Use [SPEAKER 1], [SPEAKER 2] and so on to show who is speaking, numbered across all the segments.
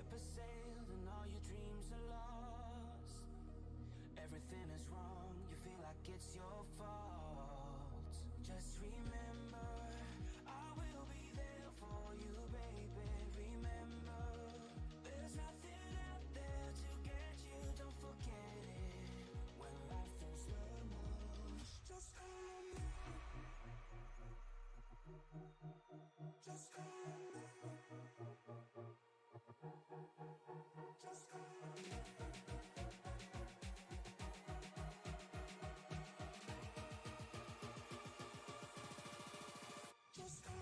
[SPEAKER 1] ship has sailed and all your dreams are lost, everything is wrong, you feel like it's your fault. Just remember, I will be there for you, baby. Remember, there's nothing out there to get you, don't forget it. When life feels lemons, just call me. Just call me. Just call me. Just call me.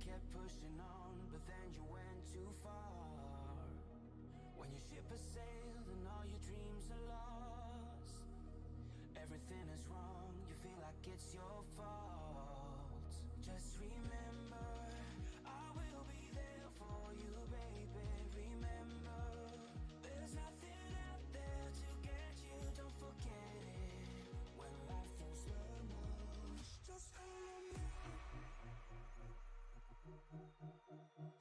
[SPEAKER 2] kept pushing on, but then you went too far. When your ship has sailed and all your dreams are lost, everything is wrong, you feel like it's your fault. Just remember, I will be there for you, baby. Remember, there's nothing out there to get you, don't forget it. When life feels lemons, just call me.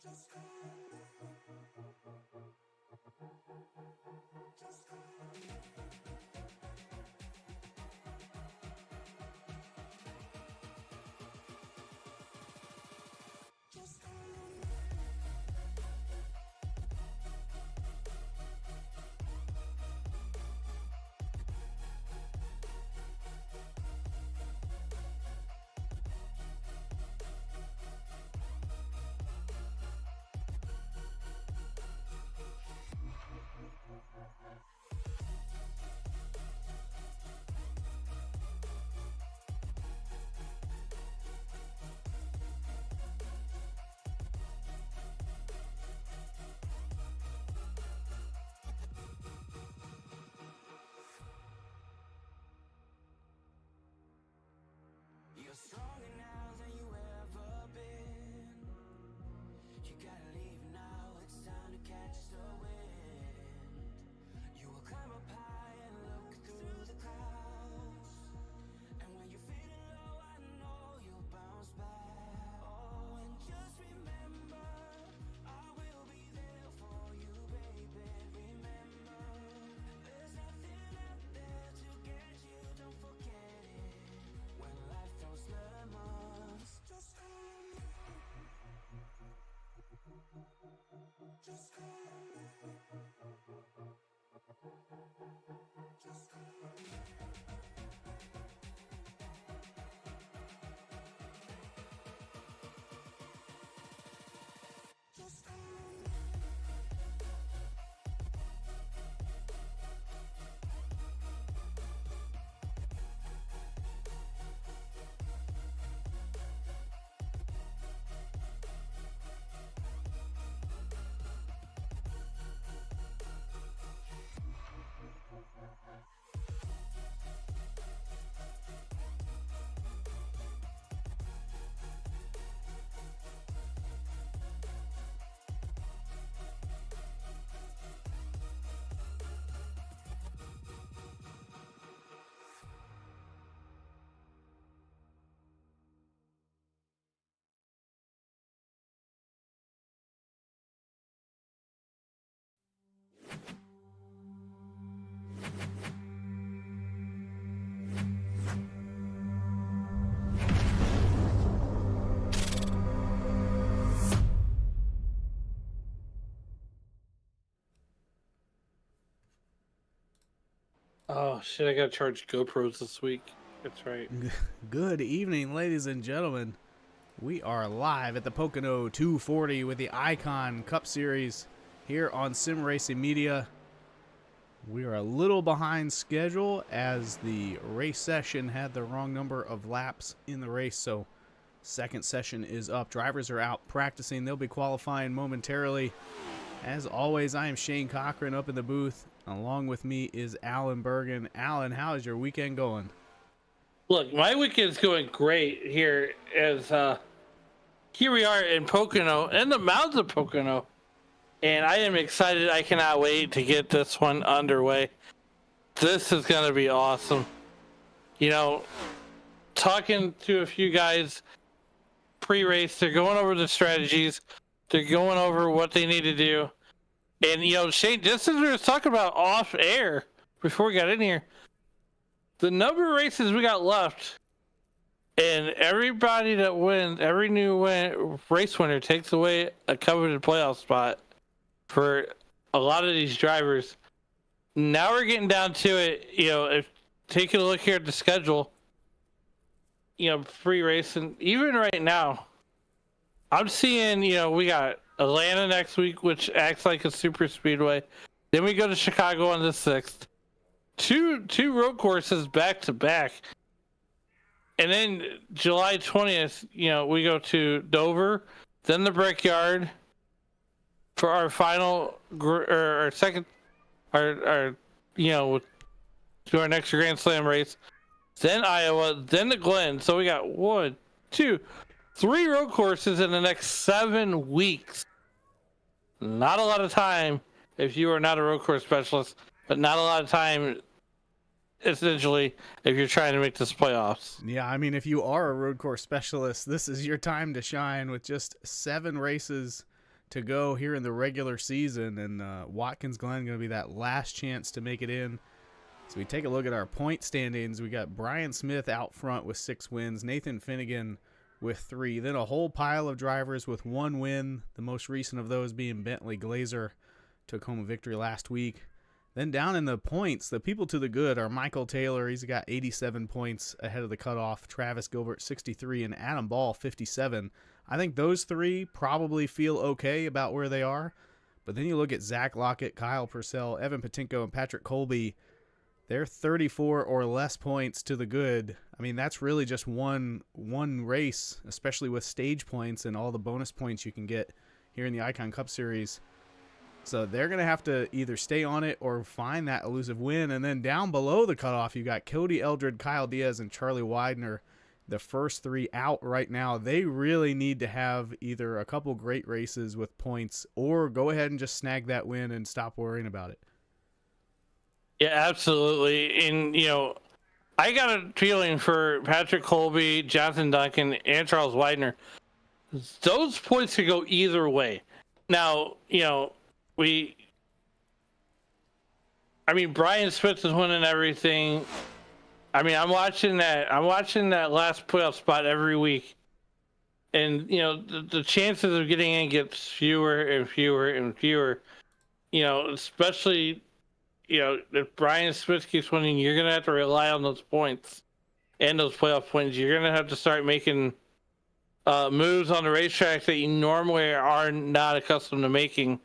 [SPEAKER 2] Just call me.
[SPEAKER 3] Oh shit, I gotta charge GoPros this week. That's right.
[SPEAKER 4] Good evening, ladies and gentlemen. We are live at the Pocono 240 with the Icon Cup Series here on Sim Racing Media. We are a little behind schedule as the race session had the wrong number of laps in the race, so second session is up. Drivers are out practicing. They'll be qualifying momentarily. As always, I am Shane Cochran up in the booth. Along with me is Alan Bergen. Alan, how is your weekend going?
[SPEAKER 3] Look, my weekend's going great here as here we are in Pocono, in the mountains of Pocono. And I am excited. I cannot wait to get this one underway. This is going to be awesome. You know, talking to a few guys pre-race, they're going over the strategies. They're going over what they need to do. And, you know, Shane, just as we were talking about off air before we got in here, the number of races we got left, and everybody that wins, every new race winner takes away a coveted playoff spot for a lot of these drivers. Now we're getting down to it. You know, if taking a look here at the schedule, you know, free racing, even right now, I'm seeing, you know, we got Atlanta next week, which acts like a super speedway. Then we go to Chicago on the 6th. Two road courses back to back. And then July 20th, you know, we go to Dover, then the Brickyard for our final, our second, our you know, to our next Grand Slam race. Then Iowa, then the Glen. So we got 1, 2, 3 road courses in the next 7 weeks. Not a lot of time if you are not a road course specialist, but not a lot of time essentially if you're trying to make this playoffs.
[SPEAKER 4] Yeah, I mean, if you are a road course specialist, this is your time to shine with just 7 races to go here in the regular season, and Watkins Glen going to be that last chance to make it in. So we take a look at our point standings. We got Brian Smith out front with 6 wins, Nathan Finnegan with 3, then a whole pile of drivers with 1 win, the most recent of those being Bentley Glazer, took home a victory last week. Then down in the points, the people to the good are Michael Taylor. He's got 87 points ahead of the cutoff. Travis Gilbert, 63, and Adam Ball, 57. I think those 3 probably feel okay about where they are. But then you look at Zach Lockett, Kyle Purcell, Evan Patinko, and Patrick Colby. They're 34 or less points to the good. I mean, that's really just one race, especially with stage points and all the bonus points you can get here in the Icon Cup Series. So they're going to have to either stay on it or find that elusive win. And then down below the cutoff, you got Cody Eldred, Kyle Diaz, and Charlie Widener. The first 3 out right now. They really need to have either a couple great races with points or go ahead and just snag that win and stop worrying about it.
[SPEAKER 3] Yeah, absolutely. And, you know, I got a feeling for Patrick Colby, Jonathan Duncan, and Charles Widener. Those points could go either way. Now, you know, Brian Smith is winning everything. I mean, I'm watching that last playoff spot every week. And, you know, the chances of getting in gets fewer and fewer and fewer. You know, especially, you know, if Brian Smith keeps winning, you're going to have to rely on those points and those playoff points. You're going to have to start making moves on the racetrack that you normally are not accustomed to making.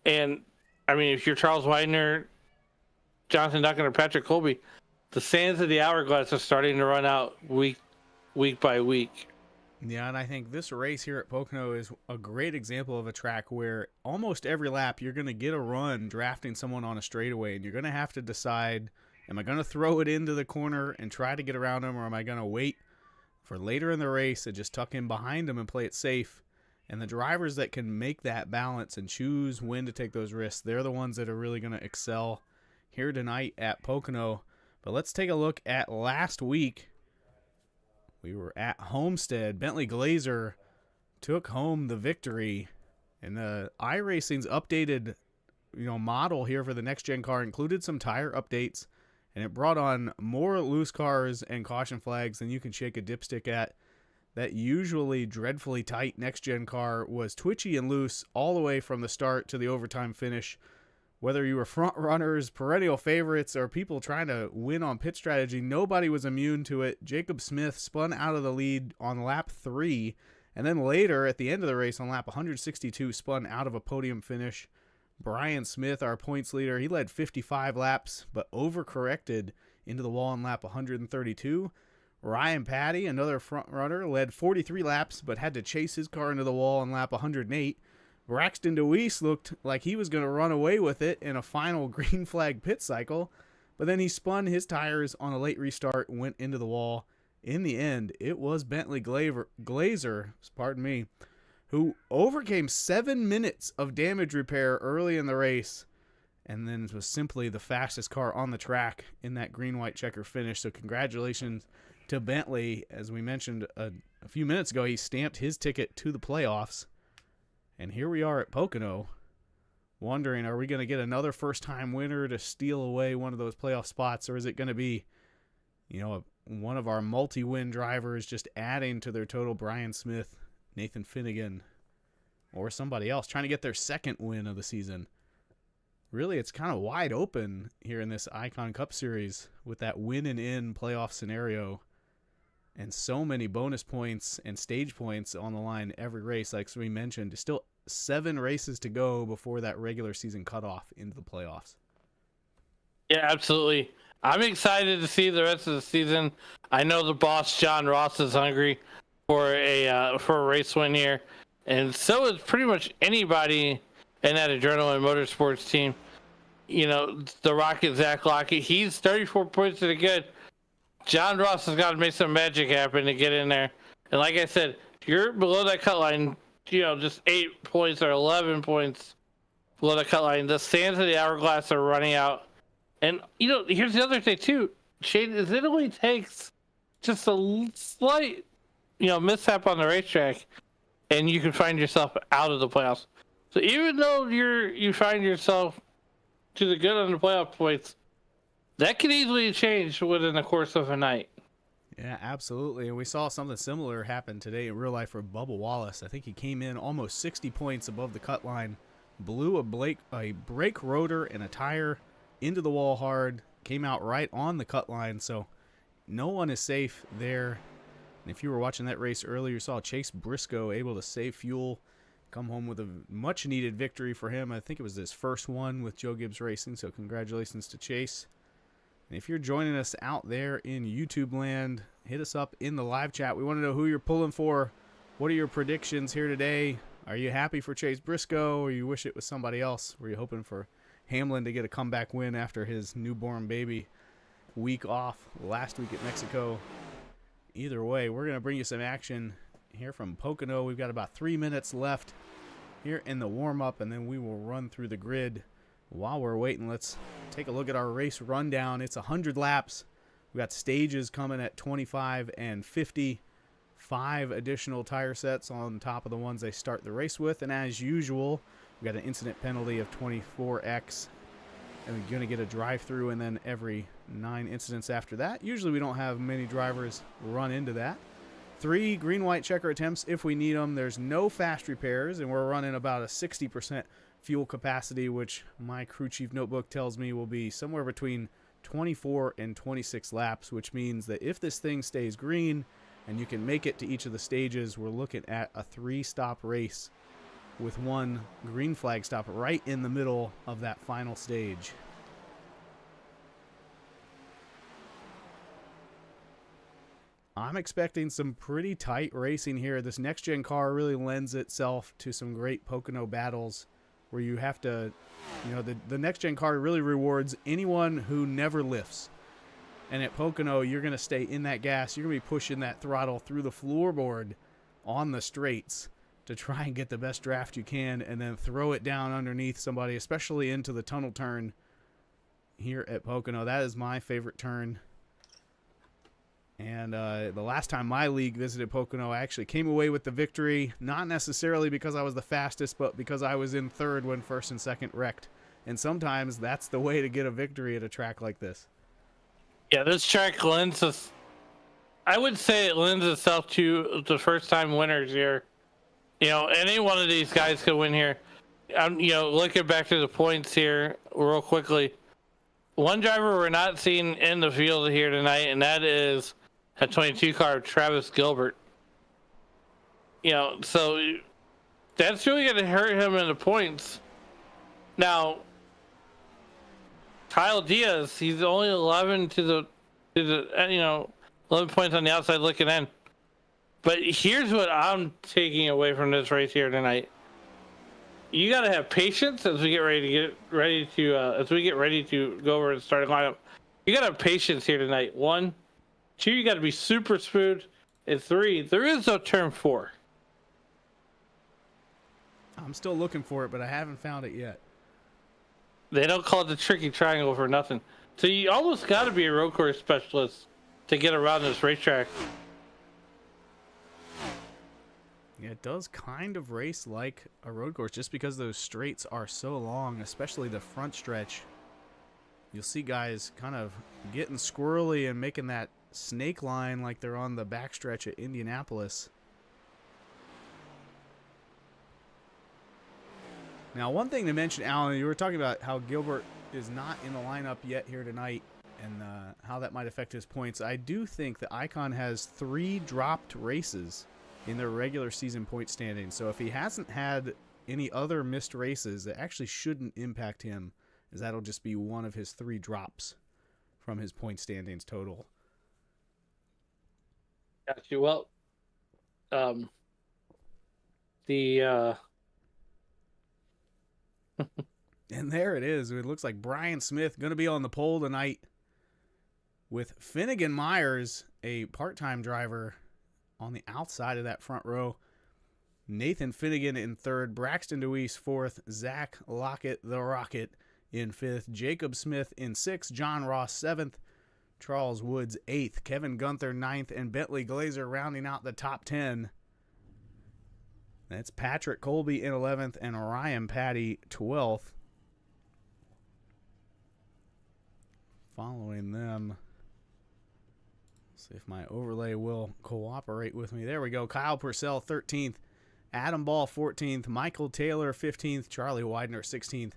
[SPEAKER 3] And, I mean, if you're Charles Widener, Jonathan Duncan, or Patrick Colby, the sands of the hourglass are starting to run out week by week.
[SPEAKER 4] Yeah, and I think this race here at Pocono is a great example of a track where almost every lap you're going to get a run drafting someone on a straightaway, and you're going to have to decide, am I going to throw it into the corner and try to get around them, or am I going to wait for later in the race and just tuck in behind them and play it safe? And the drivers that can make that balance and choose when to take those risks, they're the ones that are really going to excel here tonight at Pocono. But let's take a look at last week. We were at Homestead. Bentley Glazer took home the victory. And the Iracing's updated model here for the next gen car included some tire updates, and it brought on more loose cars and caution flags than you can shake a dipstick at. That usually dreadfully tight next gen car was twitchy and loose all the way from the start to the overtime finish. Whether you were front runners, perennial favorites, or people trying to win on pit strategy, nobody was immune to it. Jacob Smith spun out of the lead on lap 3, and then later at the end of the race on lap 162 spun out of a podium finish. Brian Smith, our points leader, he led 55 laps, but overcorrected into the wall on lap 132. Ryan Patty, another front runner, led 43 laps, but had to chase his car into the wall on lap 108. Braxton DeWeese looked like he was going to run away with it in a final green flag pit cycle, but then he spun his tires on a late restart and went into the wall. In the end, it was Bentley Glazer, who overcame 7 minutes of damage repair early in the race, and then was simply the fastest car on the track in that green-white checker finish. So congratulations to Bentley. As we mentioned a few minutes ago, he stamped his ticket to the playoffs. And here we are at Pocono, wondering, are we going to get another first-time winner to steal away one of those playoff spots, or is it going to be, one of our multi-win drivers just adding to their total? Brian Smith, Nathan Finnegan, or somebody else trying to get their second win of the season. Really, it's kind of wide open here in this Icon Cup Series with that win and in playoff scenario. And so many bonus points and stage points on the line every race. Like we mentioned, still 7 races to go before that regular season cutoff into the playoffs.
[SPEAKER 3] Yeah, absolutely. I'm excited to see the rest of the season. I know the boss, John Ross, is hungry for a race win here. And so is pretty much anybody in that Adrenaline Motorsports team. The Rocket, Zach Lockett, he's 34 points to the good. John Ross has got to make some magic happen to get in there. And like I said, if you're below that cut line, just 8 points or 11 points below the cut line, the sands of the hourglass are running out. And, here's the other thing, too. Shane, is it only takes just a slight, mishap on the racetrack, and you can find yourself out of the playoffs. So even though you find yourself to the good on the playoff points, that could easily change within the course of a night.
[SPEAKER 4] Yeah, absolutely. And we saw something similar happen today in real life for Bubba Wallace. I think he came in almost 60 points above the cut line, blew a brake rotor and a tire into the wall hard, came out right on the cut line. So no one is safe there. And if you were watching that race earlier, you saw Chase Briscoe able to save fuel, come home with a much-needed victory for him. I think it was his first one with Joe Gibbs Racing, so congratulations to Chase. And if you're joining us out there in YouTube land, hit us up in the live chat. We want to know who you're pulling for. What are your predictions here today? Are you happy for Chase Briscoe, or you wish it was somebody else? Were you hoping for Hamlin to get a comeback win after his newborn baby week off last week at Mexico? Either way, we're going to bring you some action here from Pocono. We've got about 3 minutes left here in the warm-up, and then we will run through the grid. While we're waiting, let's take a look at our race rundown. It's 100 laps. We've got stages coming at 25 and 50. 5 additional tire sets on top of the ones they start the race with. And as usual, we've got an incident penalty of 24x. And we're going to get a drive-through, and then every 9 incidents after that. Usually we don't have many drivers run into that. 3 green-white checker attempts if we need them. There's no fast repairs, and we're running about a 60% fuel capacity, which my crew chief notebook tells me will be somewhere between 24 and 26 laps, which means that if this thing stays green and you can make it to each of the stages, we're looking at a 3-stop race with 1 green flag stop right in the middle of that final stage. I'm expecting some pretty tight racing here. This next-gen car really lends itself to some great Pocono battles where you have to, the next-gen car really rewards anyone who never lifts. And at Pocono, you're going to stay in that gas. You're going to be pushing that throttle through the floorboard on the straights to try and get the best draft you can and then throw it down underneath somebody, especially into the tunnel turn here at Pocono. That is my favorite turn. And the last time my league visited Pocono, I actually came away with the victory, not necessarily because I was the fastest, but because I was in third when first and second wrecked And sometimes that's the way to get a victory at a track like this.
[SPEAKER 3] Yeah, this track lends us. I would say it lends itself to the first-time winners here. You know, any one of these guys could win here. You know, looking back to the points here real quickly. One driver we're not seeing in the field here tonight, and that is a 22 car, Travis Gilbert. You know, so that's really going to hurt him in the points. Now, Kyle Diaz, he's only 11 to the 11 points on the outside looking in. But here's what I'm taking away from this race here tonight. You got to have patience as we get ready to go over the starting lineup. You got to have patience here tonight. 1, 2, you got to be super smooth. And 3, there is no turn 4.
[SPEAKER 4] I'm still looking for it, but I haven't found it yet.
[SPEAKER 3] They don't call it the tricky triangle for nothing. So you almost got to be a road course specialist to get around this racetrack.
[SPEAKER 4] Yeah, it does kind of race like a road course just because those straights are so long, especially the front stretch. You'll see guys kind of getting squirrely and making that snake line like they're on the backstretch at Indianapolis. Now, one thing to mention, Alan, you were talking about how Gilbert is not in the lineup yet here tonight and how that might affect his points. I do think the Icon has 3 dropped races in their regular season point standings. So if he hasn't had any other missed races, it actually shouldn't impact him, as that'll just be one of his 3 drops from his point standings total.
[SPEAKER 3] Got you. Well,
[SPEAKER 4] And there it is. It looks like Brian Smith going to be on the pole tonight with Finnegan Myers, a part-time driver, on the outside of that front row. Nathan Finnegan in 3rd, Braxton DeWeese 4th, Zach Lockett, the Rocket, in 5th, Jacob Smith in 6th, John Ross 7th, Charles Woods 8th, Kevin Gunther 9th, and Bentley Glazer rounding out the top 10. That's Patrick Colby in 11th and Ryan Patty 12th. Following them, see if my overlay will cooperate with me. There we go. Kyle Purcell 13th, Adam Ball 14th, Michael Taylor 15th, Charlie Widener 16th,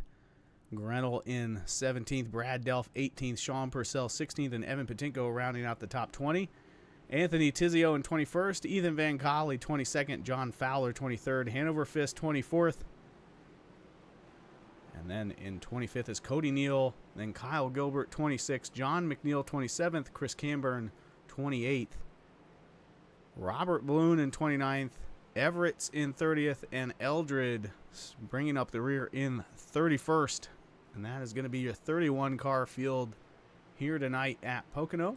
[SPEAKER 4] Grenell in 17th, Brad Delph 18th, Sean Purcell 16th, and Evan Patinko rounding out the top 20. Anthony Tizio in 21st, Ethan Van Colley 22nd, John Fowler 23rd, Hanover Fist 24th. And then in 25th is Cody Neal, then Kyle Gilbert 26th, John McNeil 27th, Chris Camburn 28th, Robert Bloon in 29th, Everett's in 30th, and Eldred bringing up the rear in 31st. And that is going to be your 31 car field here tonight at Pocono.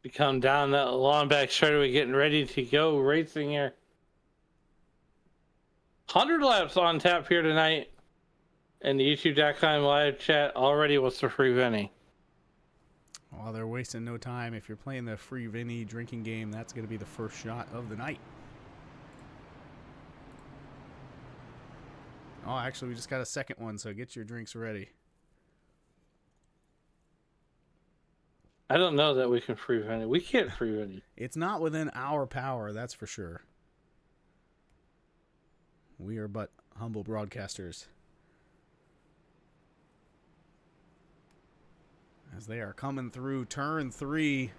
[SPEAKER 3] We come down that long back straightaway, getting ready to go racing here. 100 laps on tap here tonight. And the YouTube.com live chat already was for free Vinny.
[SPEAKER 4] Well, they're wasting no time. If you're playing the free Vinny drinking game, that's going to be the first shot of the night. Oh, actually, we just got a second one, so get your drinks ready.
[SPEAKER 3] I don't know that we can free Vinny. We can't free Vinny.
[SPEAKER 4] It's not within our power, that's for sure. We are but humble broadcasters. As they are coming through turn 3,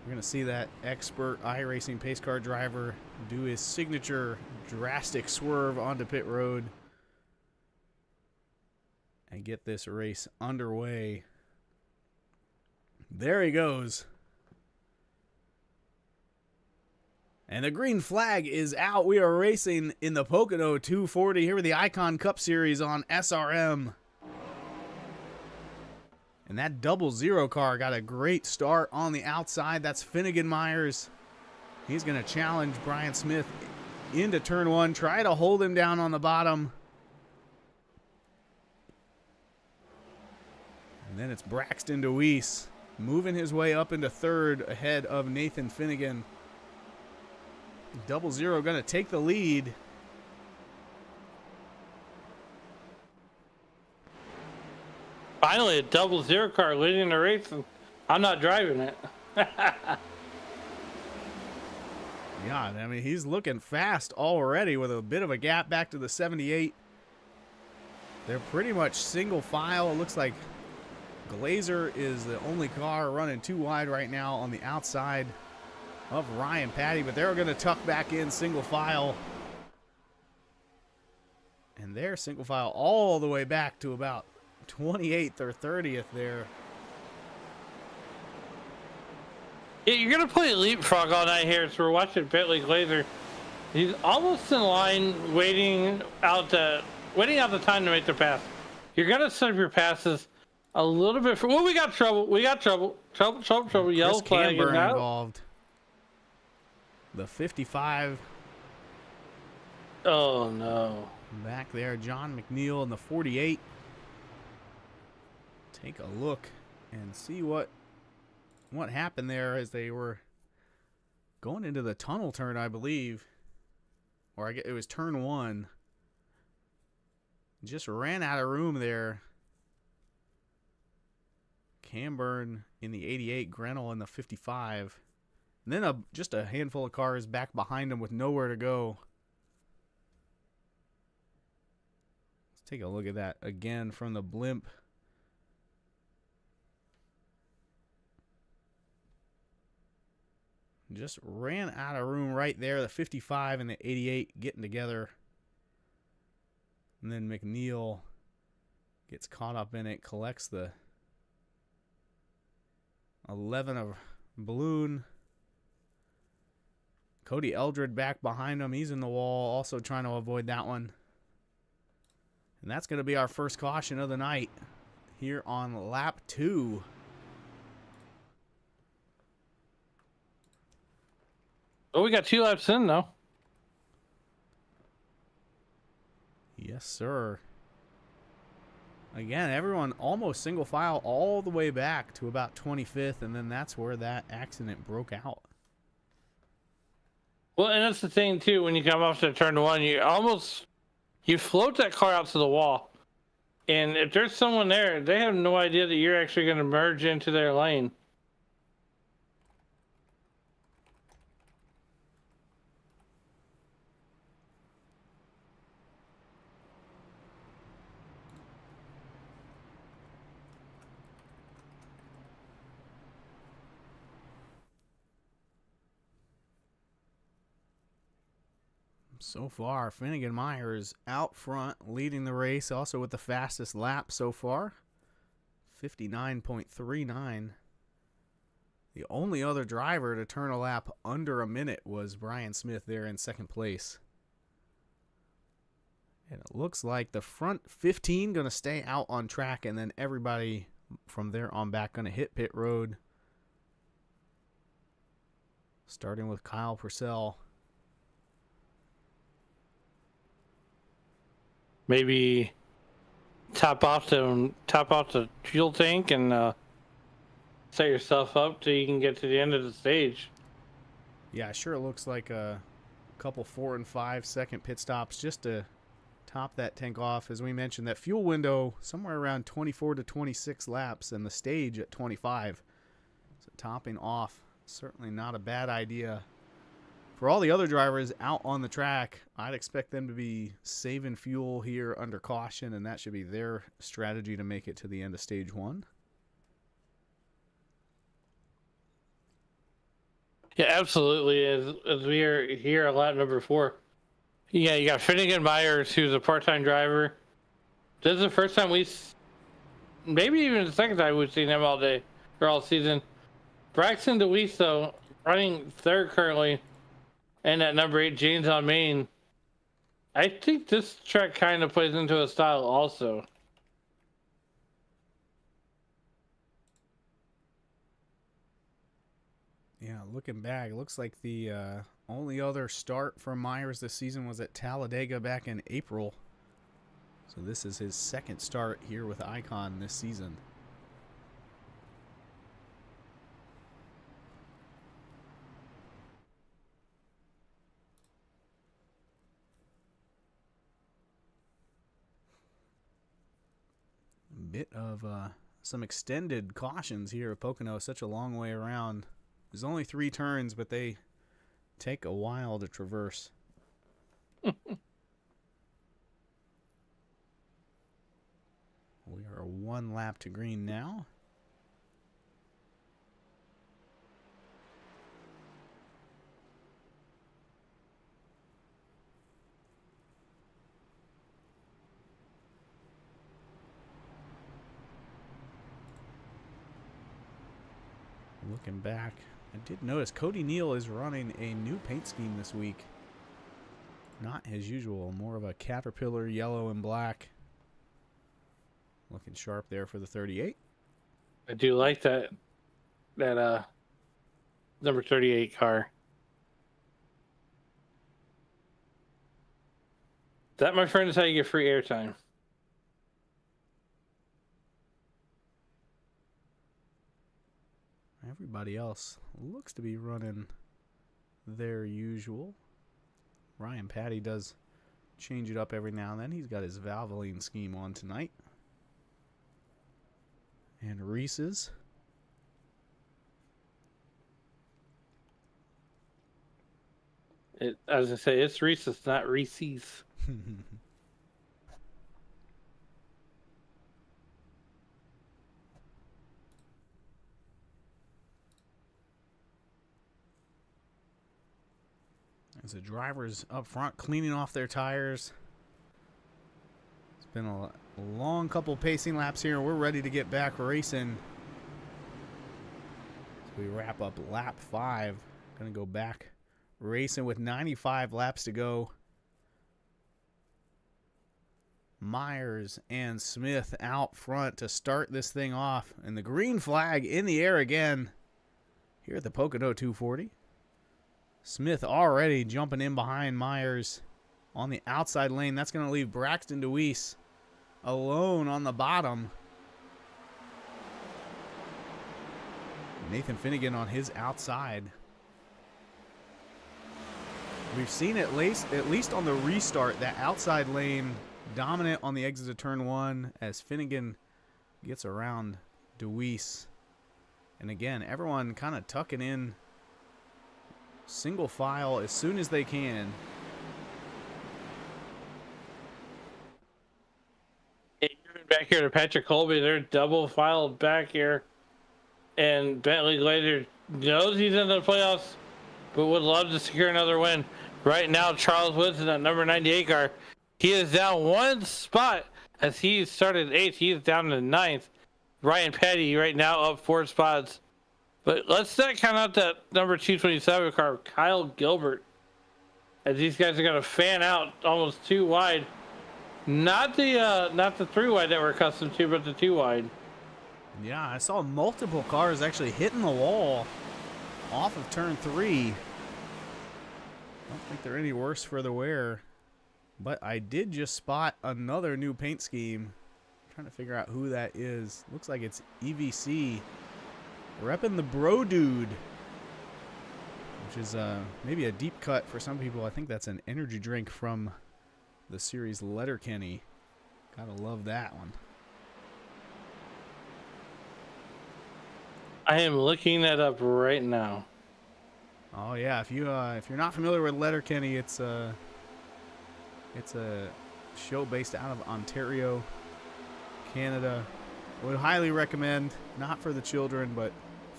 [SPEAKER 4] we're going to see that expert iRacing pace car driver do his signature drastic swerve onto pit road and get this race underway. There he goes. And the green flag is out. We are racing in the Pocono 240 here with the Icon Cup Series on SRM. And that 00 car got a great start on the outside. That's Finnegan Myers. He's going to challenge Brian Smith into turn 1. Try to hold him down on the bottom. And then it's Braxton DeWeese moving his way up into third ahead of Nathan Finnegan. 00 going to take the lead.
[SPEAKER 3] Finally, a 00 car leading the race, and I'm not driving it.
[SPEAKER 4] Yeah, I mean, he's looking fast already with a bit of a gap back to the 78. They're pretty much single file. It looks like Glazer is the only car running too wide right now on the outside of Ryan Patty, but they're going to tuck back in single file. And they're single file all the way back to about 28th or 30th there.
[SPEAKER 3] Yeah, you're going to play leapfrog all night here, so we're watching Bentley Glazer. He's almost in line, waiting out the time to make the pass. You're going to set up your passes a little bit. Oh, we got trouble. We got trouble. Trouble. Yellow flag is out.
[SPEAKER 4] Involved. The 55.
[SPEAKER 3] Oh, no.
[SPEAKER 4] Back there, John McNeil in the 48. Take a look and see what happened there as they were going into the tunnel turn, I believe. Or I guess it was turn 1. Just ran out of room there. Camburn in the 88, Grenell in the 55. And then just a handful of cars back behind them with nowhere to go. Let's take a look at that again from the blimp. Just ran out of room right there. The 55 and the 88 getting together. And then McNeil gets caught up in it, collects the 11 of Balloon. Cody Eldred back behind him. He's in the wall, also trying to avoid that one. And that's going to be our first caution of the night here on lap 2.
[SPEAKER 3] Oh, we got 2 laps in, though.
[SPEAKER 4] Yes, sir. Again, everyone almost single file all the way back to about 25th, and then that's where that accident broke out.
[SPEAKER 3] Well, and that's the thing, too. When you come off to turn 1, you float that car out to the wall. And if there's someone there, they have no idea that you're actually going to merge into their lane.
[SPEAKER 4] So far, Finnegan Myers out front, leading the race, also with the fastest lap so far, 59.39. The only other driver to turn a lap under a minute was Brian Smith there in second place. And it looks like the front 15 going to stay out on track, and then everybody from there on back going to hit pit road. Starting with Kyle Purcell.
[SPEAKER 3] Maybe top off the fuel tank and set yourself up till you can get to the end of the stage.
[SPEAKER 4] Yeah, sure. It looks like a couple 4 and 5 second pit stops just to top that tank off. As we mentioned, that fuel window somewhere around 24 to 26 laps, and the stage at 25. So topping off, certainly not a bad idea. For all the other drivers out on the track, I'd expect them to be saving fuel here under caution, and that should be their strategy to make it to the end of stage 1.
[SPEAKER 3] Yeah, absolutely. As we are here at lap number 4. Yeah, you got Finnegan Myers, who's a part-time driver. This is the first time maybe even the second time we've seen him all day, or all season. Braxton DeWeese, though, running third currently. And at number 8, James on Main. I think this track kind of plays into a style also.
[SPEAKER 4] Yeah, looking back, it looks like the only other start from Myers this season was at Talladega back in April. So this is his second start here with Icon this season. Bit of some extended cautions here at Pocono. Such a long way around. There's only 3 turns, but they take a while to traverse. We are 1 lap to green now. Looking back, I did notice Cody Neal is running a new paint scheme this week. Not his usual, more of a Caterpillar yellow and black. Looking sharp there for the 38.
[SPEAKER 3] I do like that number 38 car. That, my friend, is how you get free airtime.
[SPEAKER 4] Everybody else looks to be running their usual. Ryan Patty does change it up every now and then. He's got his Valvoline scheme on tonight. And Reese's.
[SPEAKER 3] As I say, it's Reese's, not Reese's.
[SPEAKER 4] As the drivers up front cleaning off their tires. It's been a long couple pacing laps here. We're ready to get back racing. So we wrap up lap 5. Gonna go back racing with 95 laps to go. Myers and Smith out front to start this thing off. And the green flag in the air again here at the Pocono 240. Smith already jumping in behind Myers on the outside lane. That's going to leave Braxton Deweese alone on the bottom. Nathan Finnegan on his outside. We've seen at least on the restart, that outside lane dominant on the exit of turn 1 as Finnegan gets around Deweese. And again, everyone kind of tucking in single file as soon as they can.
[SPEAKER 3] Back here to Patrick Colby, they're double filed back here. And Bentley Glazer knows he's in the playoffs, but would love to secure another win. Right now, Charles Woods in that number 98 car. He is down 1 spot as he started 8th. He is down to 9th. Ryan Petty right now up 4 spots. But let's not count out that number 227 car, Kyle Gilbert, as these guys are going to fan out almost 2 wide. Not the 3 wide that we're accustomed to, but the 2 wide.
[SPEAKER 4] Yeah, I saw multiple cars actually hitting the wall off of turn 3. I don't think they're any worse for the wear. But I did just spot another new paint scheme. I'm trying to figure out who that is. Looks like it's EVC. Repping the Bro Dude, which is maybe a deep cut for some people. I think that's an energy drink from the series Letterkenny. Gotta love that one.
[SPEAKER 3] I am looking that up right now.
[SPEAKER 4] Oh yeah, if you're not familiar with Letterkenny, it's a show based out of Ontario, Canada. I would highly recommend, not for the children, but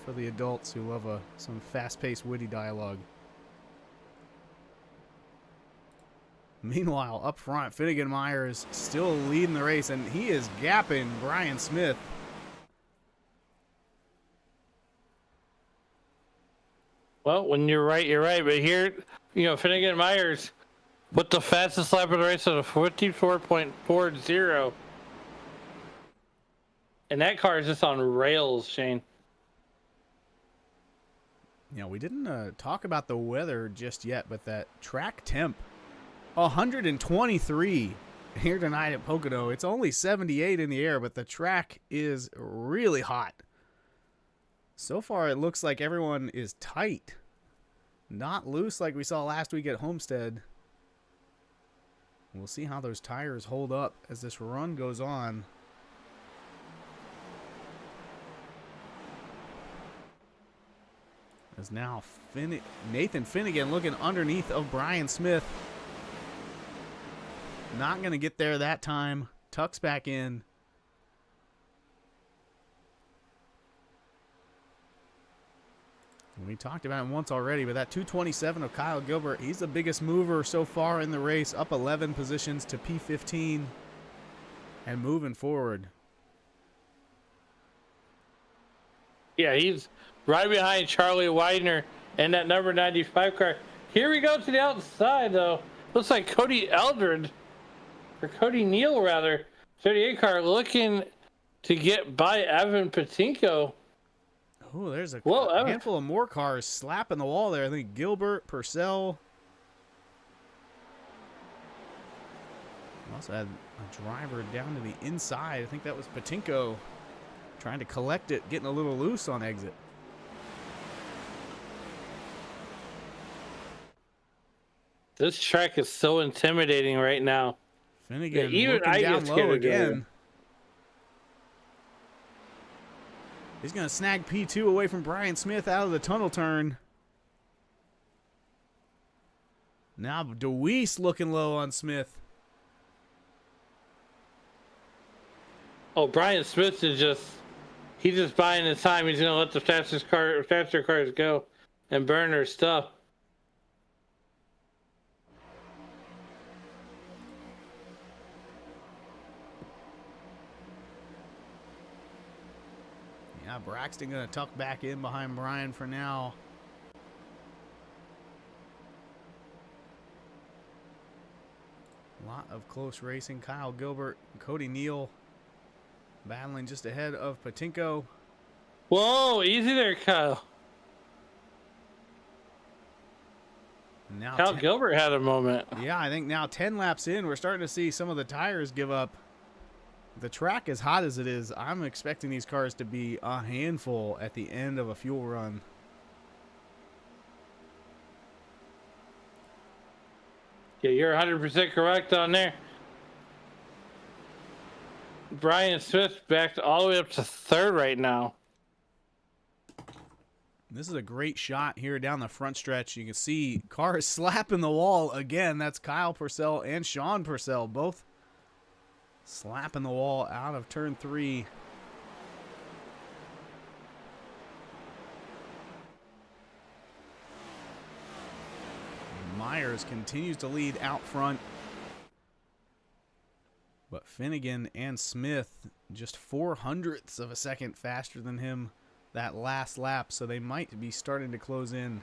[SPEAKER 4] for the adults who love some fast-paced, witty dialogue. Meanwhile, up front, Finnegan Myers still leading the race, and he is gapping Brian Smith.
[SPEAKER 3] Well, when you're right, you're right. But here, Finnegan Myers with the fastest lap of the race at a 54.40. And that car is just on rails, Shane.
[SPEAKER 4] We didn't talk about the weather just yet, but that track temp, 123 here tonight at Pocono. It's only 78 in the air, but the track is really hot. So far, it looks like everyone is tight. Not loose like we saw last week at Homestead. We'll see how those tires hold up as this run goes on. As now Nathan Finnegan looking underneath of Brian Smith. Not going to get there that time. Tucks back in. We talked about him once already, but that 227 of Kyle Gilbert, he's the biggest mover so far in the race, up 11 positions to P15 and moving forward.
[SPEAKER 3] Yeah, he's right behind Charlie Widener and that number 95 car. Here we go to the outside, though. Looks like Cody Eldred, or Cody Neal, rather. 38 car looking to get by Evan Patinko.
[SPEAKER 4] Oh, there's a
[SPEAKER 3] Whoa,
[SPEAKER 4] handful of more cars slapping the wall there. I think Gilbert, Purcell. We also had a driver down to the inside. I think that was Patinko trying to collect it, getting a little loose on exit.
[SPEAKER 3] This track is so intimidating right now.
[SPEAKER 4] Finnegan
[SPEAKER 3] even
[SPEAKER 4] looking
[SPEAKER 3] I
[SPEAKER 4] down
[SPEAKER 3] get
[SPEAKER 4] low
[SPEAKER 3] scared
[SPEAKER 4] again. He's going to snag P2 away from Brian Smith out of the tunnel turn. Now DeWeese looking low on Smith.
[SPEAKER 3] Oh, Brian Smith is he's just buying his time. He's going to let the faster cars go and burn their stuff.
[SPEAKER 4] Yeah, Braxton going to tuck back in behind Brian for now. A lot of close racing. Kyle Gilbert, Cody Neal battling just ahead of Patinko.
[SPEAKER 3] Whoa, easy there, Kyle.
[SPEAKER 4] Now
[SPEAKER 3] Kyle Gilbert had a moment.
[SPEAKER 4] Yeah, I think now 10 laps in, we're starting to see some of the tires give up. The track, as hot as it is, I'm expecting these cars to be a handful at the end of a fuel run.
[SPEAKER 3] Yeah, you're 100% correct on there. Brian Smith backed all the way up to third right now.
[SPEAKER 4] This is a great shot here down the front stretch. You can see cars slapping the wall again. That's Kyle Purcell and Sean Purcell, both slapping the wall out of turn 3. Myers continues to lead out front. But Finnegan and Smith just 0.04 of a second faster than him that last lap, so they might be starting to close in.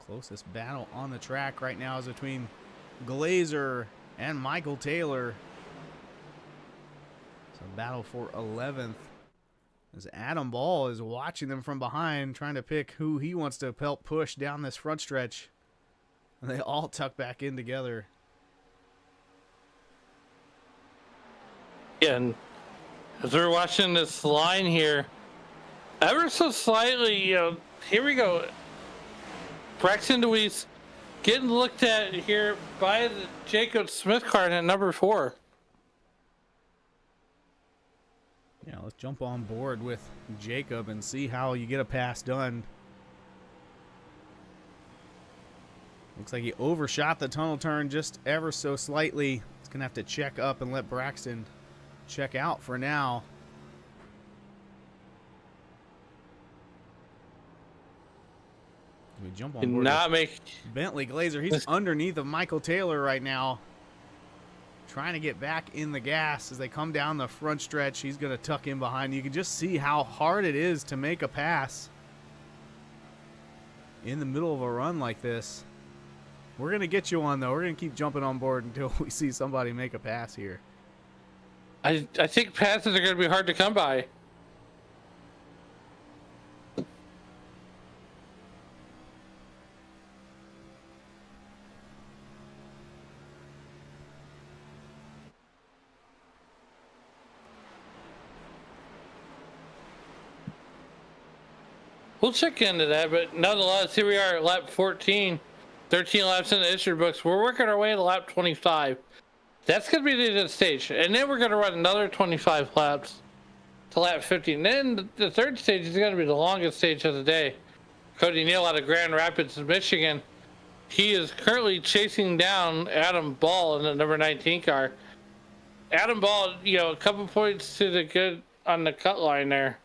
[SPEAKER 4] Closest battle on the track right now is between Glazer and Michael Taylor. It's a battle for 11th. As Adam Ball is watching them from behind, trying to pick who he wants to help push down this front stretch. And they all tuck back in together.
[SPEAKER 3] Yeah, and as we're watching this line here, ever so slightly, here we go. Braxton DeWeese getting looked at here by the Jacob Smith car at number 4.
[SPEAKER 4] Yeah, let's jump on board with Jacob and see how you get a pass done. Looks like he overshot the tunnel turn just ever so slightly. He's going to have to check up and let Braxton check out for now. We jump on board with Bentley Glazer. He's underneath of Michael Taylor right now, trying to get back in the gas as they come down the front stretch. He's going to tuck in behind. You can just see how hard it is to make a pass in the middle of a run like this. We're going to get you one, though. We're going to keep jumping on board until we see somebody make a pass here.
[SPEAKER 3] I think passes are going to be hard to come by. We'll check into that, but nonetheless, here we are at lap 14. 13 laps in the history books. We're working our way to lap 25. That's going to be the end of the stage. And then we're going to run another 25 laps to lap 50. And then the third stage is going to be the longest stage of the day. Cody Neal out of Grand Rapids, Michigan. He is currently chasing down Adam Ball in the number 19 car. Adam Ball, you know, a couple points to the good on the cut line there.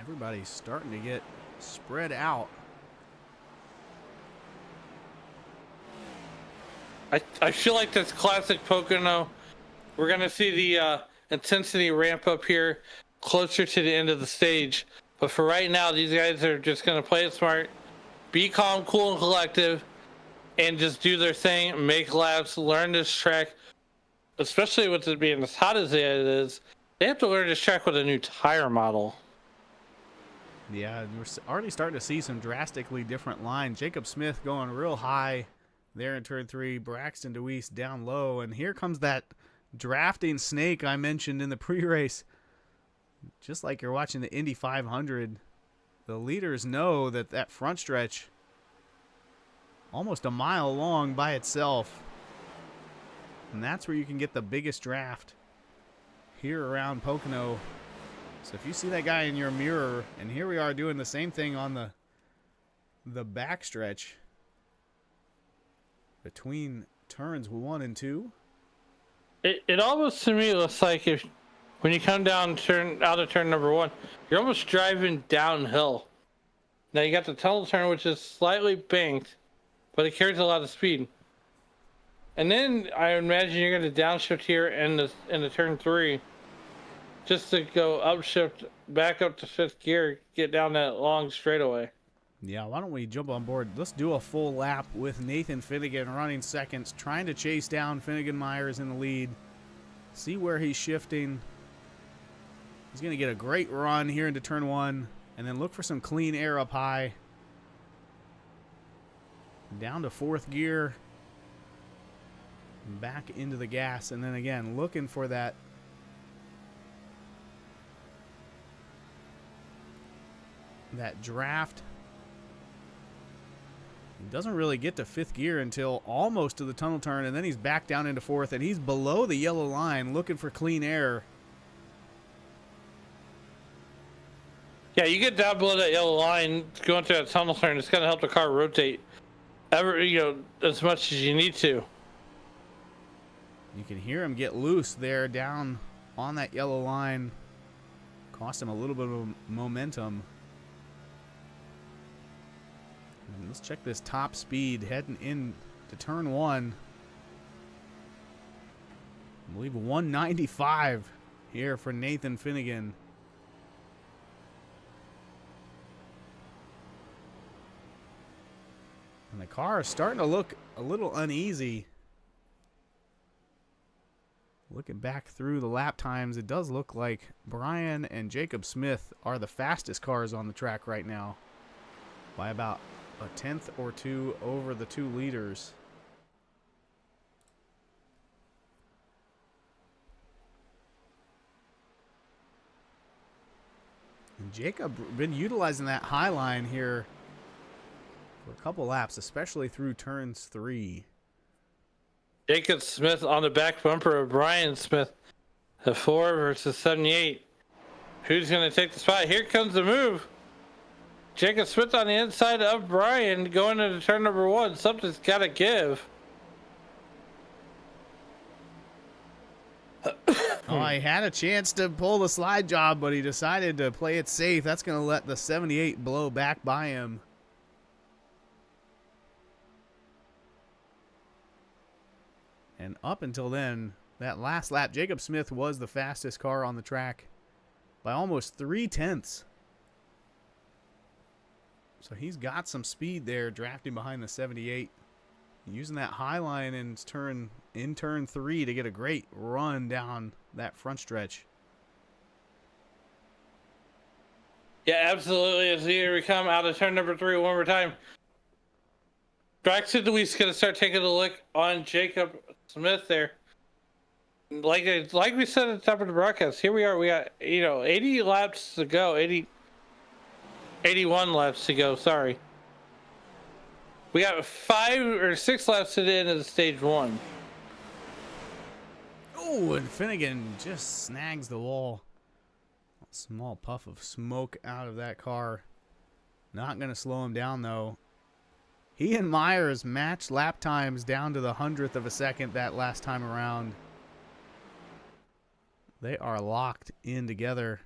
[SPEAKER 4] Everybody's starting to get spread out.
[SPEAKER 3] I feel like this classic Pocono. We're going to see the intensity ramp up here closer to the end of the stage. But for right now, these guys are just going to play it smart, be calm, cool, and collective, and just do their thing, make laps, learn this track. Especially with it being as hot as it is, they have to learn this track with a new tire model.
[SPEAKER 4] Yeah, we're already starting to see some drastically different lines. Jacob Smith going real high there in turn 3. Braxton DeWeese down low. And here comes that drafting snake I mentioned in the pre-race. Just like you're watching the Indy 500, the leaders know that that front stretch, almost a mile long by itself, and that's where you can get the biggest draft here around Pocono. So if you see that guy in your mirror, and here we are doing the same thing on the back stretch between turns 1 and 2.
[SPEAKER 3] It almost to me looks like if when you come down out of turn number 1, you're almost driving downhill. Now you got the tunnel turn, which is slightly banked, but it carries a lot of speed. And then I imagine you're going to downshift here in the turn 3, just to go upshift back up to 5th gear, get down that long straightaway.
[SPEAKER 4] Yeah, why don't we jump on board? Let's do a full lap with Nathan Finnegan running seconds, trying to chase down Finnegan Myers in the lead. See where he's shifting. He's going to get a great run here into turn 1, and then look for some clean air up high. Down to 4th gear. Back into the gas, and then again, looking for that draft. He doesn't really get to 5th gear until almost to the tunnel turn, and then he's back down into 4th, and he's below the yellow line looking for clean air.
[SPEAKER 3] Yeah, you get down below that yellow line, going through that tunnel turn, it's going to help the car rotate as much as you need to.
[SPEAKER 4] You can hear him get loose there down on that yellow line. Cost him a little bit of momentum. And let's check this top speed heading in to turn 1. I believe 195 here for Nathan Finnegan. And the car is starting to look a little uneasy. Looking back through the lap times, it does look like Brian and Jacob Smith are the fastest cars on the track right now by about a tenth or two over the 2 leaders. And Jacob been utilizing that high line here for a couple laps, especially through turns 3.
[SPEAKER 3] Jacob Smith on the back bumper of Brian Smith. The 4 versus 78. Who's going to take the spot? Here comes the move. Jacob Smith on the inside of Brian going into turn number 1. Something's got to give.
[SPEAKER 4] Oh, he had a chance to pull the slide job, but he decided to play it safe. That's going to let the 78 blow back by him. And up until then, that last lap, Jacob Smith was the fastest car on the track by almost 3/10. So he's got some speed there, drafting behind the 78. Using that high line in turn 3 to get a great run down that front stretch.
[SPEAKER 3] Yeah, absolutely. As here we come out of turn number 3 one more time. Braxton DeWeese going to start taking a look on Jacob Smith there. Like we said at the top of the broadcast, here we are. We got 80 laps to go. 81 laps to go. Sorry. We got 5 or 6 laps to the end of the stage 1.
[SPEAKER 4] Oh, and Finnegan just snags the wall. A small puff of smoke out of that car. Not going to slow him down, though. He and Myers matched lap times down to the 100th of a second that last time around. They are locked in together.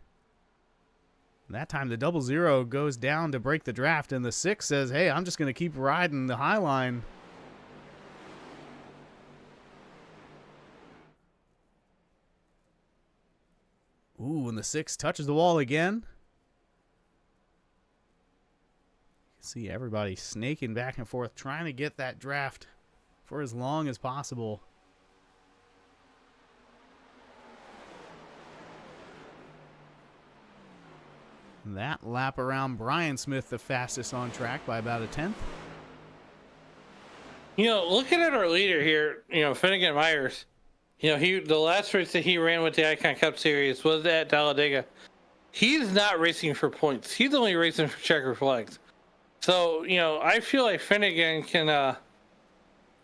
[SPEAKER 4] That time the 00 goes down to break the draft, and the 6 says, hey, I'm just going to keep riding the high line. Ooh, and the 6 touches the wall again. You can see everybody snaking back and forth, trying to get that draft for as long as possible. That lap around Brian Smith, the fastest on track by about a 10th.
[SPEAKER 3] You know, looking at our leader here, you know, Finnegan Myers, you know, the last race that he ran with the Icon Cup Series was at Talladega. He's not racing for points. He's only racing for checker flags. So, you know, I feel like Finnegan can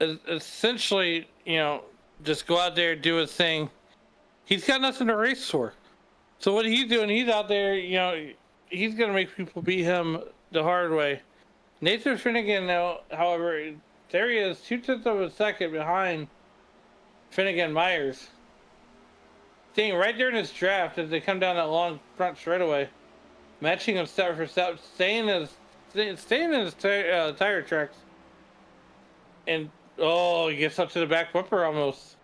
[SPEAKER 3] essentially, you know, just go out there, do his thing. He's got nothing to race for. So what he's doing, he's out there, you know, he's going to make people beat him the hard way. Nathan Finnegan, now, however, there he is, 0.2 of a second behind Finnegan Myers. Staying right there in his draft as they come down that long front straightaway. Matching him step for step, staying in his tire tracks. And, oh, he gets up to the back bumper almost.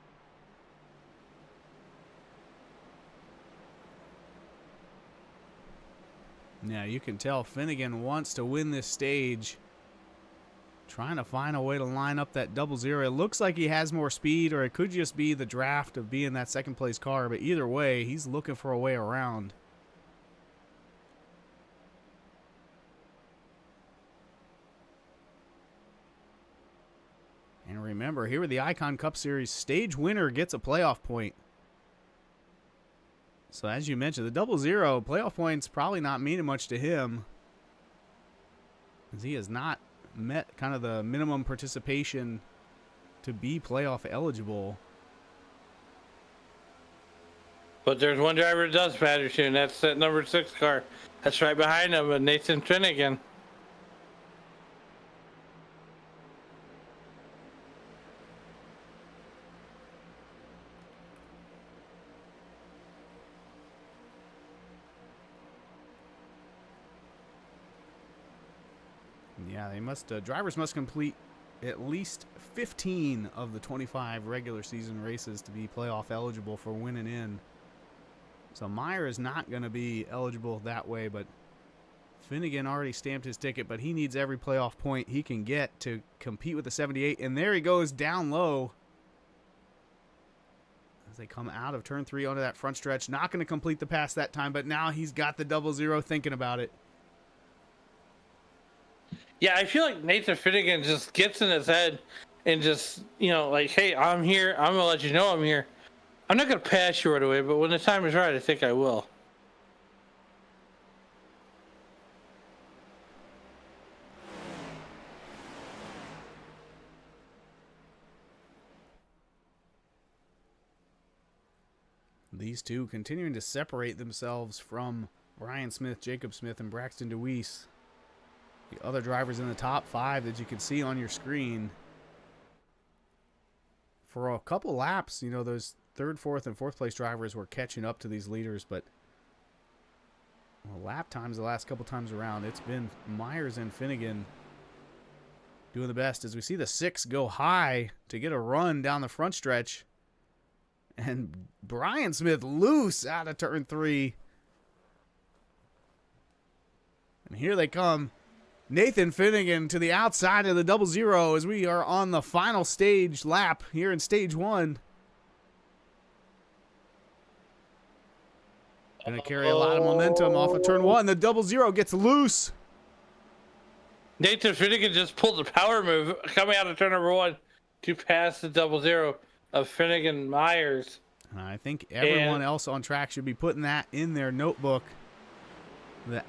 [SPEAKER 4] Now you can tell Finnegan wants to win this stage. Trying to find a way to line up that 00. It looks like he has more speed, or it could just be the draft of being that second place car. But either way, he's looking for a way around. And remember, here with the Icon Cup Series, stage winner gets a playoff point. So as you mentioned, the 00 playoff points probably not meaning much to him, as he has not met kind of the minimum participation to be playoff eligible.
[SPEAKER 3] But there's one driver that does matter to, and that's that number 6 car. That's right behind him, Nathan Finnegan.
[SPEAKER 4] Yeah, they must. Drivers must complete at least 15 of the 25 regular season races to be playoff eligible for winning in. So Meyer is not going to be eligible that way, but Finnegan already stamped his ticket, but he needs every playoff point he can get to compete with the 78. And there he goes down low as they come out of turn 3 onto that front stretch. Not going to complete the pass that time, but now he's got the 00 thinking about it.
[SPEAKER 3] Yeah, I feel like Nathan Finnegan just gets in his head and just, you know, like, hey, I'm here. I'm going to let you know I'm here. I'm not going to pass you right away, but when the time is right, I think I will.
[SPEAKER 4] These two continuing to separate themselves from Brian Smith, Jacob Smith, and Braxton DeWeese. The other drivers in the top 5 that you can see on your screen. For a couple laps, you know, those 3rd, 4th, and 4th place drivers were catching up to these leaders, but lap times the last couple times around, it's been Myers and Finnegan doing the best as we see the 6 go high to get a run down the front stretch. And Brian Smith loose out of turn 3. And here they come. Nathan Finnegan to the outside of the 00 as we are on the final stage lap here in stage 1. Going to carry a lot of momentum off of turn 1. The 00 gets loose.
[SPEAKER 3] Nathan Finnegan just pulled the power move coming out of turn number 1 to pass the 00 of Finnegan Myers.
[SPEAKER 4] And I think everyone else on track should be putting that in their notebook. That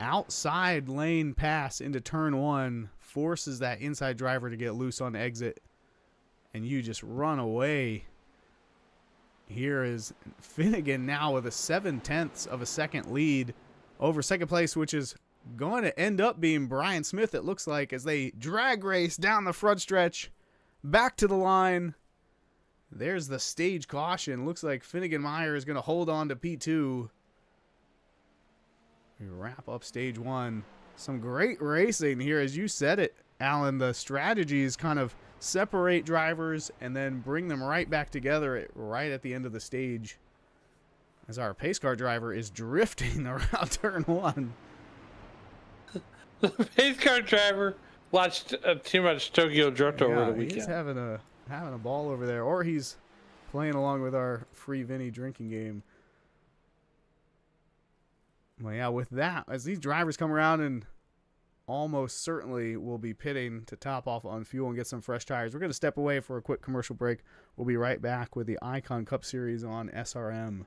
[SPEAKER 4] outside lane pass into turn one, forces that inside driver to get loose on exit, and you just run away. Here is Finnegan now with a 0.7 of a second lead over second place, which is going to end up being Brian Smith, it looks like, as they drag race down the front stretch, back to the line. There's the stage caution. Looks like Finnegan Meyer is going to hold on to P2. We wrap up stage one. Some great racing here, as you said it, Alan. The strategy is kind of separate drivers and then bring them right back together right at the end of the stage, as our pace car driver is drifting around turn one.
[SPEAKER 3] The pace car driver watched too much Tokyo Drift over the weekend.
[SPEAKER 4] He's having a ball over there, or he's playing along with our free Vinny drinking game. Well, yeah, with that, as these drivers come around and almost certainly will be pitting to top off on fuel and get some fresh tires, we're going to step away for a quick commercial break. We'll be right back with the Icon Cup Series on SRM.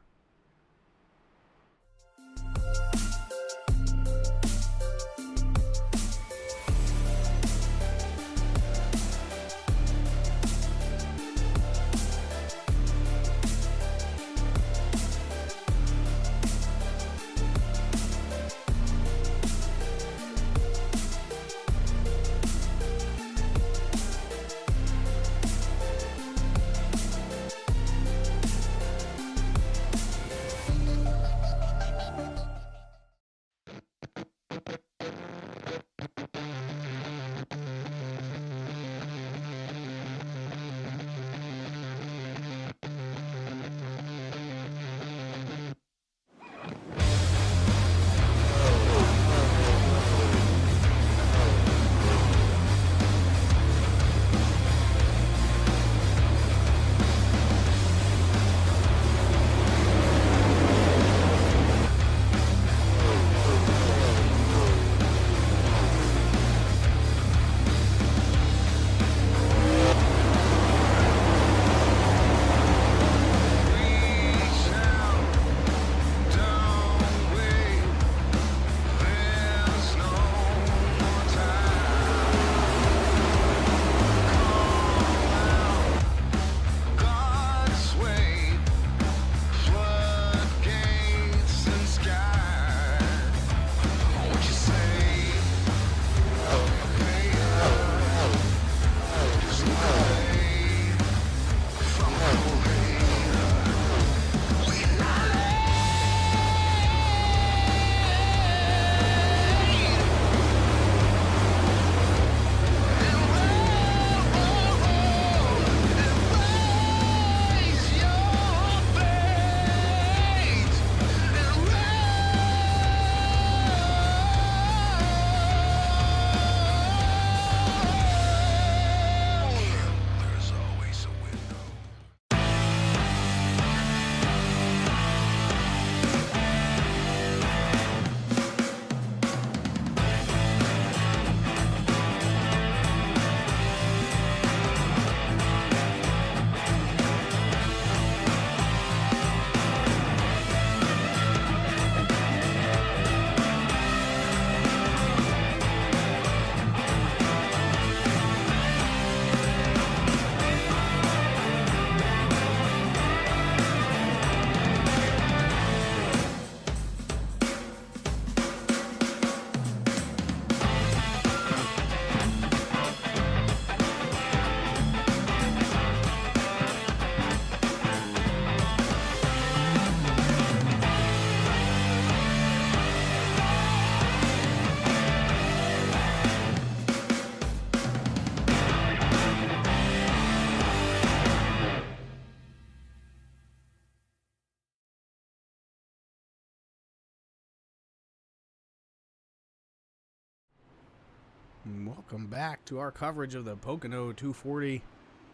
[SPEAKER 4] Welcome back to our coverage of the Pocono 240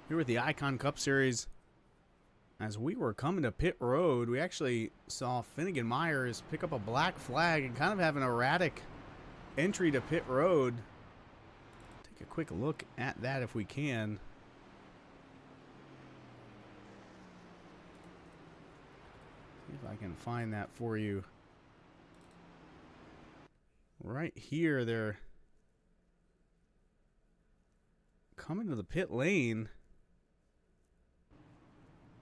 [SPEAKER 4] here with the Icon Cup Series. As we were coming to pit road, we actually saw Finnegan Myers pick up a black flag and kind of have an erratic entry to pit road. Take a quick look at that if we can. See if I can find that for you. right here, they're coming to the pit lane.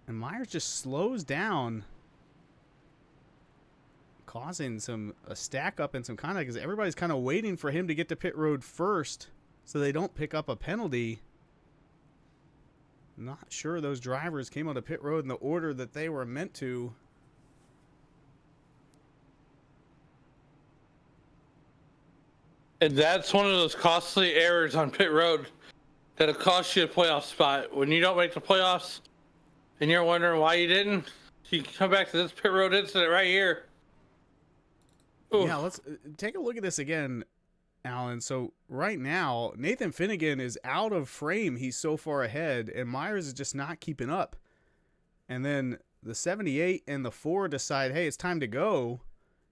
[SPEAKER 4] And Myers just slows down, causing a stack up and some contact because everybody's kind of waiting for him to get to pit road first so they don't pick up a penalty. Not sure those drivers came onto pit road in the order that they were meant to.
[SPEAKER 3] And that's one of those costly errors on pit road that'll cost you a playoff spot. When you don't make the playoffs and you're wondering why you didn't, you come back to this pit road incident right here. Ooh.
[SPEAKER 4] Yeah, let's take a look at this again, Alan. So right now, Nathan Finnegan is out of frame. He's so far ahead, and Myers is just not keeping up. And then the 78 and the 4 decide, hey, it's time to go.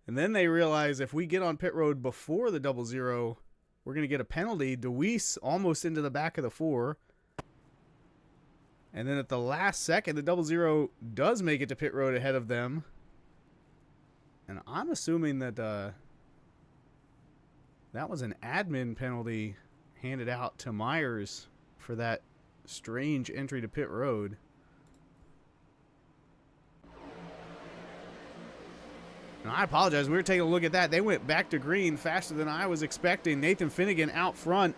[SPEAKER 4] And then they realize if we get on pit road before the 00, we're going to get a penalty. DeWeese almost into the back of the 4. And then at the last second, the 00 does make it to pit road ahead of them. And I'm assuming that that was an admin penalty handed out to Myers for that strange entry to pit road. And I apologize. We were taking a look at that. They went back to green faster than I was expecting. Nathan Finnegan out front.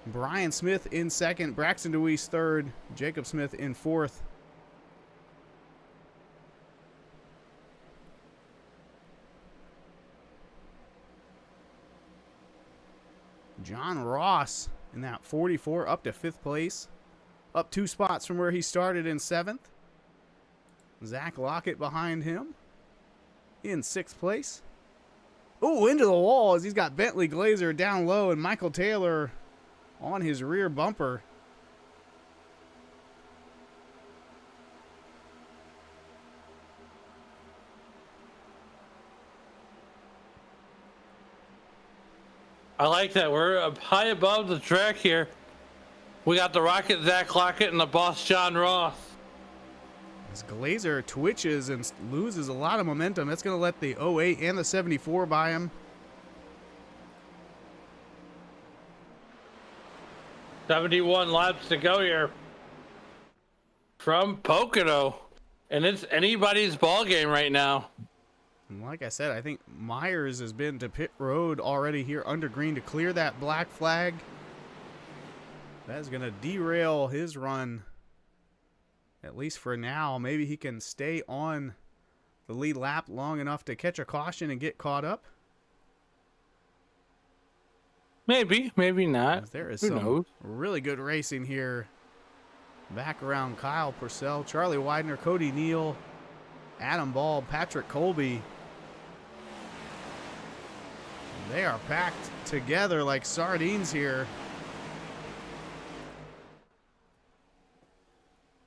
[SPEAKER 4] Brian Smith in second. Braxton DeWeese third. Jacob Smith in fourth. John Ross in that 44 up to 5th place. Up 2 spots from where he started in 7th. Zach Lockett behind him in 6th place. Oh, into the wall as he's got Bentley Glazer down low and Michael Taylor on his rear bumper.
[SPEAKER 3] I like that. We're up high above the track here. We got the Rocket Zach Lockett and the boss John Ross.
[SPEAKER 4] As Glazer twitches and loses a lot of momentum, that's going to let the 08 and the 74 by him.
[SPEAKER 3] 71 laps to go here from Pocono. And it's anybody's ball game right now.
[SPEAKER 4] And like I said, I think Myers has been to pit road already here under green to clear that black flag. That is going to derail his run, at least for now. Maybe he can stay on the lead lap long enough to catch a caution and get caught up.
[SPEAKER 3] Maybe, maybe not.
[SPEAKER 4] There is
[SPEAKER 3] Who
[SPEAKER 4] some
[SPEAKER 3] knows?
[SPEAKER 4] really good racing here. Back around Kyle Purcell, Charlie Widener, Cody Neal, Adam Ball, Patrick Colby. They are packed together like sardines here.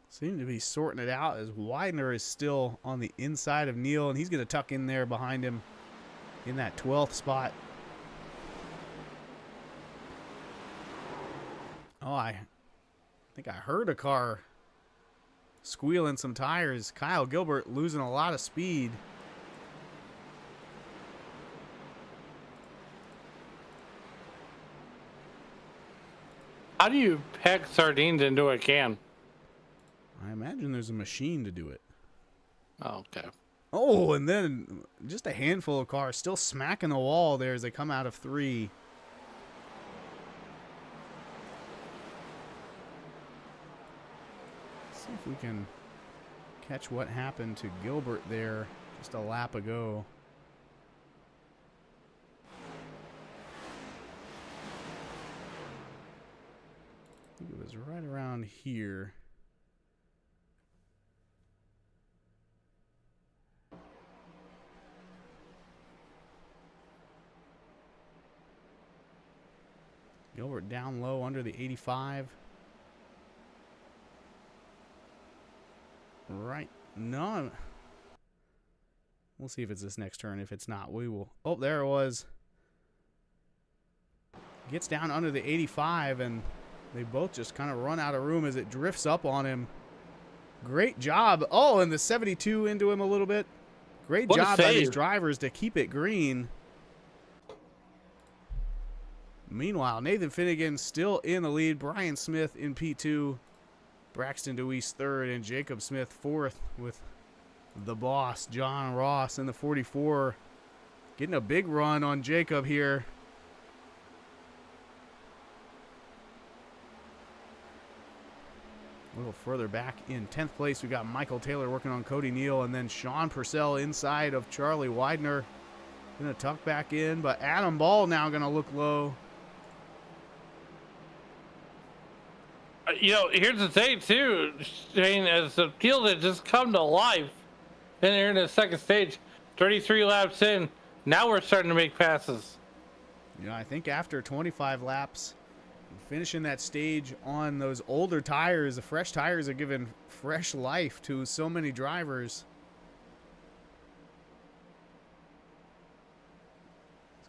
[SPEAKER 4] Seem to be sorting it out as Widener is still on the inside of Neal, and he's going to tuck in there behind him in that 12th spot. Oh, I think I heard a car squealing some tires. Kyle Gilbert losing a lot of speed.
[SPEAKER 3] How do you pack sardines into a can?
[SPEAKER 4] I imagine there's a machine to do it.
[SPEAKER 3] Oh, okay.
[SPEAKER 4] Oh, and then just a handful of cars still smacking the wall there as they come out of 3. Let's see if we can catch what happened to Gilbert there just a lap ago. I think it was right around here. Gilbert down low under the 85. Right. No. We'll see if it's this next turn. If it's not, we will. Oh, there it was. Gets down under the 85, and they both just kind of run out of room as it drifts up on him. Great job. Oh, and the 72 into him a little bit. Great job by these drivers to keep it green. Meanwhile, Nathan Finnegan still in the lead. Brian Smith in P2. Braxton DeWeese third, and Jacob Smith fourth with the boss, John Ross, in the 44. Getting a big run on Jacob here. A little further back in 10th place, we got Michael Taylor working on Cody Neal, and then Sean Purcell inside of Charlie Widener. Gonna tuck back in, but Adam Ball now gonna look low.
[SPEAKER 3] You know, here's the thing too, Shane, as the field had just come to life, and they're in the second stage, 33 laps in, now we're starting to make passes.
[SPEAKER 4] You know, I think after 25 laps, finishing that stage on those older tires, the fresh tires are giving fresh life to so many drivers.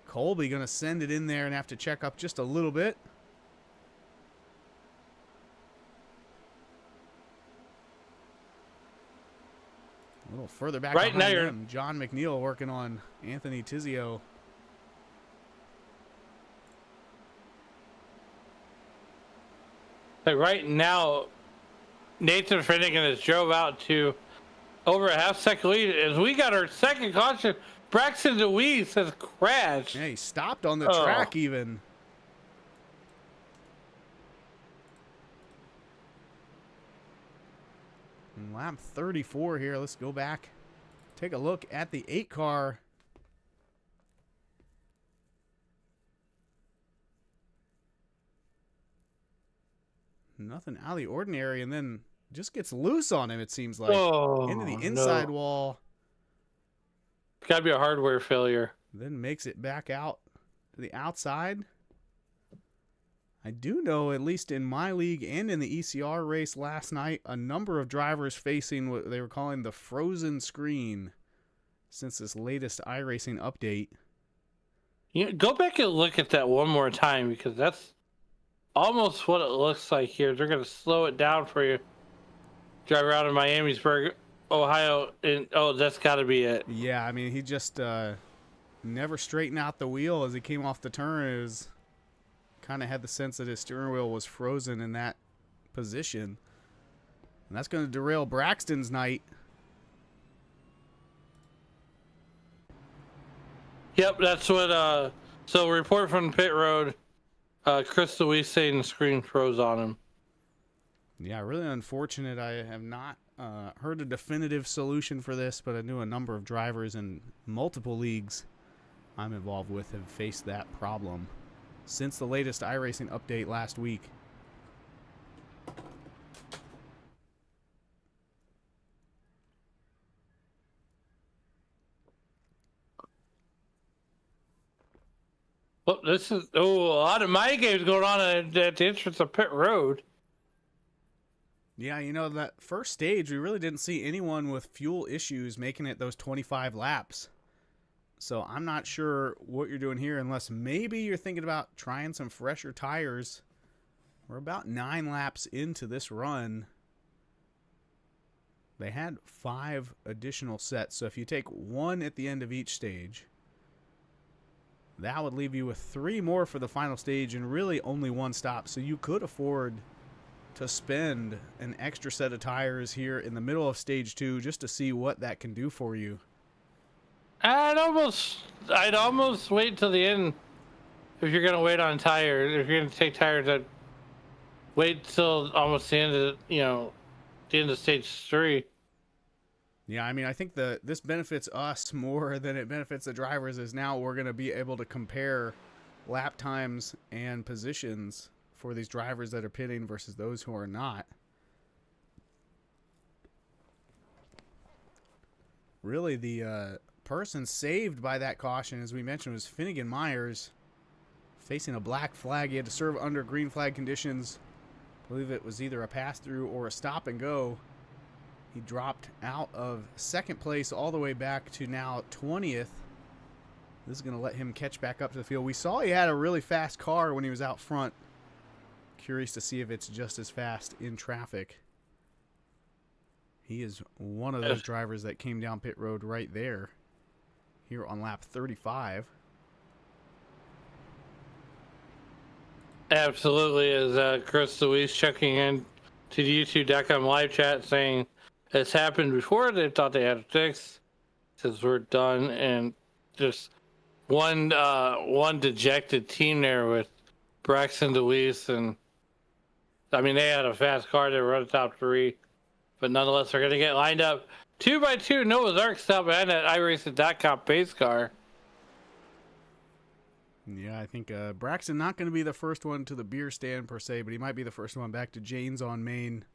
[SPEAKER 4] Colby gonna send it in there and have to check up just a little bit. A little further back
[SPEAKER 3] right now,
[SPEAKER 4] him, John McNeil working on Anthony Tizio.
[SPEAKER 3] Like right now, Nathan Finnegan has drove out to over a half-second lead as we got our second caution. Braxton DeWeese has crashed.
[SPEAKER 4] Yeah, he stopped on the track even. Lap 34 here. Let's go back. Take a look at the 8 car. Nothing out of the ordinary, and then just gets loose on him, it seems like. Into the inside wall.
[SPEAKER 3] It's got to be a hardware failure.
[SPEAKER 4] Then makes it back out to the outside. I do know, at least in my league and in the ECR race last night, a number of drivers facing what they were calling the frozen screen since this latest iRacing update.
[SPEAKER 3] You know, go back and look at that one more time, because that's almost what it looks like here. They're going to slow it down for you. Drive around in Miamisburg, Ohio, and that's got to be it.
[SPEAKER 4] Yeah, I mean, he just never straightened out the wheel as he came off the turn. It was kind of had the sense that his steering wheel was frozen in that position. And that's going to derail Braxton's night.
[SPEAKER 3] Yep, that's what, so report from pit road, Chris DeWeese saying the screen froze on him.
[SPEAKER 4] Yeah, really unfortunate. I have not heard a definitive solution for this, but I knew a number of drivers in multiple leagues I'm involved with have faced that problem since the latest iRacing update last week.
[SPEAKER 3] Well, this is a lot of my games going on at the entrance of pit road.
[SPEAKER 4] Yeah, you know, that first stage, we really didn't see anyone with fuel issues making it those 25 laps. So I'm not sure what you're doing here, unless maybe you're thinking about trying some fresher tires. We're about 9 laps into this run. They had 5 additional sets, so if you take 1 at the end of each stage, that would leave you with 3 more for the final stage and really only 1 stop. So you could afford to spend an extra set of tires here in the middle of stage 2 just to see what that can do for you.
[SPEAKER 3] I'd almost wait till the end if you're gonna wait on tires. If you're gonna take tires, I'd wait till almost the end of the end of stage 3.
[SPEAKER 4] Yeah, I mean, I think this benefits us more than it benefits the drivers, is now we're going to be able to compare lap times and positions for these drivers that are pitting versus those who are not. Really, the person saved by that caution, as we mentioned, was Finnegan Myers, facing a black flag. He had to serve under green flag conditions. I believe it was either a pass-through or a stop-and-go. He dropped out of second place all the way back to now 20th. This is going to let him catch back up to the field. We saw he had a really fast car when he was out front. Curious to see if it's just as fast in traffic. He is one of those drivers that came down pit road right there, here on lap 35.
[SPEAKER 3] Absolutely, as Chris Louise checking in to the YouTube.com live chat saying it's happened before. They thought they had it fixed. Says we're done, and just one dejected team there with Braxton Deweese, and I mean they had a fast car. They were on the top three, but nonetheless they're going to get lined up 2x2. Noah's Ark stop behind that Iracing.com pace car.
[SPEAKER 4] Yeah, I think Braxton not going to be the first one to the beer stand per se, but he might be the first one back to Jane's on Main,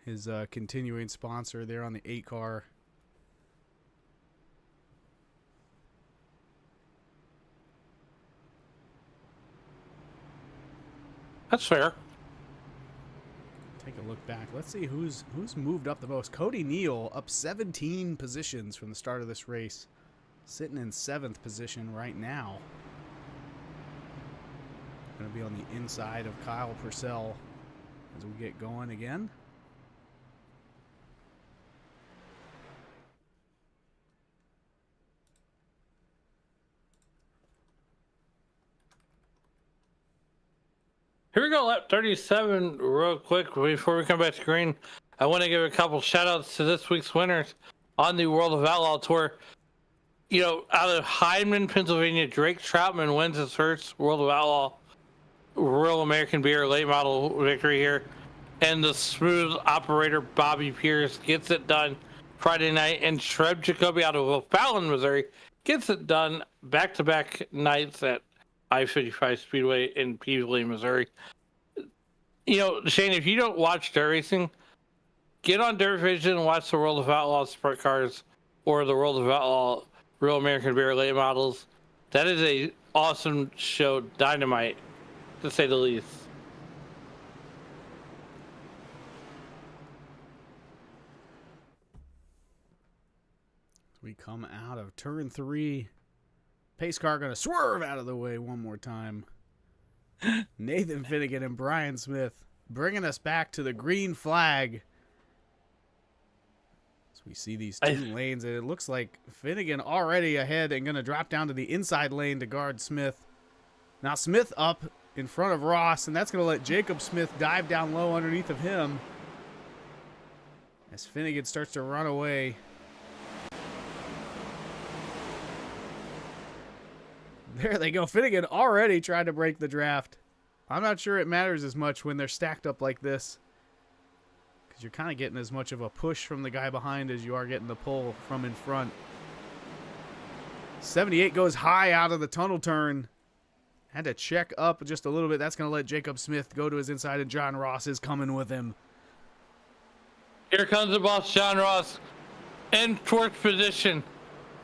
[SPEAKER 4] his continuing sponsor there on the 8 car.
[SPEAKER 3] That's fair.
[SPEAKER 4] Take a look back. Let's see who's moved up the most. Cody Neal up 17 positions from the start of this race, sitting in 7th position right now. Going to be on the inside of Kyle Purcell as we get going again.
[SPEAKER 3] Here we go, lap 37 real quick before we come back to green. I want to give a couple shout outs to this week's winners on the World of Outlaw Tour. You know, out of Hyman, Pennsylvania, Drake Troutman wins his first World of Outlaw Royal American Beer late model victory here. And the smooth operator Bobby Pierce gets it done Friday night. And Treb Jacoby out of O'Fallon, Missouri gets it done back-to-back nights at I-55 Speedway in Peabody, Missouri. You know, Shane, if you don't watch dirt racing, get on Dirt Vision and watch the World of Outlaw Sprint Cars or the World of Outlaw Real American Beer late models. That is a awesome show, dynamite, to say the least.
[SPEAKER 4] We come out of turn 3. Pace car going to swerve out of the way one more time. Nathan Finnegan and Brian Smith bringing us back to the green flag. So we see these two lanes, and it looks like Finnegan already ahead and going to drop down to the inside lane to guard Smith. Now Smith up in front of Ross, and that's going to let Jacob Smith dive down low underneath of him as Finnegan starts to run away. There they go. Finnegan already tried to break the draft. I'm not sure it matters as much when they're stacked up like this, because you're kind of getting as much of a push from the guy behind as you are getting the pull from in front. 78 goes high out of the tunnel turn. Had to check up just a little bit. That's going to let Jacob Smith go to his inside, and John Ross is coming with him.
[SPEAKER 3] Here comes the boss, John Ross, in fourth position.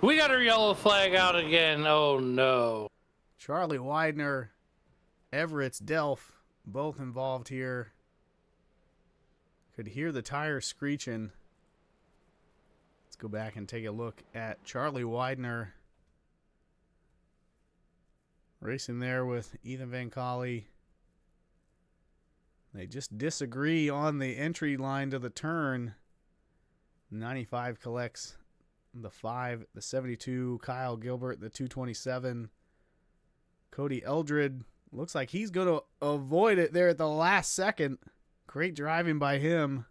[SPEAKER 3] We got our yellow flag out again. Oh, no.
[SPEAKER 4] Charlie Widener, Everett's Delph, both involved here. Could hear the tires screeching. Let's go back and take a look at Charlie Widener racing there with Ethan Van Colley. They just disagree on the entry line to the turn. 95 collects the 5, the 72, Kyle Gilbert, the 227. Cody Eldred looks like he's going to avoid it there at the last second. Great driving by him.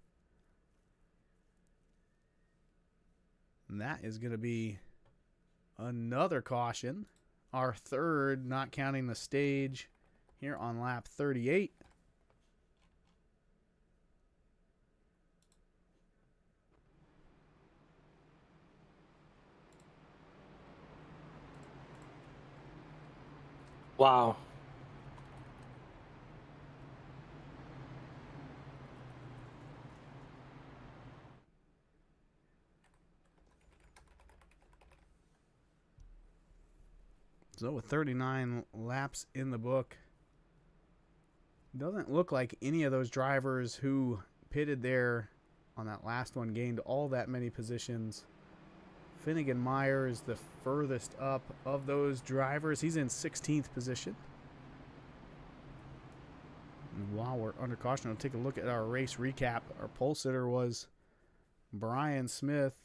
[SPEAKER 4] And that is going to be another caution. Our third, not counting the stage, here on lap 38.
[SPEAKER 3] Wow.
[SPEAKER 4] So with 39 laps in the book, doesn't look like any of those drivers who pitted there on that last one gained all that many positions. Finnegan Meyer is the furthest up of those drivers. He's in 16th position. And while we're under caution, I'll take a look at our race recap. Our pole sitter was Brian Smith.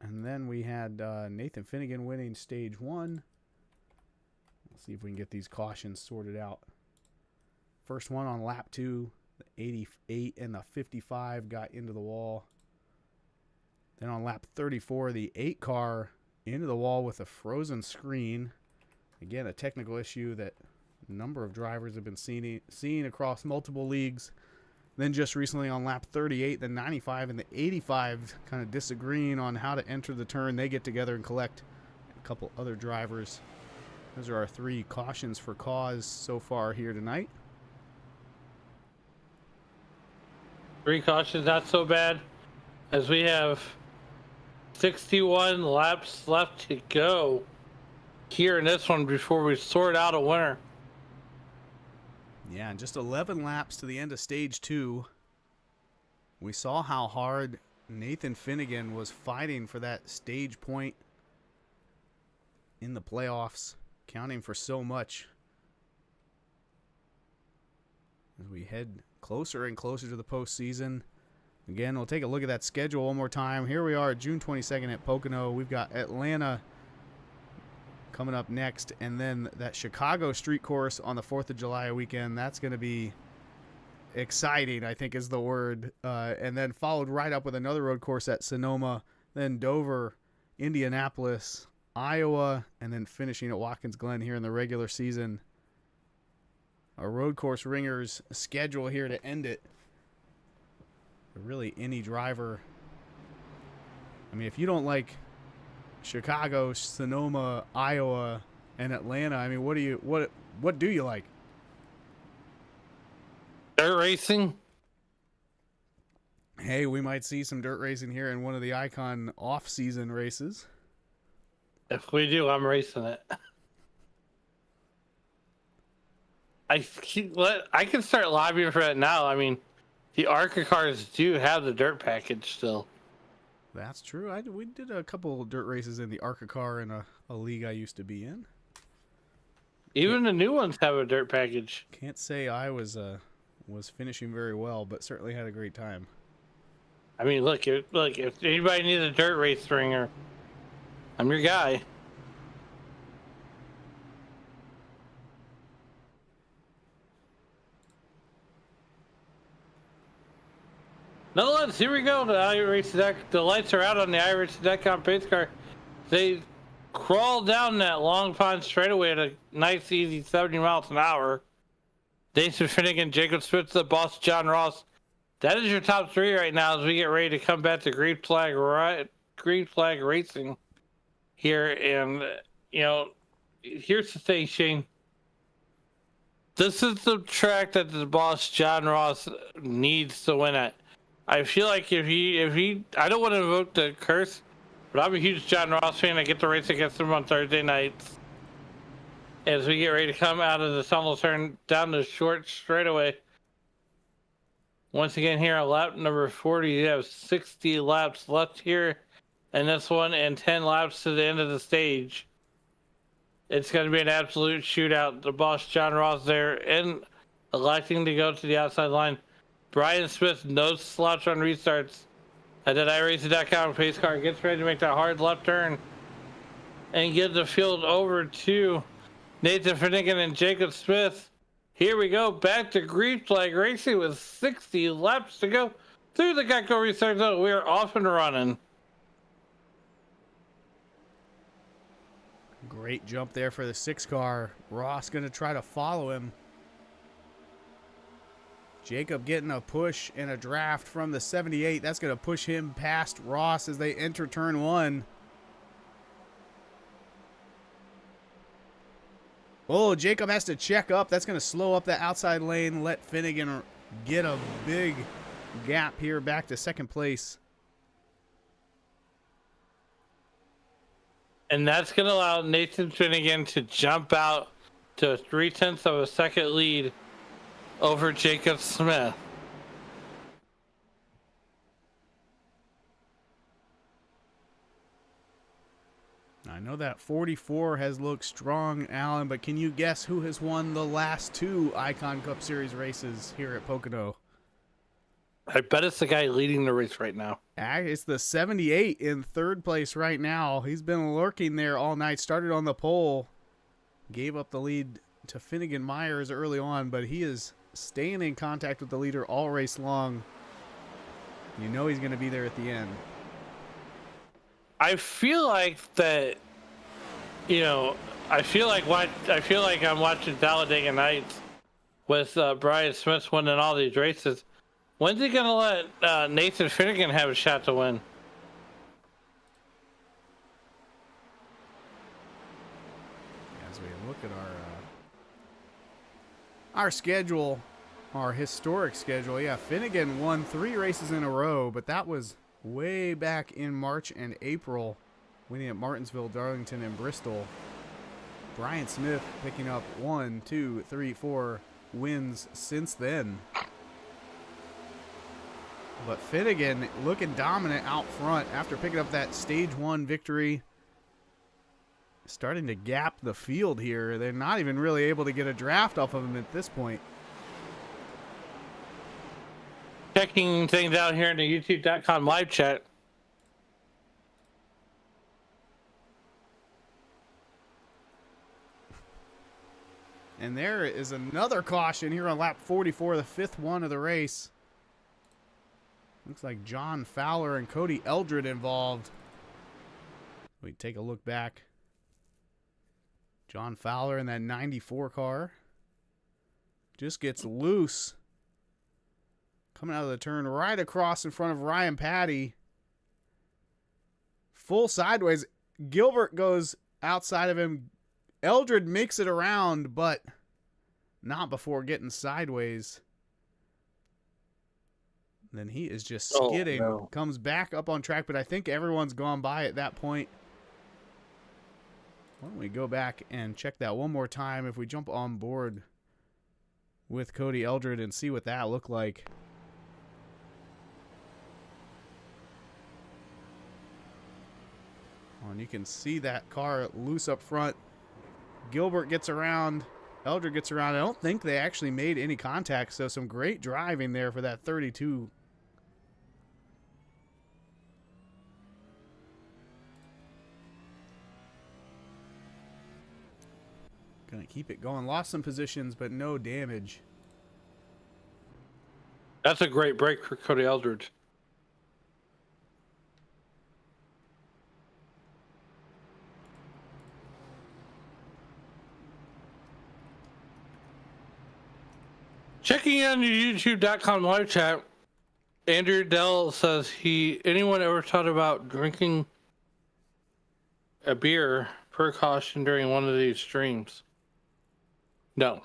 [SPEAKER 4] And then we had Nathan Finnegan winning stage 1. See if we can get these cautions sorted out. First one on lap 2, the 88 and the 55 got into the wall. Then on lap 34, the 8 car into the wall with a frozen screen. Again, a technical issue that a number of drivers have been seeing across multiple leagues. Then just recently on lap 38, the 95 and the 85 kind of disagreeing on how to enter the turn. They get together and collect a couple other drivers. Those are our 3 cautions for cause so far here tonight.
[SPEAKER 3] 3 cautions, not so bad, as we have 61 laps left to go here in this one before we sort out a winner.
[SPEAKER 4] Yeah, and just 11 laps to the end of stage 2. We saw how hard Nathan Finnegan was fighting for that stage point in the playoffs, counting for so much. As we head closer and closer to the postseason. Again, we'll take a look at that schedule one more time. Here we are, June 22nd at Pocono. We've got Atlanta coming up next, and then that Chicago street course on the 4th of July weekend. That's going to be exciting, I think is the word. And then followed right up with another road course at Sonoma, then Dover, Indianapolis, Iowa, and then finishing at Watkins Glen here in the regular season. A road course ringers schedule here to end it. Really, any driver. I mean, if you don't like Chicago, Sonoma, Iowa, and Atlanta, I mean, what do you like?
[SPEAKER 3] Dirt racing.
[SPEAKER 4] Hey, we might see some dirt racing here in one of the Icon off-season races.
[SPEAKER 3] If we do, I'm racing it. I can start lobbying for that now. I mean, the ARCA cars do have the dirt package still.
[SPEAKER 4] That's true. We did a couple dirt races in the ARCA car in a league I used to be in.
[SPEAKER 3] Even the new ones have a dirt package.
[SPEAKER 4] Can't say I was finishing very well, but certainly had a great time.
[SPEAKER 3] I mean, look, if anybody needs a dirt race ringer, I'm your guy. Nonetheless, here we go. The Iracing, the lights are out on the Iracing.com pace car. They crawl down that Long Pond straightaway at a nice, easy 70 miles an hour. Nathan Finnegan, Jacob Smith, the boss, John Ross. That is your top 3 right now as we get ready to come back to Green Flag Racing here. And, you know, here's the thing, Shane. This is the track that the boss, John Ross, needs to win at. I feel like if he, I don't want to invoke the curse, but I'm a huge John Ross fan. I get to race against him on Thursday nights as we get ready to come out of the tunnel turn down the short straightaway. Once again, here on lap number 40, you have 60 laps left here in this one and 10 laps to the end of the stage. It's going to be an absolute shootout. The boss, John Ross, there and electing to go to the outside line. Brian Smith, no slouch on restarts. At that Iracing.com pace car gets ready to make that hard left turn and get the field over to Nathan Finnegan and Jacob Smith. Here we go, back to Green Flag Racing with 60 laps to go through the Geico restart zone. We are off and running.
[SPEAKER 4] Great jump there for the 6 car. Ross going to try to follow him. Jacob getting a push and a draft from the 78. That's going to push him past Ross as they enter turn 1. Oh, Jacob has to check up. That's going to slow up the outside lane, let Finnegan get a big gap here back to second place.
[SPEAKER 3] And that's going to allow Nathan Finnegan to jump out to a 0.3 of a second lead over Jacob Smith.
[SPEAKER 4] I know that 44 has looked strong, Alan, but can you guess who has won the last 2 Icon Cup Series races here at Pocono?
[SPEAKER 3] I bet it's the guy leading the race right now.
[SPEAKER 4] It's the 78 in 3rd place right now. He's been lurking there all night. Started on the pole. gave up the lead to Finnegan Myers early on, but he is staying in contact with the leader all race long. You know he's going to be there at the end.
[SPEAKER 3] I feel like that, I feel like I'm watching Talladega Nights with Brian Smith winning all these races. When's he gonna let Nathan Finnegan have a shot to win?
[SPEAKER 4] As we look at our schedule, our historic schedule, yeah, Finnegan won 3 races in a row, but that was way back in March and April, winning at Martinsville, Darlington, and Bristol. Brian Smith picking up 1, 2, 3, 4 wins since then. But Finnegan looking dominant out front after picking up that stage 1 victory. Starting to gap the field here. They're not even really able to get a draft off of him at this point.
[SPEAKER 3] Checking things out here in the YouTube.com live chat.
[SPEAKER 4] And there is another caution here on lap 44, the 5th one of the race. Looks like John Fowler and Cody Eldred involved. We take a look back. John Fowler in that 94 car just gets loose. Coming out of the turn right across in front of Ryan Patty. Full sideways. Gilbert goes outside of him. Eldred makes it around, but not before getting sideways. Then he is just skidding.
[SPEAKER 3] Oh, no.
[SPEAKER 4] Comes back up on track, but I think everyone's gone by at that point. Why don't we go back and check that one more time if we jump on board with Cody Eldred and see what that looked like. And you can see that car loose up front. Gilbert gets around. Eldred gets around. I don't think they actually made any contact, so some great driving there for that 32. Gonna keep it going. Lost some positions, but no damage.
[SPEAKER 3] That's a great break for Cody Eldred. Checking in on your YouTube.com live chat, Andrew Dell says anyone ever thought about drinking a beer per caution during one of these streams? No.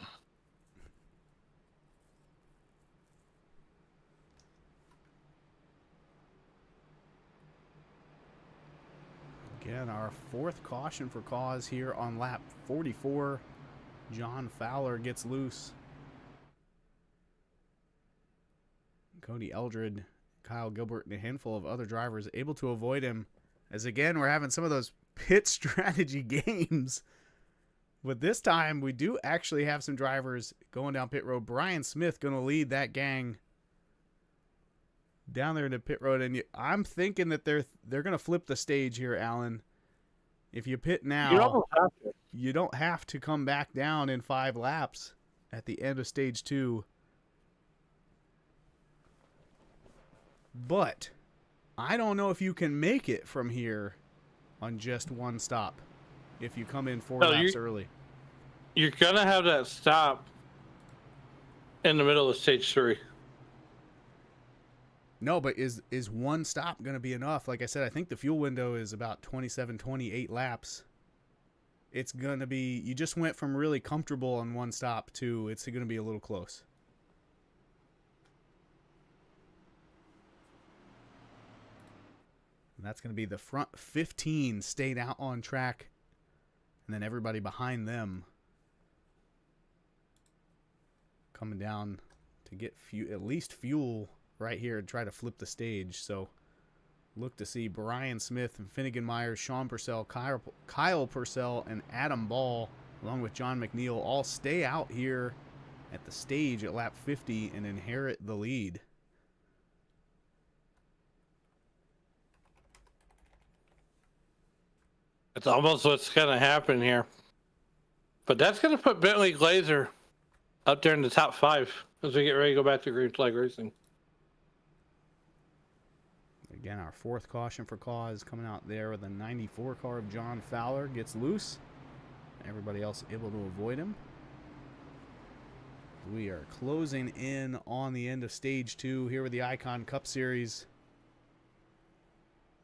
[SPEAKER 4] Again, our 4th caution for cause here on lap 44. John Fowler gets loose. Cody Eldred, Kyle Gilbert, and a handful of other drivers able to avoid him. As again, we're having some of those pit strategy games. But this time, we do actually have some drivers going down pit road. Brian Smith going to lead that gang down there into pit road. And I'm thinking that they're going to flip the stage here, Alan. If you pit now, you don't have to come back down in 5 laps at the end of stage 2. But I don't know if you can make it from here on just one stop if you come in 4 laps early.
[SPEAKER 3] You're going to have that stop in the middle of stage 3.
[SPEAKER 4] No, but is one stop going to be enough? Like I said, I think the fuel window is about 27, 28 laps. It's going to be, you just went from really comfortable on one stop to it's going to be a little close. And that's going to be the front 15 stayed out on track, and then everybody behind them coming down to get at least fuel right here and try to flip the stage. So look to see Brian Smith and Finnegan Myers, Sean Purcell, Kyle Purcell, and Adam Ball, along with John McNeil, all stay out here at the stage at lap 50 and inherit the lead.
[SPEAKER 3] It's almost what's going to happen here. But that's going to put Bentley Glazer up there in the top 5 as we get ready to go back to green flag racing.
[SPEAKER 4] Again, our 4th caution for cause coming out there with a 94 car of John Fowler. Gets loose. Everybody else able to avoid him. We are closing in on the end of Stage 2 here with the Icon Cup Series.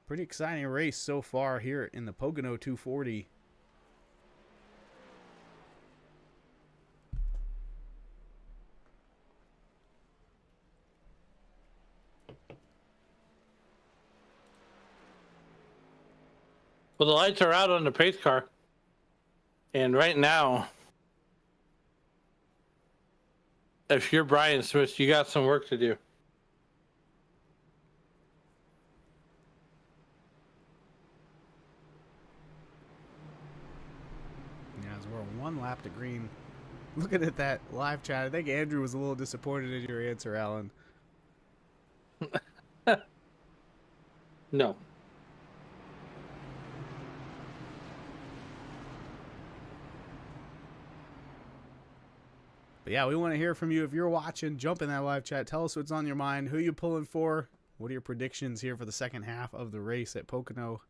[SPEAKER 4] Pretty exciting race so far here in the Pocono 240.
[SPEAKER 3] Well, the lights are out on the pace car. And right now, if you're Brian Smith, you got some work to do.
[SPEAKER 4] Yeah, as we're 1 lap to green. Looking at that live chat, I think Andrew was a little disappointed in your answer, Alan.
[SPEAKER 3] No.
[SPEAKER 4] But yeah, we want to hear from you. If you're watching, jump in that live chat. Tell us what's on your mind. Who you pulling for? What are your predictions here for the second half of the race at Pocono?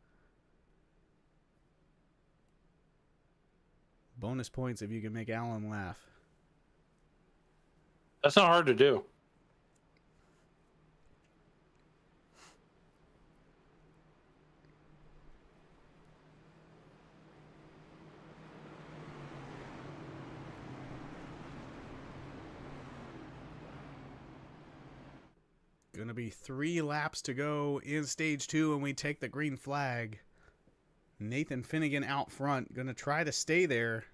[SPEAKER 4] Bonus points if you can make Alan laugh.
[SPEAKER 3] That's not hard to do.
[SPEAKER 4] Gonna be 3 laps to go in Stage 2 and we take the green flag. Nathan Finnegan out front. Gonna try to stay there.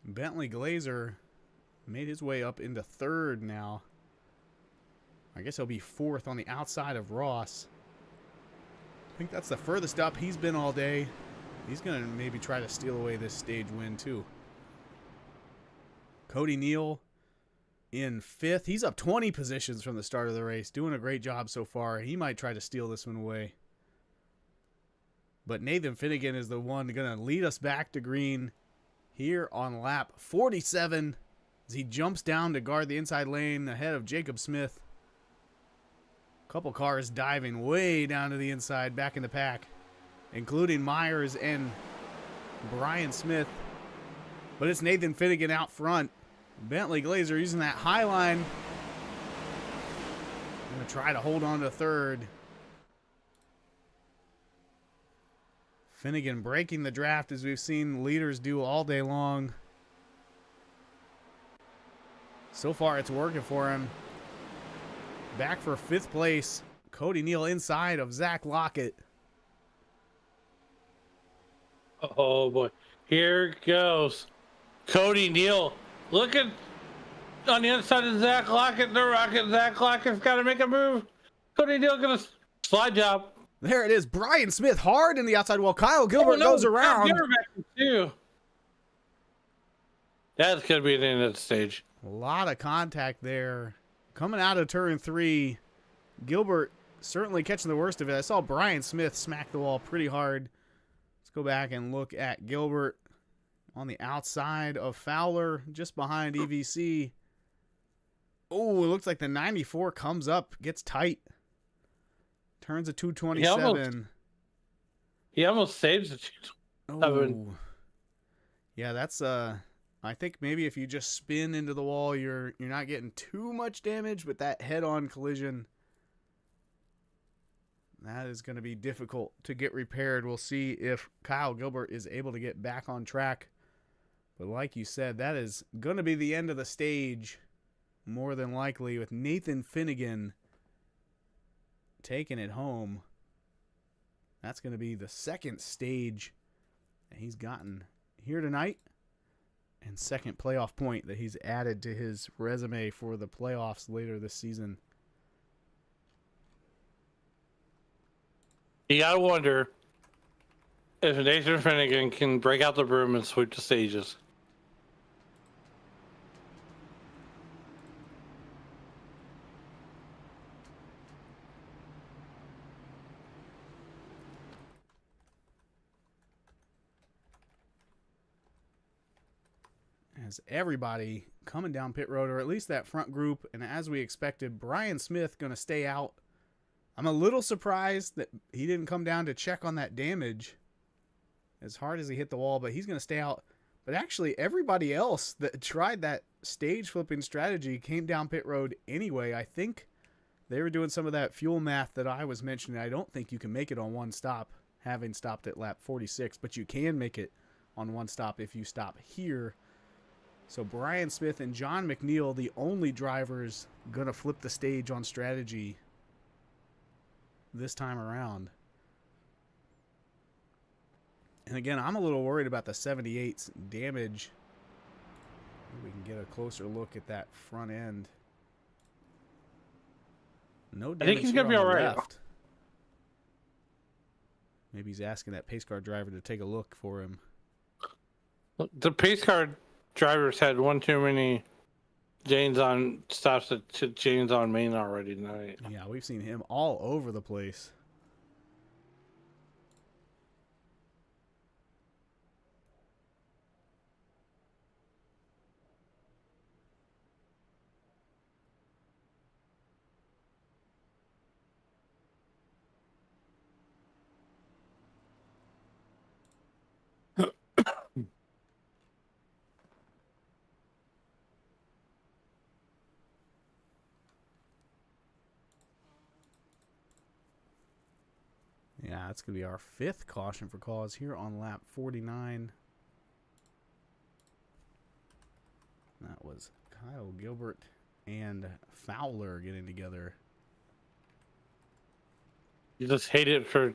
[SPEAKER 4] Bentley Glazer made his way up into 3rd now. I guess he'll be 4th on the outside of Ross. I think that's the furthest up he's been all day. He's gonna maybe try to steal away this stage win too. Cody Neal in 5th. He's up 20 positions from the start of the race. Doing a great job so far. He might try to steal this one away. But Nathan Finnegan is the one going to lead us back to green here on lap 47 as he jumps down to guard the inside lane ahead of Jacob Smith. A couple cars diving way down to the inside, back in the pack, including Myers and Brian Smith. But it's Nathan Finnegan out front. Bentley Glazer using that high line. Going to try to hold on to 3rd. Finnegan breaking the draft as we've seen leaders do all day long. So far it's working for him. Back for 5th place. Cody Neal inside of Zach Lockett.
[SPEAKER 3] Oh boy. Here it goes. Cody Neal looking on the other side of Zach Lockett. The rocket. Zach Lockett's got to make a move. Cody Neal gonna slide job.
[SPEAKER 4] There it is. Brian Smith hard in the outside while Kyle Gilbert goes around.
[SPEAKER 3] Too. That's gonna be the end of the stage.
[SPEAKER 4] A lot of contact there. Coming out of turn 3, Gilbert certainly catching the worst of it. I saw Brian Smith smack the wall pretty hard. Let's go back and look at Gilbert. On the outside of Fowler, just behind EVC. Oh, it looks like the 94 comes up, gets tight. Turns a 227.
[SPEAKER 3] He almost saves the 227.
[SPEAKER 4] Oh. Yeah, that's I think maybe if you just spin into the wall, you're not getting too much damage, but that head-on collision, that is going to be difficult to get repaired. We'll see if Kyle Gilbert is able to get back on track. But like you said, that is going to be the end of the stage, more than likely, with Nathan Finnegan taking it home. That's going to be the 2nd stage that he's gotten here tonight, and 2nd playoff point that he's added to his resume for the playoffs later this season.
[SPEAKER 3] You gotta wonder if Nathan Finnegan can break out the broom and sweep the stages.
[SPEAKER 4] as everybody coming down pit road, or at least that front group. And as we expected, Brian Smith going to stay out. I'm a little surprised that he didn't come down to check on that damage as hard as he hit the wall, but he's going to stay out. But actually, everybody else that tried that stage flipping strategy came down pit road anyway. I think they were doing some of that fuel math that I was mentioning. I don't think you can make it on one stop, having stopped at lap 46, but you can make it on one stop if you stop here. So Brian Smith and John McNeil, the only drivers going to flip the stage on strategy this time around. And again, I'm a little worried about the 78's damage. We can get a closer look at that front end. No damage.
[SPEAKER 3] I think he's going to be all right.
[SPEAKER 4] Maybe he's asking that pace car driver to take a look for him.
[SPEAKER 3] The pace car drivers had one too many Janes on stops to Janes on main already tonight.
[SPEAKER 4] Yeah, we've seen him all over the place. Yeah, that's going to be our 5th caution for cause here on lap 49. That was Kyle Gilbert and Fowler getting together.
[SPEAKER 3] You just hate it for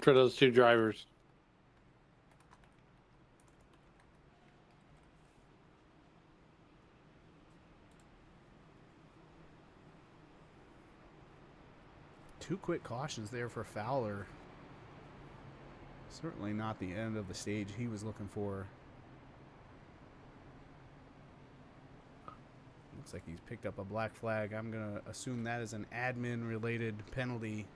[SPEAKER 3] those two drivers.
[SPEAKER 4] Two quick cautions there for Fowler. Certainly not the end of the stage he was looking for. Looks like he's picked up a black flag. I'm going to assume that is an admin-related penalty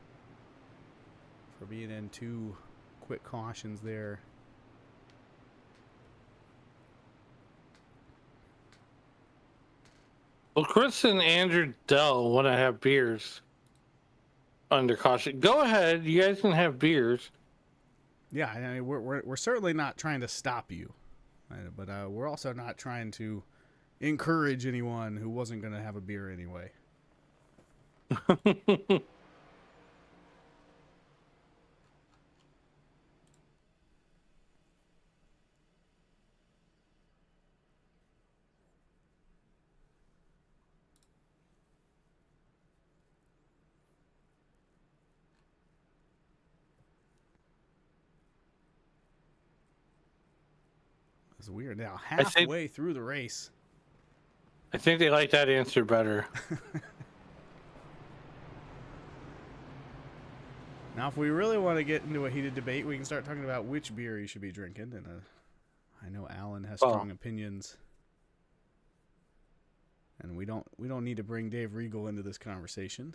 [SPEAKER 4] for being in 2 quick cautions there.
[SPEAKER 3] Well, Chris and Andrew Dell want to have beers under caution. Go ahead. You guys can have beers.
[SPEAKER 4] Yeah, I mean, we're certainly not trying to stop you, but we're also not trying to encourage anyone who wasn't going to have a beer anyway. So we are now halfway through the race.
[SPEAKER 3] I think they like that answer better.
[SPEAKER 4] Now, if we really want to get into a heated debate, we can start talking about which beer you should be drinking. And I know Alan has strong opinions, and we don't need to bring Dave Regal into this conversation.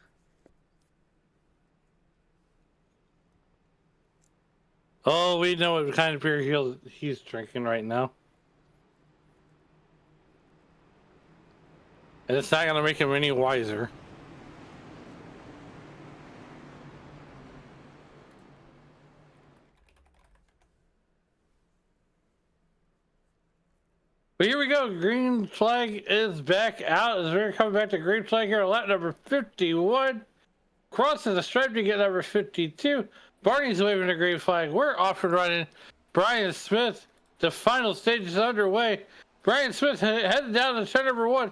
[SPEAKER 3] Oh, we know what kind of beer he's drinking right now. And it's not going to make him any wiser. But here we go. Green flag is back out as we're coming back to green flag here. Lap number 51. Crosses the stripe to get number 52. Barney's waving a green flag. We're off and running. Brian Smith, the final stage is underway. Brian Smith headed down to turn number 1,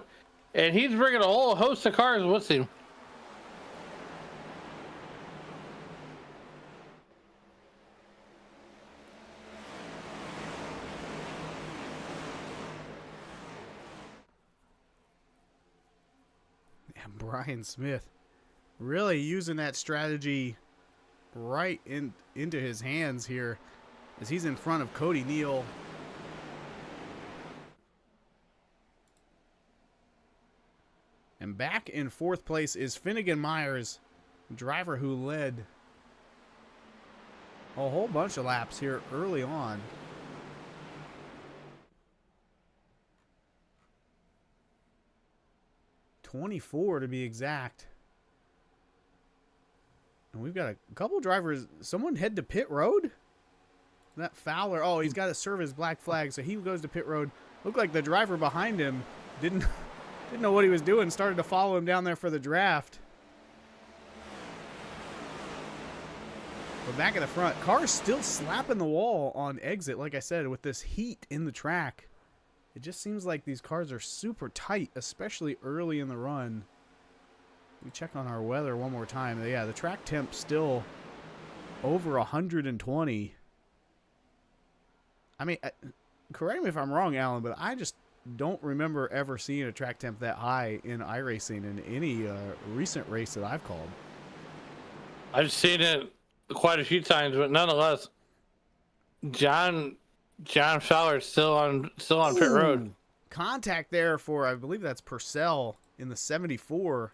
[SPEAKER 3] and he's bringing a whole host of cars with him.
[SPEAKER 4] And Brian Smith really using that strategy right into his hands here as he's in front of Cody Neal. And back in 4th place is Finnegan Myers, driver who led a whole bunch of laps here early on. 24 to be exact. And we've got a couple drivers. Someone head to pit road? That Fowler. Oh, he's got to serve his black flag, so he goes to pit road. Looked like the driver behind him didn't know what he was doing. Started to follow him down there for the draft. But back at the front, car's still slapping the wall on exit, like I said, with this heat in the track. It just seems like these cars are super tight, especially early in the run. We check on our weather one more time. Yeah, the track temp's still over 120. I mean, correct me if I'm wrong, Alan, but I just don't remember ever seeing a track temp that high in iRacing in any recent race that I've called.
[SPEAKER 3] I've seen it quite a few times, but nonetheless, John Fowler's still on pit road.
[SPEAKER 4] Contact there for, I believe that's Purcell in the 74.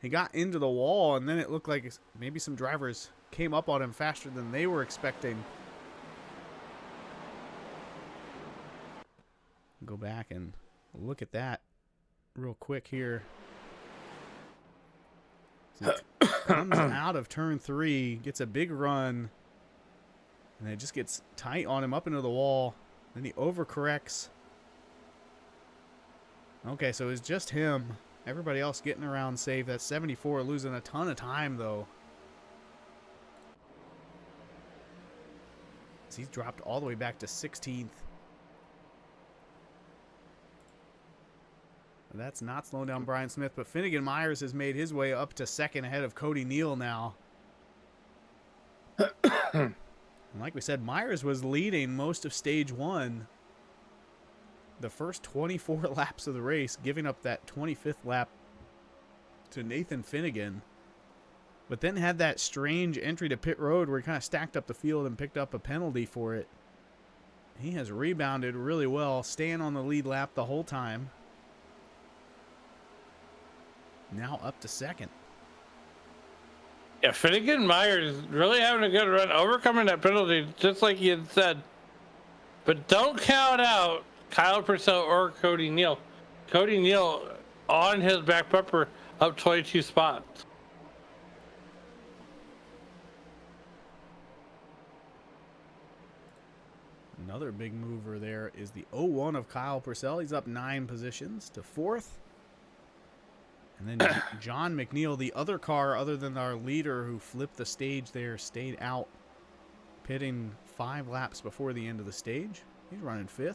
[SPEAKER 4] He got into the wall, and then it looked like maybe some drivers came up on him faster than they were expecting. Go back and look at that real quick here. So comes out of turn 3, gets a big run, and it just gets tight on him up into the wall. Then he overcorrects. Okay, so it's just him. Everybody else getting around safe. That 74 losing a ton of time, though. So he's dropped all the way back to 16th. That's not slowing down Brian Smith, but Finnegan Myers has made his way up to second ahead of Cody Neal now. And like we said, Myers was leading most of stage 1. The first 24 laps of the race, giving up that 25th lap to Nathan Finnegan. But then had that strange entry to pit road where he kind of stacked up the field and picked up a penalty for it. He has rebounded really well, staying on the lead lap the whole time. Now up to second.
[SPEAKER 3] Yeah, Finnegan Myers really having a good run, overcoming that penalty, just like you had said. But don't count out Kyle Purcell or Cody Neal. Cody Neal on his back bumper up 22 spots.
[SPEAKER 4] Another big mover there is the 01 of Kyle Purcell. He's up 9 positions to 4th. And then John McNeil, the other car other than our leader who flipped the stage there, stayed out, pitting 5 laps before the end of the stage. He's running 5th.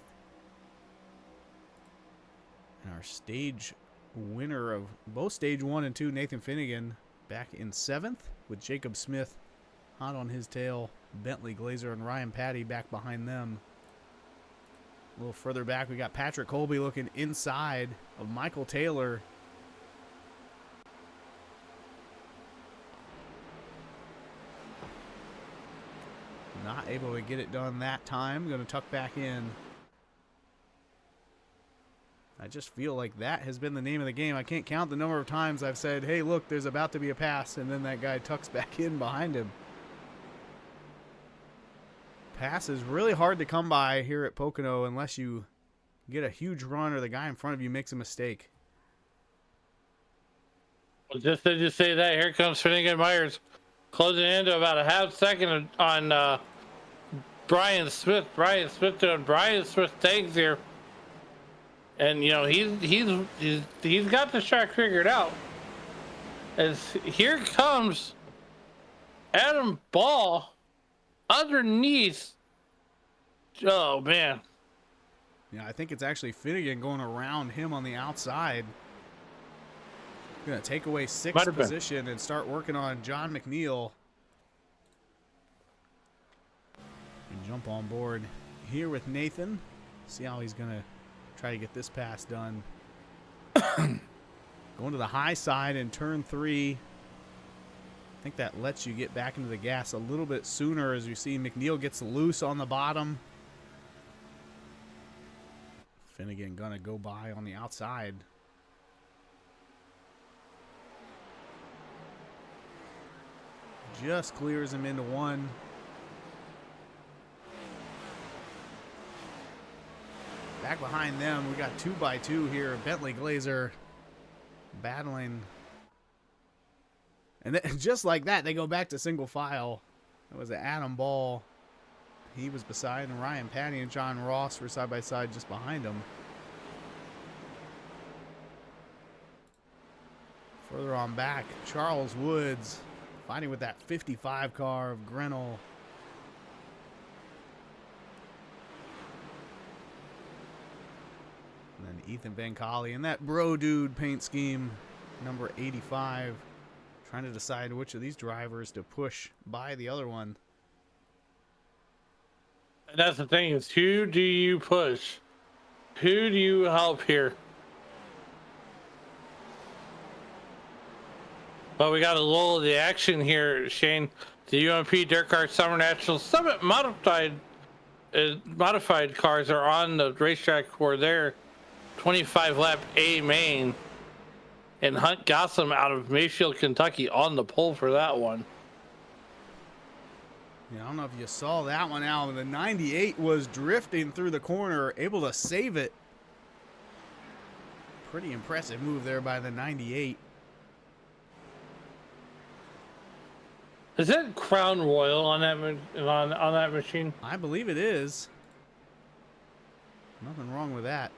[SPEAKER 4] And our stage winner of both stage 1 and 2, Nathan Finnegan, back in 7th with Jacob Smith hot on his tail. Bentley Glazer and Ryan Patty back behind them. A little further back, we got Patrick Colby looking inside of Michael Taylor. Not able to get it done that time. Going to tuck back in. I just feel like that has been the name of the game. I can't count the number of times I've said, hey, look, there's about to be a pass, and then that guy tucks back in behind him. Pass is really hard to come by here at Pocono unless you get a huge run or the guy in front of you makes a mistake.
[SPEAKER 3] Well, just to just say that, here comes Finnegan Myers closing into about a half second on Brian Smith. Brian Smith doing Brian Smith things here. And, you know, he's got the track figured out. As here comes Adam Ball underneath. Oh, man.
[SPEAKER 4] Yeah, I think it's actually Finnegan going around him on the outside. Going to take away 6th position and start working on John McNeil. And jump on board here with Nathan. See how he's going to try to get this pass done. Going to the high side in turn 3. I think that lets you get back into the gas a little bit sooner as you see McNeil gets loose on the bottom. Finnegan gonna go by on the outside. Just clears him into 1. Back behind them, we got 2x2 here. Bentley Glazer battling. And then, just like that, they go back to single file. It was Adam Ball. He was beside him. Ryan Patty and John Ross were side by side just behind him. Further on back, Charles Woods fighting with that 55 car of Grinnell. And then Ethan Van Collie and that Bro Dude paint scheme, number 85. Trying to decide which of these drivers to push by the other one.
[SPEAKER 3] And that's the thing, is who do you push? Who do you help here? Well, we got a lull of the action here, Shane. The UMP Dirt Car Summer National Summit modified cars are on the racetrack for their 25 lap A main. And Hunt Gossam out of Mayfield, Kentucky on the pole for that one.
[SPEAKER 4] Yeah, I don't know if you saw that one, Al. The 98 was drifting through the corner, able to save it. Pretty impressive move there by the 98.
[SPEAKER 3] Is that Crown Royal on that on that machine?
[SPEAKER 4] I believe it is. Nothing wrong with that.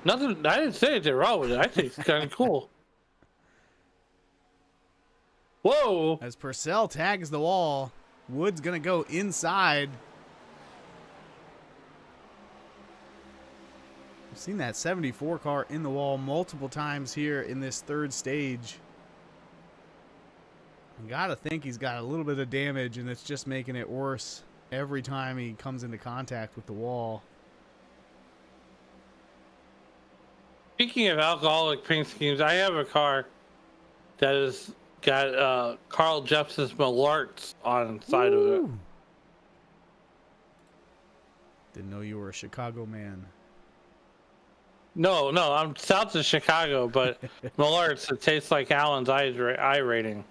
[SPEAKER 3] Nothing. I didn't say anything wrong with it. I think it's kind of cool. Whoa!
[SPEAKER 4] As Purcell tags the wall, Wood's gonna go inside. I've seen that 74 car in the wall multiple times here in this third stage. I gotta think he's got a little bit of damage, and it's just making it worse every time he comes into contact with the wall.
[SPEAKER 3] Speaking of alcoholic paint schemes, I have a car that has got Carl Jepson's Mallarts on the side of it.
[SPEAKER 4] Didn't know you were a Chicago man.
[SPEAKER 3] No, I'm south of Chicago, but Mallarts, it tastes like Allen's I rating.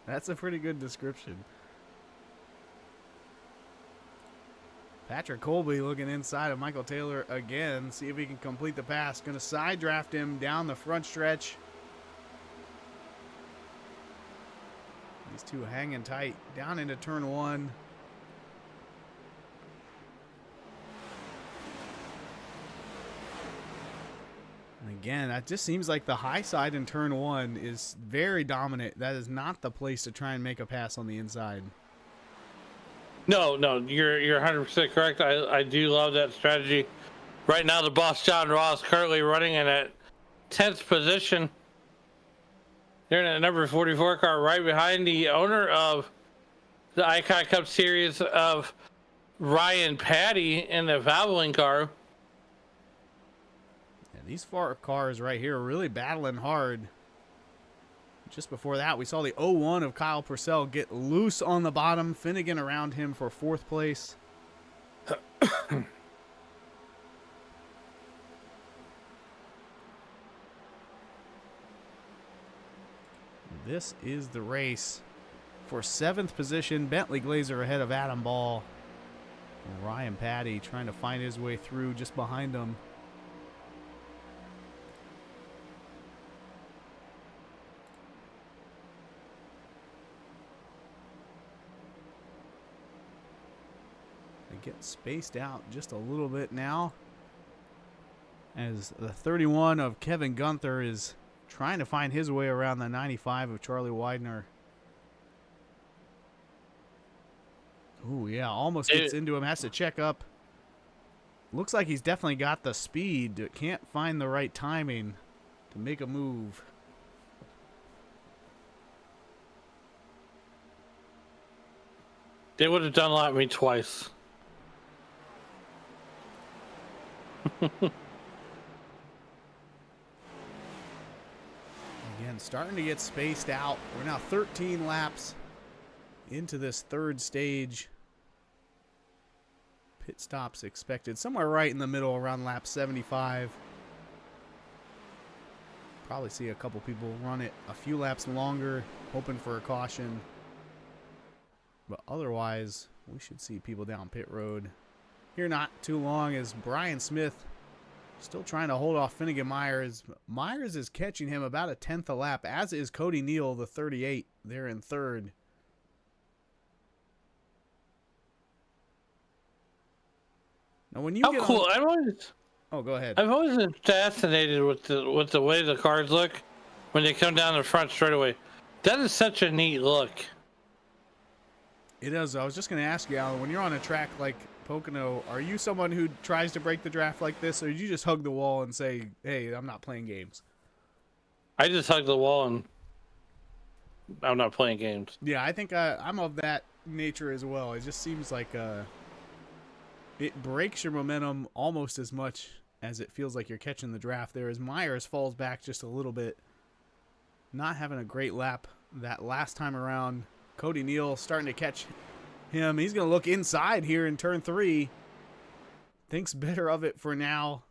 [SPEAKER 4] That's a pretty good description. Patrick Colby looking inside of Michael Taylor again. See if he can complete the pass. Going to side draft him down the front stretch. These two hanging tight down into turn one. And again, that just seems like the high side in turn one is very dominant. That is not the place to try and make a pass on the inside.
[SPEAKER 3] No, you're 100% correct. I do love that strategy. Right now, the boss John Ross currently running in that 10th position. They're in that number 44 car right behind the owner of the Icon Cup Series of Ryan Patty in the Valvoline car.
[SPEAKER 4] Yeah, these four cars right here are really battling hard. Just before that, we saw the 01 of Kyle Purcell get loose on the bottom. Finnegan around him for fourth place. This is the race for 7th position. Bentley Glazer ahead of Adam Ball. Ryan Patty trying to find his way through just behind him. Get spaced out just a little bit now, as the 31 of Kevin Gunther is trying to find his way around the 95 of Charlie Widener. Ooh, yeah, almost gets into him, has to check up. Looks like he's definitely got the speed, can't find the right timing to make a move.
[SPEAKER 3] They would have done that to me twice.
[SPEAKER 4] Again, starting to get spaced out. We're now 13 laps into this third stage. Pit stops expected somewhere right in the middle around lap 75. Probably see a couple people run it a few laps longer, hoping for a caution. But otherwise, we should see people down pit road here not too long, as Brian Smith Still trying to hold off Finnegan Myers. Myers is catching him about a tenth a lap, as is Cody Neal, the 38. They're in third. Now, when you
[SPEAKER 3] How
[SPEAKER 4] get
[SPEAKER 3] cool!
[SPEAKER 4] on... Oh, go ahead.
[SPEAKER 3] I've always been fascinated with the way the cars look when they come down the front straightaway. That is such a neat look.
[SPEAKER 4] It is. I was just going to ask you, Alan, when you're on a track like Pocono, are you someone who tries to break the draft like this, or do you just hug the wall and say, hey, I'm not playing games?
[SPEAKER 3] I just hug the wall and I'm not playing games.
[SPEAKER 4] Yeah, I think I'm of that nature as well. It just seems like it breaks your momentum almost as much as it feels like you're catching the draft there, as Myers falls back just a little bit. Not having a great lap that last time around. Cody Neal starting to catch him. He's going to look inside here in turn 3. Thinks better of it for now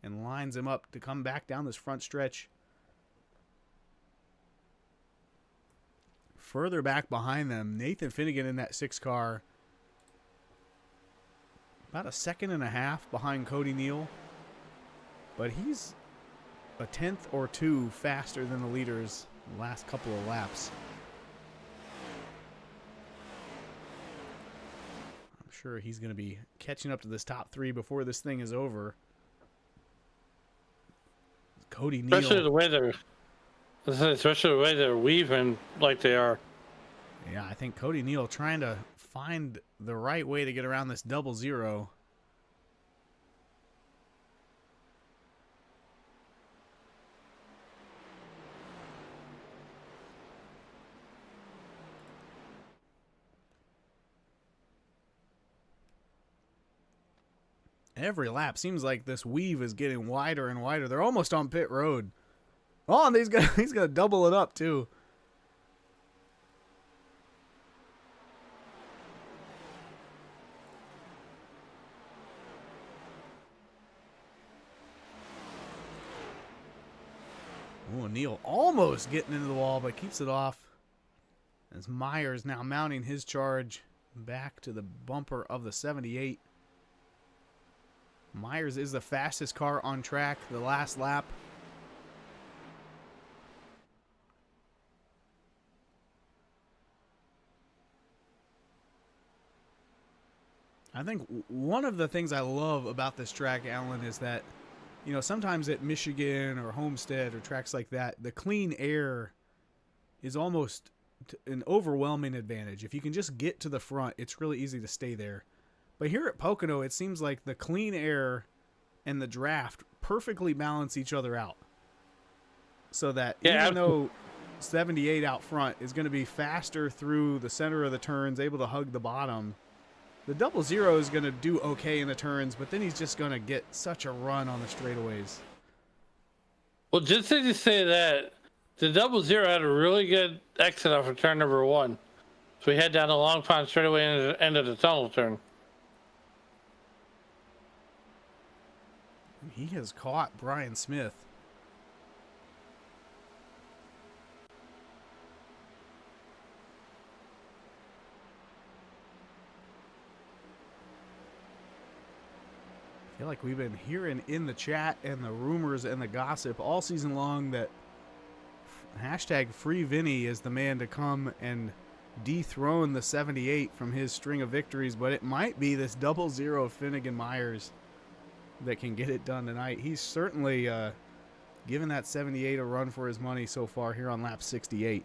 [SPEAKER 4] and lines him up to come back down this front stretch. Further back behind them, Nathan Finnegan in that 6 car. About a second and a half behind Cody Neal. But he's a tenth or two faster than the leaders the last couple of laps. I'm sure he's going to be catching up to this top 3 before this thing is over. Cody Neal.
[SPEAKER 3] Especially the way they're weaving like they are.
[SPEAKER 4] Yeah, I think Cody Neal trying to find the right way to get around this 0-0. Every lap seems like this weave is getting wider and wider. They're almost on pit road. Oh, and he's gonna double it up too. Oh, Neal almost getting into the wall, but keeps it off. As Myers now mounting his charge back to the bumper of the 78. Myers is the fastest car on track the last lap. I think one of the things I love about this track, Alan, is that, you know, sometimes at Michigan or Homestead or tracks like that, the clean air is almost an overwhelming advantage. If you can just get to the front, it's really easy to stay there. But here at Pocono, it seems like the clean air and the draft perfectly balance each other out. So that even though 78 out front is going to be faster through the center of the turns, able to hug the bottom, the 0-0 is going to do okay in the turns, but then he's just going to get such a run on the straightaways.
[SPEAKER 3] Well, just as you say that, the 0-0 had a really good exit off of turn number 1. So we head down the Long Pond straightaway and end of the tunnel turn.
[SPEAKER 4] He has caught Brian Smith. I feel like we've been hearing in the chat and the rumors and the gossip all season long that hashtag Free Vinny is the man to come and dethrone the 78 from his string of victories, but it might be this 0-0 Finnegan Myers that can get it done tonight. He's certainly given that 78 a run for his money so far here on lap 68.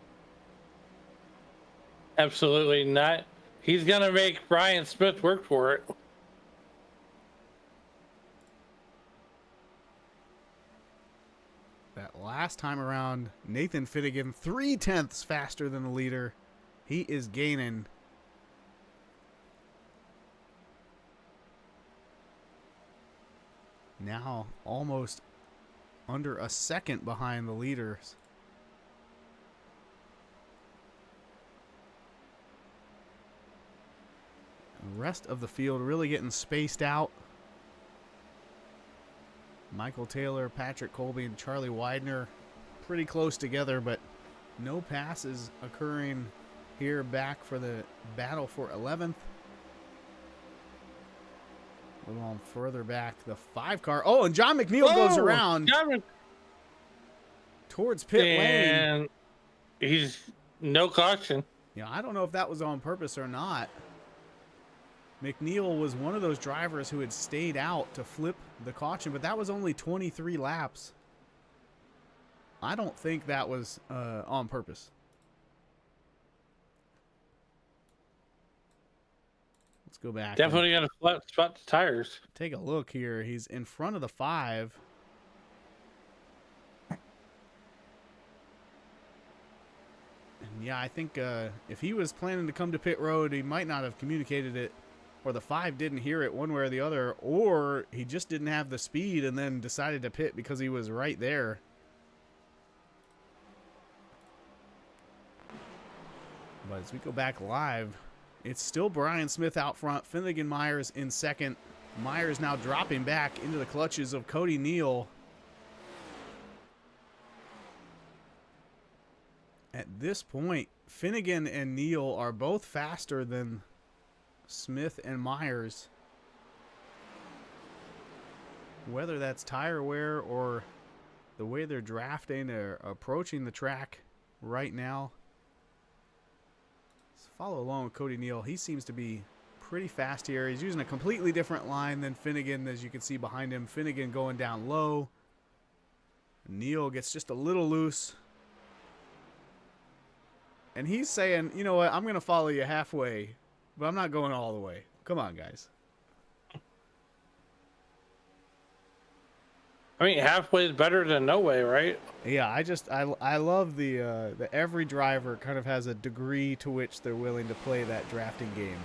[SPEAKER 3] Absolutely not. He's going to make Brian Smith work for it.
[SPEAKER 4] That last time around, Nathan Finnegan 0.3 faster than the leader. He is gaining. Now almost under a second behind the leaders. The rest of the field really getting spaced out. Michael Taylor, Patrick Colby, and Charlie Widener pretty close together, but no passes occurring here back for the battle for 11th. A little further back, the 5 car. Oh, and John McNeil goes around towards pit lane.
[SPEAKER 3] And he's no caution.
[SPEAKER 4] Yeah, I don't know if that was on purpose or not. McNeil was one of those drivers who had stayed out to flip the caution, but that was only 23 laps. I don't think that was on purpose. Let's go back.
[SPEAKER 3] Definitely got to flat spot the tires.
[SPEAKER 4] Take a look here. He's in front of the 5. And yeah, I think if he was planning to come to pit road, he might not have communicated it, or the 5 didn't hear it one way or the other, or he just didn't have the speed and then decided to pit because he was right there. But as we go back live, it's still Brian Smith out front, Finnegan Myers in second. Myers now dropping back into the clutches of Cody Neal. At this point, Finnegan and Neal are both faster than Smith and Myers. Whether that's tire wear or the way they're drafting or approaching the track right now. Let's follow along with Cody Neal. He seems to be pretty fast here. He's using a completely different line than Finnegan, as you can see behind him. Finnegan going down low. Neal gets just a little loose. And he's saying, you know what, I'm going to follow you halfway, but I'm not going all the way. Come on, guys.
[SPEAKER 3] I mean, halfway is better than no way, right?
[SPEAKER 4] Yeah, I love the every driver kind of has a degree to which they're willing to play that drafting game.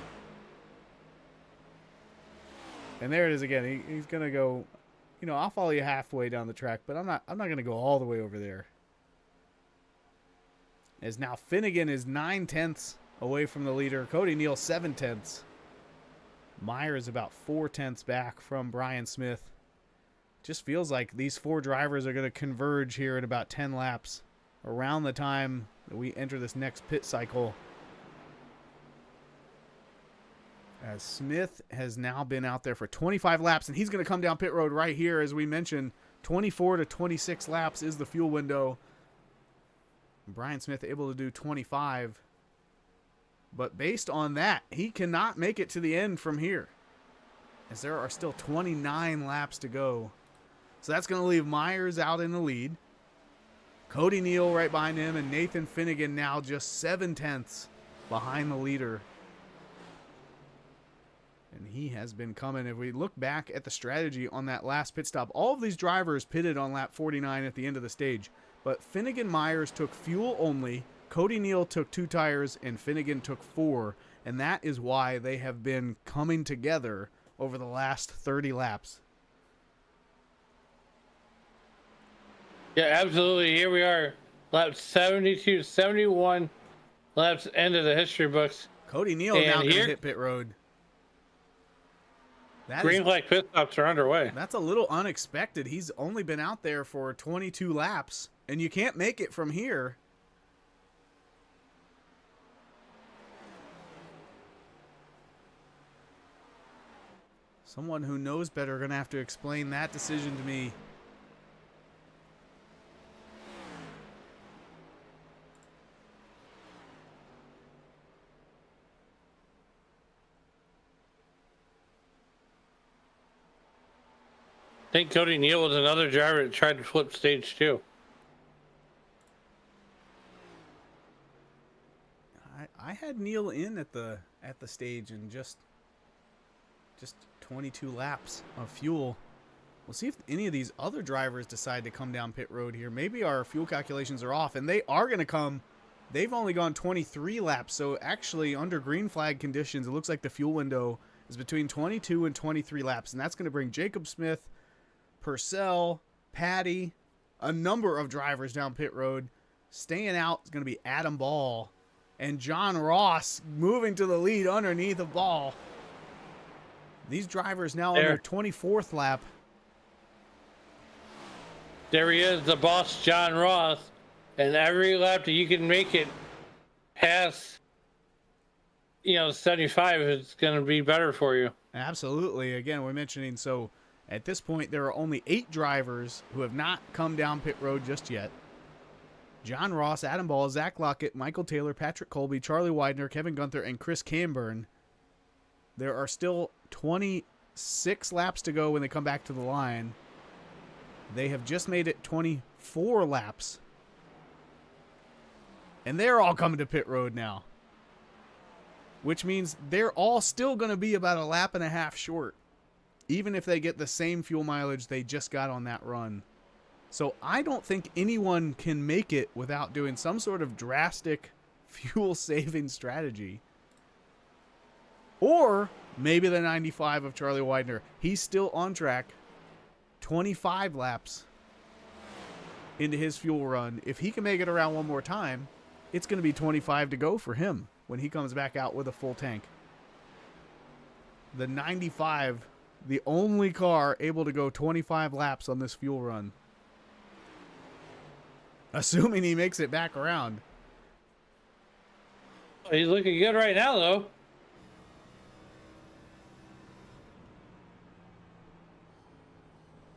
[SPEAKER 4] And there it is again. He's going to go, you know, I'll follow you halfway down the track, but I'm not going to go all the way over there. As now Finnegan is 9/10 away from the leader. Cody Neal 7/10. Myers about 4/10 back from Brian Smith. Just feels like these 4 drivers are going to converge here in about 10 laps around the time that we enter this next pit cycle. As Smith has now been out there for 25 laps, and he's going to come down pit road right here. As we mentioned, 24 to 26 laps is the fuel window. Brian Smith able to do 25. But based on that, he cannot make it to the end from here, as there are still 29 laps to go. So that's going to leave Myers out in the lead. Cody Neal right behind him, and Nathan Finnegan now just 7/10 behind the leader. And he has been coming. If we look back at the strategy on that last pit stop, all of these drivers pitted on lap 49 at the end of the stage. But Finnegan Myers took fuel only, Cody Neal took 2 tires, and Finnegan took 4. And that is why they have been coming together over the last 30 laps.
[SPEAKER 3] Yeah, absolutely. Here we are, lap 72, 71, laps end of the history books.
[SPEAKER 4] Cody Neal now going to hit pit road.
[SPEAKER 3] Green flag pit stops are underway.
[SPEAKER 4] That's a little unexpected. He's only been out there for 22 laps, and you can't make it from here. Someone who knows better are going to have to explain that decision to me.
[SPEAKER 3] I think Cody Neal was another driver that tried to flip stage 2.
[SPEAKER 4] I had Neal in at the stage and just 22 laps of fuel. We'll see if any of these other drivers decide to come down pit road here. Maybe our fuel calculations are off, and they are going to come. They've only gone 23 laps, so actually under green flag conditions, it looks like the fuel window is between 22 and 23 laps, and that's going to bring Jacob Smith, Purcell, Patty, a number of drivers down pit road. Staying out is going to be Adam Ball, and John Ross moving to the lead underneath of Ball. These drivers now on their 24th lap.
[SPEAKER 3] There he is, the boss, John Ross. And every lap that you can make it past, 75 is going to be better for you.
[SPEAKER 4] Absolutely. Again, we're mentioning, so at this point, there are only 8 drivers who have not come down pit road just yet. John Ross, Adam Ball, Zach Lockett, Michael Taylor, Patrick Colby, Charlie Widener, Kevin Gunther, and Chris Camburn. There are still 26 laps to go when they come back to the line. They have just made it 24 laps. And they're all coming to pit road now. Which means they're all still going to be about a lap and a half short, even if they get the same fuel mileage they just got on that run. So I don't think anyone can make it without doing some sort of drastic fuel-saving strategy. Or maybe the 95 of Charlie Widener. He's still on track, 25 laps into his fuel run. If he can make it around one more time, it's going to be 25 to go for him when he comes back out with a full tank. The 95, the only car able to go 25 laps on this fuel run. Assuming he makes it back around.
[SPEAKER 3] He's looking good right now, though.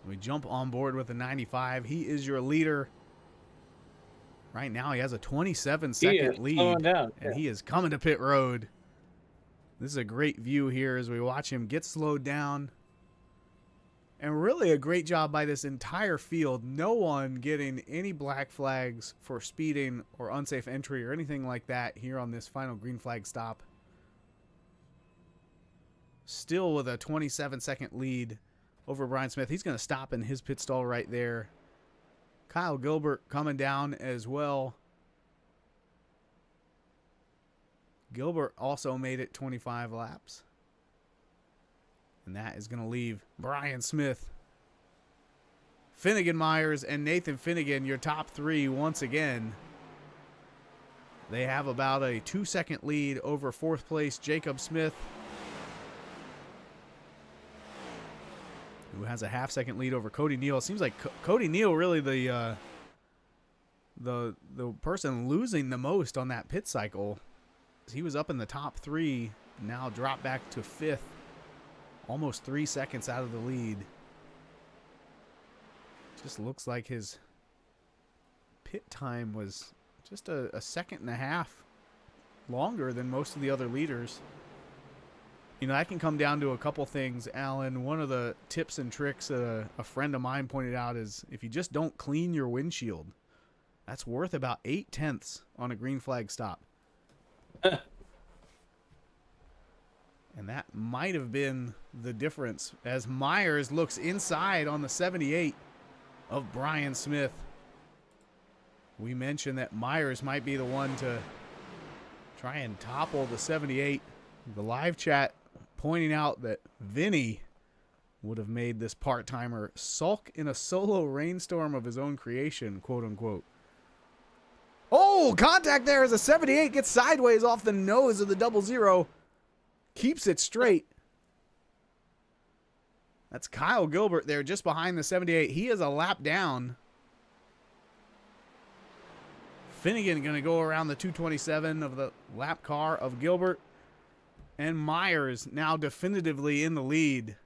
[SPEAKER 4] We jump on board with the 95. He is your leader. Right now, he has a 27-second lead, and he is coming to pit road. This is a great view here as we watch him get slowed down. And really a great job by this entire field. No one getting any black flags for speeding or unsafe entry or anything like that here on this final green flag stop. Still with a 27-second lead over Brian Smith. He's going to stop in his pit stall right there. Kyle Gilbert coming down as well. Gilbert also made it 25 laps. And that is going to leave Brian Smith, Finnegan Myers, and Nathan Finnegan, your top 3 once again. They have about a 2-second lead over 4th place Jacob Smith, who has a half-second lead over Cody Neal. It seems like Cody Neal really the person losing the most on that pit cycle. He was up in the top 3, now dropped back to 5th, almost 3 seconds out of the lead. Just looks like his pit time was just a second and a half longer than most of the other leaders. You know, that can come down to a couple things, Alan. One of the tips and tricks that a friend of mine pointed out is if you just don't clean your windshield, that's worth about 8/10 on a green flag stop. And that might have been the difference as Myers looks inside on the 78 of Brian Smith. We mentioned that Myers might be the one to try and topple the 78. The live chat pointing out that Vinny would have made this part-timer sulk in a solo rainstorm of his own creation, quote-unquote. Oh, contact there as a 78 gets sideways off the nose of the 00. Keeps it straight. That's Kyle Gilbert there just behind the 78. He is a lap down. Finnegan going to go around the 227 of the lap car of Gilbert. And Myers now definitively in the lead.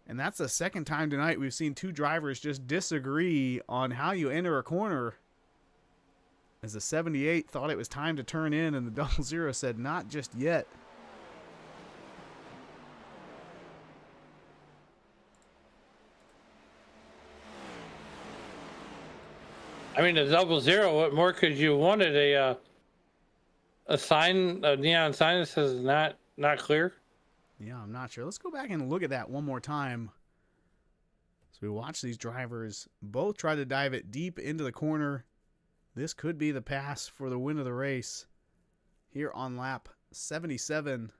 [SPEAKER 4] And that's the second time tonight we've seen 2 drivers just disagree on how you enter a corner. As the 78 thought it was time to turn in, and the 00 said not just yet.
[SPEAKER 3] I mean, the 00, what more could you wanted? A sign, a neon sign that says not clear?
[SPEAKER 4] Yeah, I'm not sure. Let's go back and look at that one more time. So we watch these drivers both try to dive it deep into the corner. This could be the pass for the win of the race here on lap 77.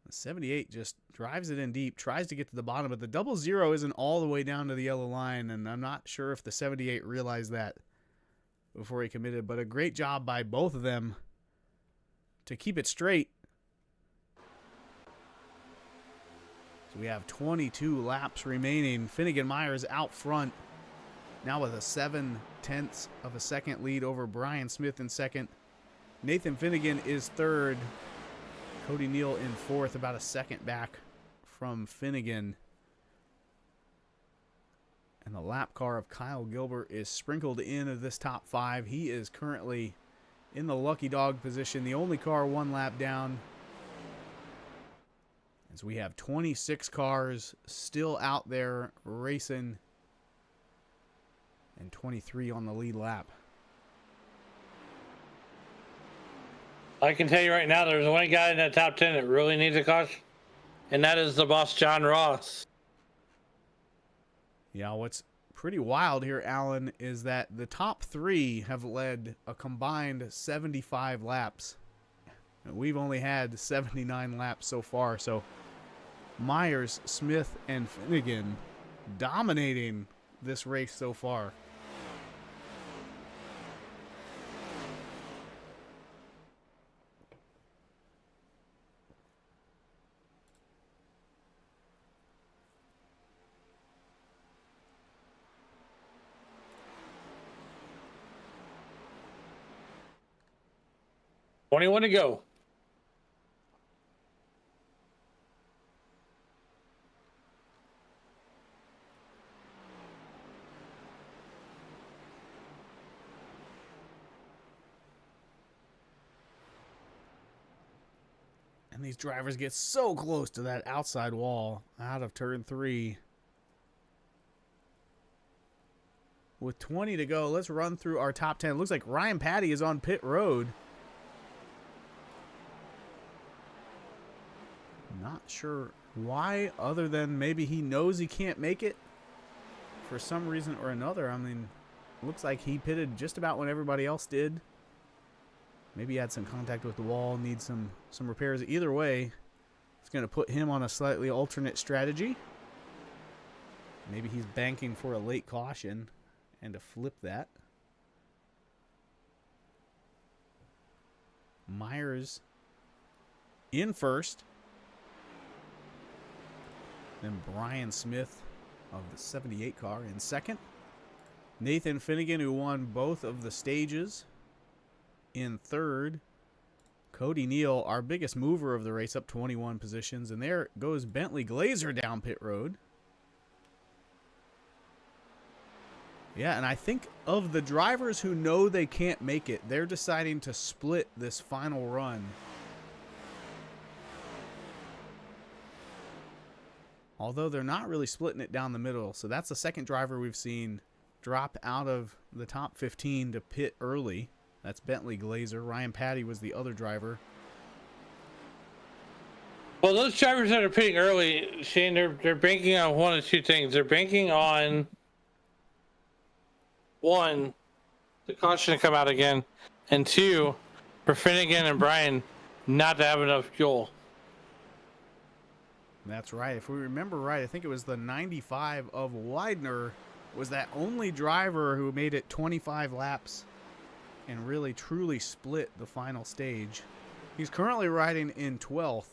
[SPEAKER 4] The 78 just drives it in deep, tries to get to the bottom, but the 00 isn't all the way down to the yellow line, and I'm not sure if the 78 realized that before he committed, but a great job by both of them to keep it straight. So we have 22 laps remaining. Finnegan Myers out front, now with a 7/10 of a second lead over Brian Smith in second. Nathan Finnegan is third. Cody Neal in fourth, about a second back from Finnegan. And the lap car of Kyle Gilbert is sprinkled into this top 5. He is currently in the lucky dog position, the only car one lap down. As we have 26 cars still out there racing and 23 on the lead lap.
[SPEAKER 3] I can tell you right now, there's one guy in that top 10 that really needs a caution, and that is the boss, John Ross.
[SPEAKER 4] Yeah, what's pretty wild here, Alan, is that the top 3 have led a combined 75 laps. And we've only had 79 laps so far, so Myers, Smith, and Finnegan dominating this race so far.
[SPEAKER 3] $21 to go.
[SPEAKER 4] And these drivers get so close to that outside wall out of turn 3. With 20 to go, let's run through our top 10. It looks like Ryan Patty is on pit road. Not sure why, other than maybe he knows he can't make it for some reason or another. I mean, looks like he pitted just about when everybody else did. Maybe he had some contact with the wall, needs some repairs. Either way, it's going to put him on a slightly alternate strategy. Maybe he's banking for a late caution and to flip that. Myers in first. Then Brian Smith of the 78 car in second. Nathan Finnegan, who won both of the stages, in third. Cody Neal, our biggest mover of the race, up 21 positions. And there goes Bentley Glazer down pit road. Yeah, and I think of the drivers who know they can't make it, they're deciding to split this final run. Although they're not really splitting it down the middle. So that's the second driver we've seen drop out of the top 15 to pit early. That's Bentley Glazer. Ryan Patty was the other driver.
[SPEAKER 3] Well, those drivers that are pitting early, Shane, they're banking on one of two things. They're banking on, one, the caution to come out again, and two, for Finnegan and Brian not to have enough fuel.
[SPEAKER 4] That's right. If we remember right, I think it was the 95 of Widener was that only driver who made it 25 laps and really truly split the final stage. He's currently riding in 12th.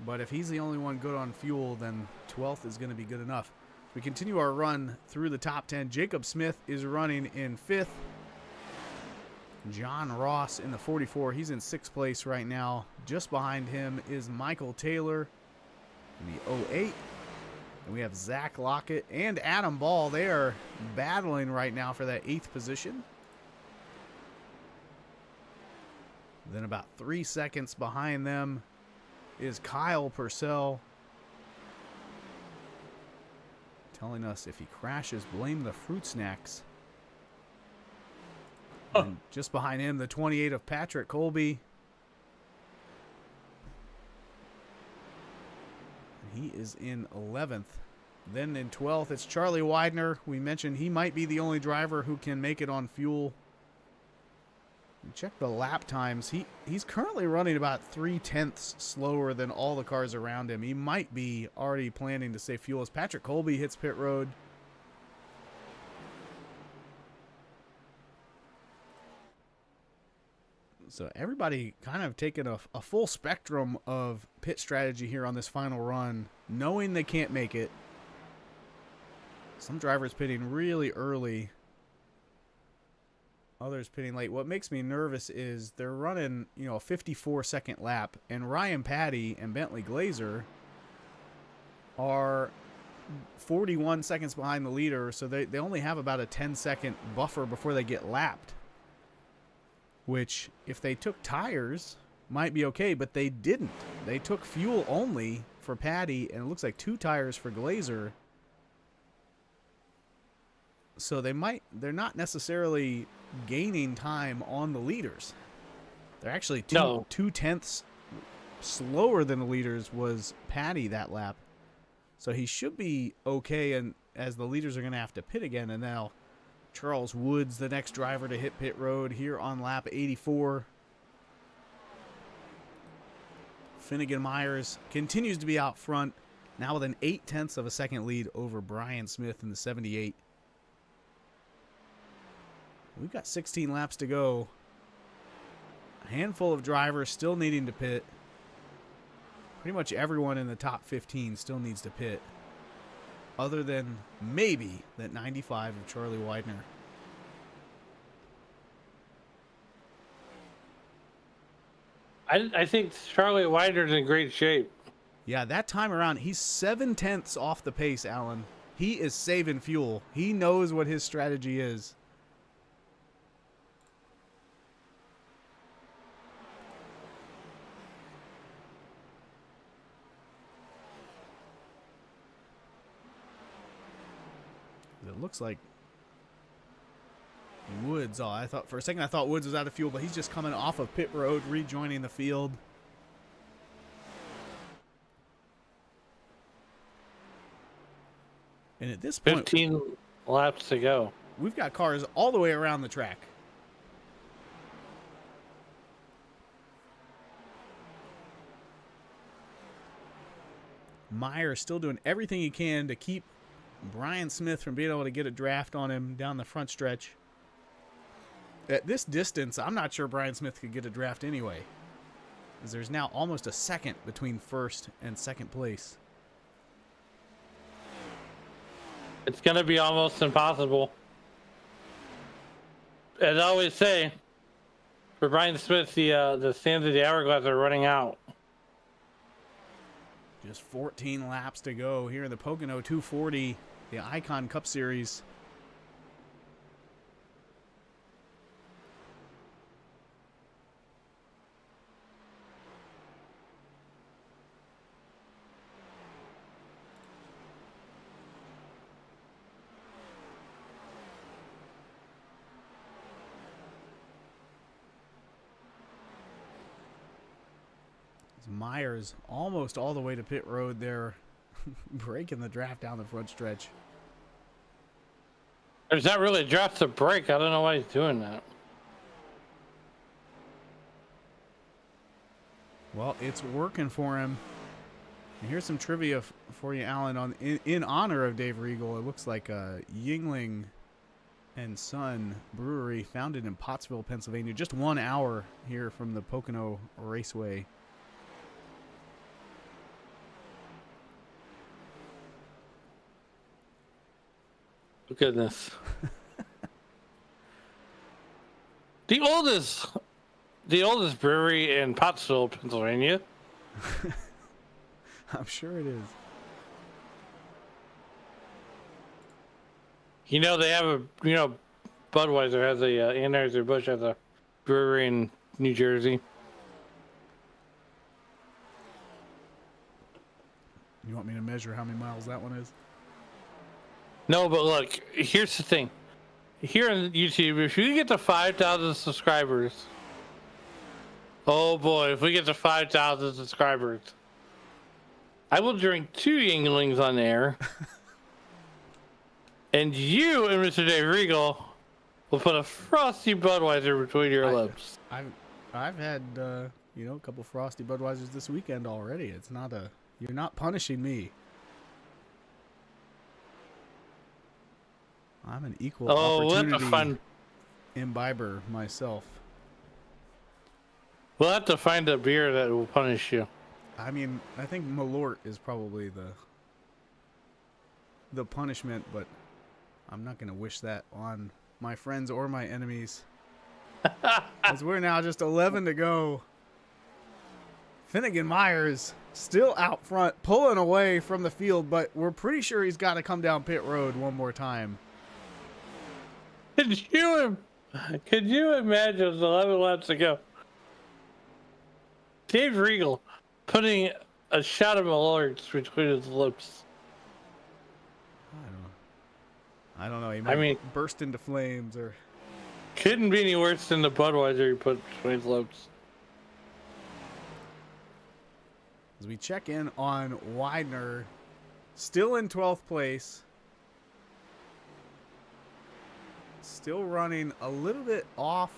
[SPEAKER 4] But if he's the only one good on fuel, then 12th is going to be good enough. We continue our run through the top 10. Jacob Smith is running in 5th. John Ross in the 44. He's in 6th place right now. Just behind him is Michael Taylor in the 08. And we have Zach Lockett and Adam Ball. They are battling right now for that 8th position. Then about 3 seconds behind them is Kyle Purcell. Telling us if he crashes, blame the fruit snacks. And just behind him, the 28 of Patrick Colby. He is in 11th. Then in 12th, it's Charlie Widener. We mentioned he might be the only driver who can make it on fuel. Check the lap times. He's currently running about 0.3 slower than all the cars around him. He might be already planning to save fuel as Patrick Colby hits pit road. So everybody kind of taking a full spectrum of pit strategy here on this final run, knowing they can't make it. Some drivers pitting really early. Others pitting late. What makes me nervous is they're running, a 54-second lap, and Ryan Patty and Bentley Glazer are 41 seconds behind the leader, so they only have about a 10-second buffer before they get lapped. Which, if they took tires, might be okay, but they didn't. They took fuel only for Patty, and it looks like 2 tires for Glazer. So they're not necessarily gaining time on the leaders. They're actually two tenths slower than the leaders was Patty that lap. So he should be okay, and as the leaders are going to have to pit again. And now Charles Woods, the next driver to hit pit road here on lap 84. Finnegan Myers continues to be out front, now with an 0.8 of a second lead over Brian Smith in the 78. We've got 16 laps to go. A handful of drivers still needing to pit. Pretty much everyone in the top 15 still needs to pit, other than maybe that 95 of Charlie Widener.
[SPEAKER 3] I think Charlie Widener's in great shape.
[SPEAKER 4] Yeah, that time around, he's 0.7 off the pace, Alan. He is saving fuel. He knows what his strategy is. It looks like Woods. I thought for a second Woods was out of fuel, but he's just coming off of pit road, rejoining the field. And at this point,
[SPEAKER 3] 15 laps to go.
[SPEAKER 4] We've got cars all the way around the track. Meyer still doing everything he can to keep Brian Smith from being able to get a draft on him down the front stretch. At this distance, I'm not sure Brian Smith could get a draft anyway, as there's now almost a second between first and second place.
[SPEAKER 3] It's going to be almost impossible. As I always say, for Brian Smith, the sands of the hourglass are running out.
[SPEAKER 4] Just 14 laps to go here in the Pocono 240, the Icon Cup Series. Myers almost all the way to pit road there, breaking the draft down the front stretch.
[SPEAKER 3] There's not really a draft to break. I don't know why he's doing that.
[SPEAKER 4] Well, it's working for him. And here's some trivia for you, Alan. In honor of Dave Regal, it looks like Yingling and Son Brewery, founded in Pottsville, Pennsylvania, just 1 hour here from the Pocono Raceway.
[SPEAKER 3] Goodness. the oldest brewery in Pottsville, Pennsylvania.
[SPEAKER 4] I'm sure it is.
[SPEAKER 3] They have Budweiser has Anheuser-Busch has a brewery in New Jersey.
[SPEAKER 4] You want me to measure how many miles that one is?
[SPEAKER 3] No, but look, here's the thing. Here on YouTube, if you get to 5,000 subscribers, oh boy, if we get to 5,000 subscribers, I will drink 2 Yinglings on air, and you and Mr. Dave Regal will put a frosty Budweiser between your lips.
[SPEAKER 4] I've had a couple frosty Budweisers this weekend already. It's not you're not punishing me. I'm an equal opportunity imbiber myself.
[SPEAKER 3] We'll have to find a beer that will punish you.
[SPEAKER 4] I mean, I think Malort is probably the punishment, but I'm not going to wish that on my friends or my enemies. As we're now just 11 to go. Finnegan Myers still out front, pulling away from the field, but we're pretty sure he's got to come down pit road one more time.
[SPEAKER 3] Could you imagine with 11 laps to go? Dave Regal putting a shot of Malort's between his lips.
[SPEAKER 4] I don't know. He might burst into flames or...
[SPEAKER 3] Couldn't be any worse than the Budweiser he put between his lips.
[SPEAKER 4] As we check in on Widener, still in 12th place. Still running a little bit off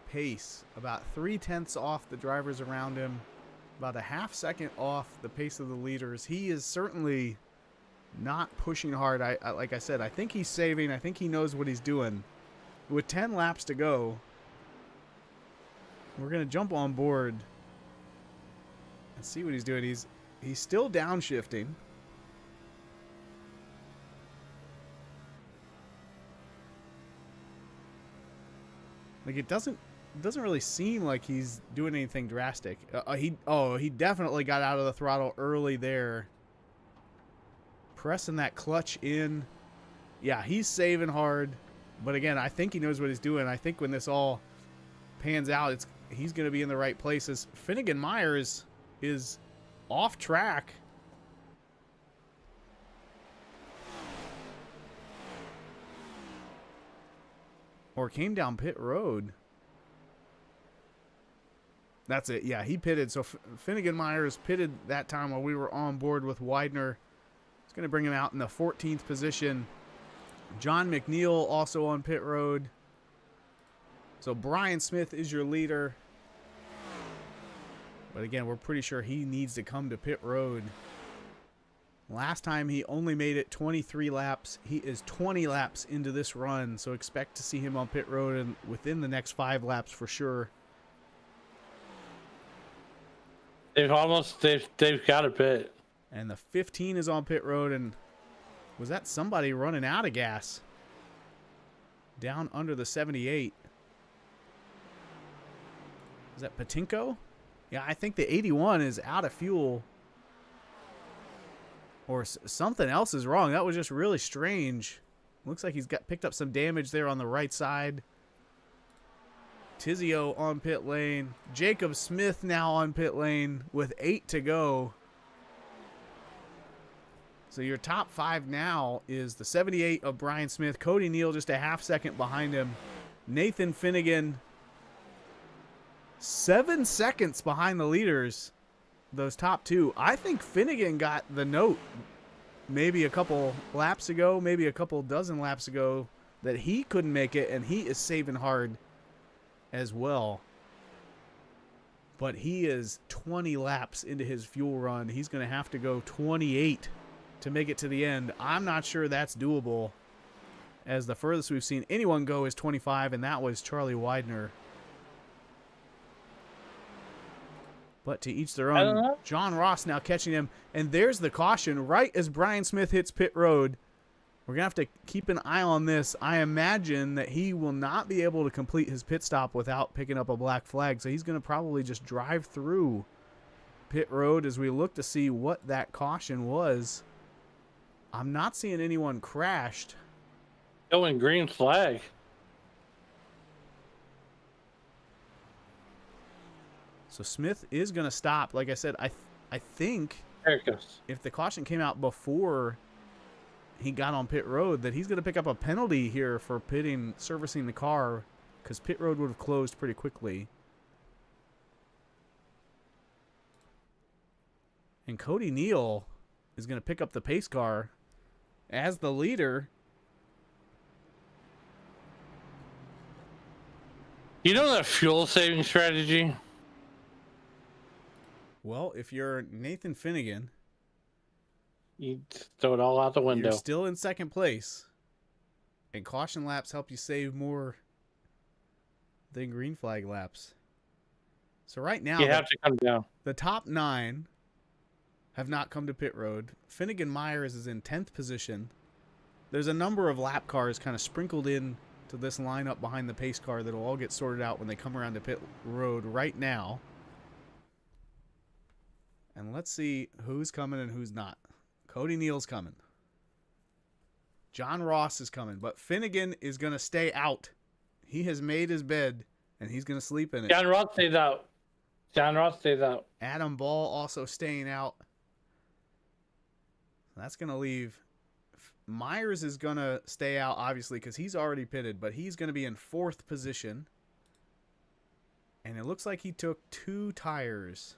[SPEAKER 4] pace, about 0.3 off the drivers around him, about a half second off the pace of the leaders. He is certainly not pushing hard. Like I said, I think he's saving. I think he knows what he's doing. With 10 laps to go, we're going to jump on board and see what he's doing. He's still downshifting. Like it doesn't really seem like he's doing anything drastic. He definitely got out of the throttle early there. Pressing that clutch in. Yeah, he's saving hard. But again, I think he knows what he's doing. I think when this all pans out, he's going to be in the right places. Finnegan Myers is off track. Or came down pit road. That's it. Yeah, he pitted. So Finnegan Myers pitted that time while we were on board with Widener. It's going to bring him out in the 14th position. John McNeil also on pit road. So Brian Smith is your leader. But again, we're pretty sure he needs to come to pit road. Last time he only made it 23 laps. He is 20 laps into this run, so expect to see him on pit road and within the next 5 laps for sure.
[SPEAKER 3] They've got a pit.
[SPEAKER 4] And the 15 is on pit road, and was that somebody running out of gas? Down under the 78. Is that Patinko? Yeah, I think the 81 is out of fuel. Or something else is wrong. That was just really strange. Looks like he's picked up some damage there on the right side. Tizio on pit lane. Jacob Smith now on pit lane with 8 to go. So your top 5 now is the 78 of Brian Smith. Cody Neal just a half second behind him. Nathan Finnegan 7 seconds behind the leaders. Those top 2. I think Finnegan got the note maybe a couple laps ago, maybe a couple dozen laps ago, that he couldn't make it, and he is saving hard as well. But he is 20 laps into his fuel run. He's going to have to go 28 to make it to the end. I'm not sure that's doable, as the furthest we've seen anyone go is 25, and that was Charlie Widener. But to each their own. John Ross now catching him. And there's the caution right as Brian Smith hits pit road. We're going to have to keep an eye on this. I imagine that he will not be able to complete his pit stop without picking up a black flag. So he's going to probably just drive through pit road as we look to see what that caution was. I'm not seeing anyone crashed.
[SPEAKER 3] Going green flag.
[SPEAKER 4] So Smith is going to stop. Like I said, I think
[SPEAKER 3] There it goes.
[SPEAKER 4] if the caution came out before he got on pit road, that he's going to pick up a penalty here for servicing the car, because pit road would have closed pretty quickly. And Cody Neal is going to pick up the pace car as the leader.
[SPEAKER 3] You know that fuel saving strategy?
[SPEAKER 4] Well, if you're Nathan Finnegan,
[SPEAKER 3] You throw it all out the window.
[SPEAKER 4] you're still in second place, and caution laps help you save more than green flag laps. So right now,
[SPEAKER 3] You have to come down.
[SPEAKER 4] the top 9 have not come to pit road. Finnegan Myers is in 10th position. There's a number of lap cars kind of sprinkled in to this lineup behind the pace car that'll all get sorted out when they come around to pit road right now. And let's see who's coming and who's not. Cody Neal's coming. John Ross is coming, but Finnegan is going to stay out. He has made his bed, and he's going to sleep in it.
[SPEAKER 3] John Ross stays out. John Ross stays out.
[SPEAKER 4] Adam Ball also staying out. That's going to leave. Myers is going to stay out, obviously, because he's already pitted, but he's going to be in 4th position. And it looks like he took 2 tires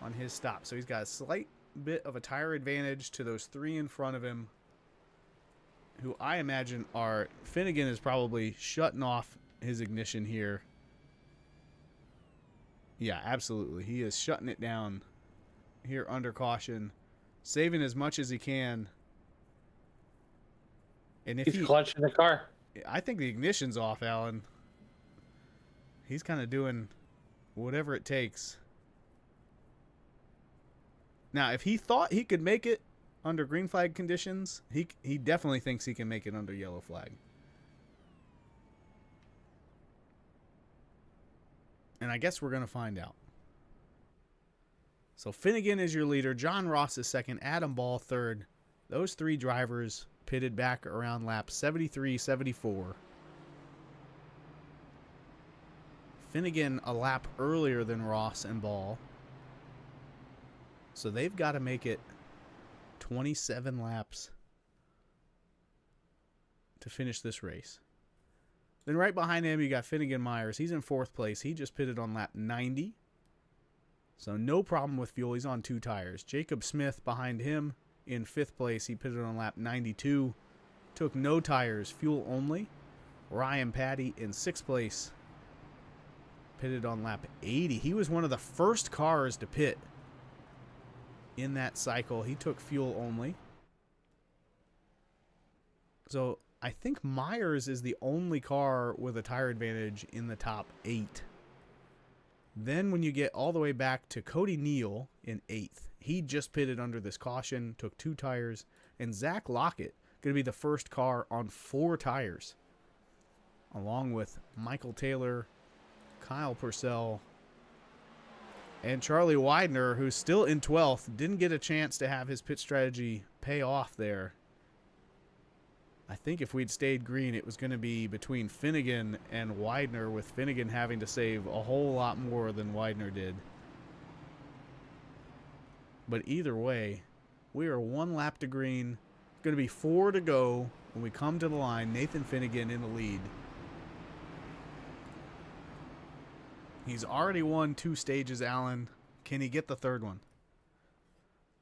[SPEAKER 4] on his stop. So he's got a slight bit of a tire advantage to those 3 in front of him, who I imagine are... Finnegan is probably shutting off his ignition here. Yeah, absolutely. He is shutting it down here under caution, saving as much as he can. And if
[SPEAKER 3] he's clutching the car.
[SPEAKER 4] I think the ignition's off, Alan. He's kind of doing whatever it takes. Now, if he thought he could make it under green flag conditions, he definitely thinks he can make it under yellow flag. And I guess we're going to find out. So Finnegan is your leader. John Ross is second. Adam Ball third. Those 3 drivers pitted back around lap 73, 74. Finnegan a lap earlier than Ross and Ball. So they've got to make it 27 laps to finish this race. Then right behind him, you got Finnegan Myers. He's in 4th place. He just pitted on lap 90. So no problem with fuel. He's on 2 tires. Jacob Smith behind him in 5th place. He pitted on lap 92. Took no tires, fuel only. Ryan Patty in 6th place. Pitted on lap 80. He was one of the first cars to pit in that cycle. He took fuel only. So I think Myers is the only car with a tire advantage in the top 8. Then when you get all the way back to Cody Neal in 8th, he just pitted under this caution, took 2 tires, and Zach Lockett going to be the first car on 4 tires, along with Michael Taylor, Kyle Purcell, and Charlie Widener, who's still in 12th, didn't get a chance to have his pit strategy pay off there. I think if we'd stayed green, it was going to be between Finnegan and Widener, with Finnegan having to save a whole lot more than Widener did. But either way, we are 1 lap to green. It's going to be 4 to go when we come to the line. Nathan Finnegan in the lead. He's already won 2 stages, Alan. Can he get the 3rd one?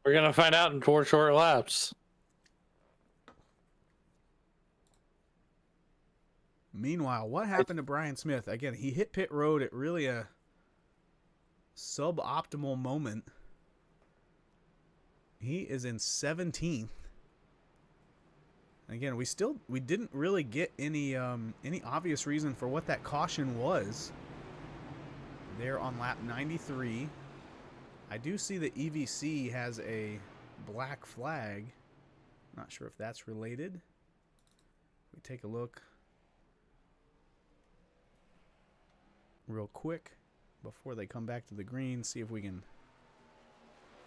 [SPEAKER 3] We're going to find out in 4 short laps.
[SPEAKER 4] Meanwhile, what happened to Brian Smith? Again, he hit pit road at really a suboptimal moment. He is in 17th. Again, we didn't really get any obvious reason for what that caution was there on lap 93. I do see that EVC has a black flag. Not sure if that's related. We take a look real quick before they come back to the green, see if we can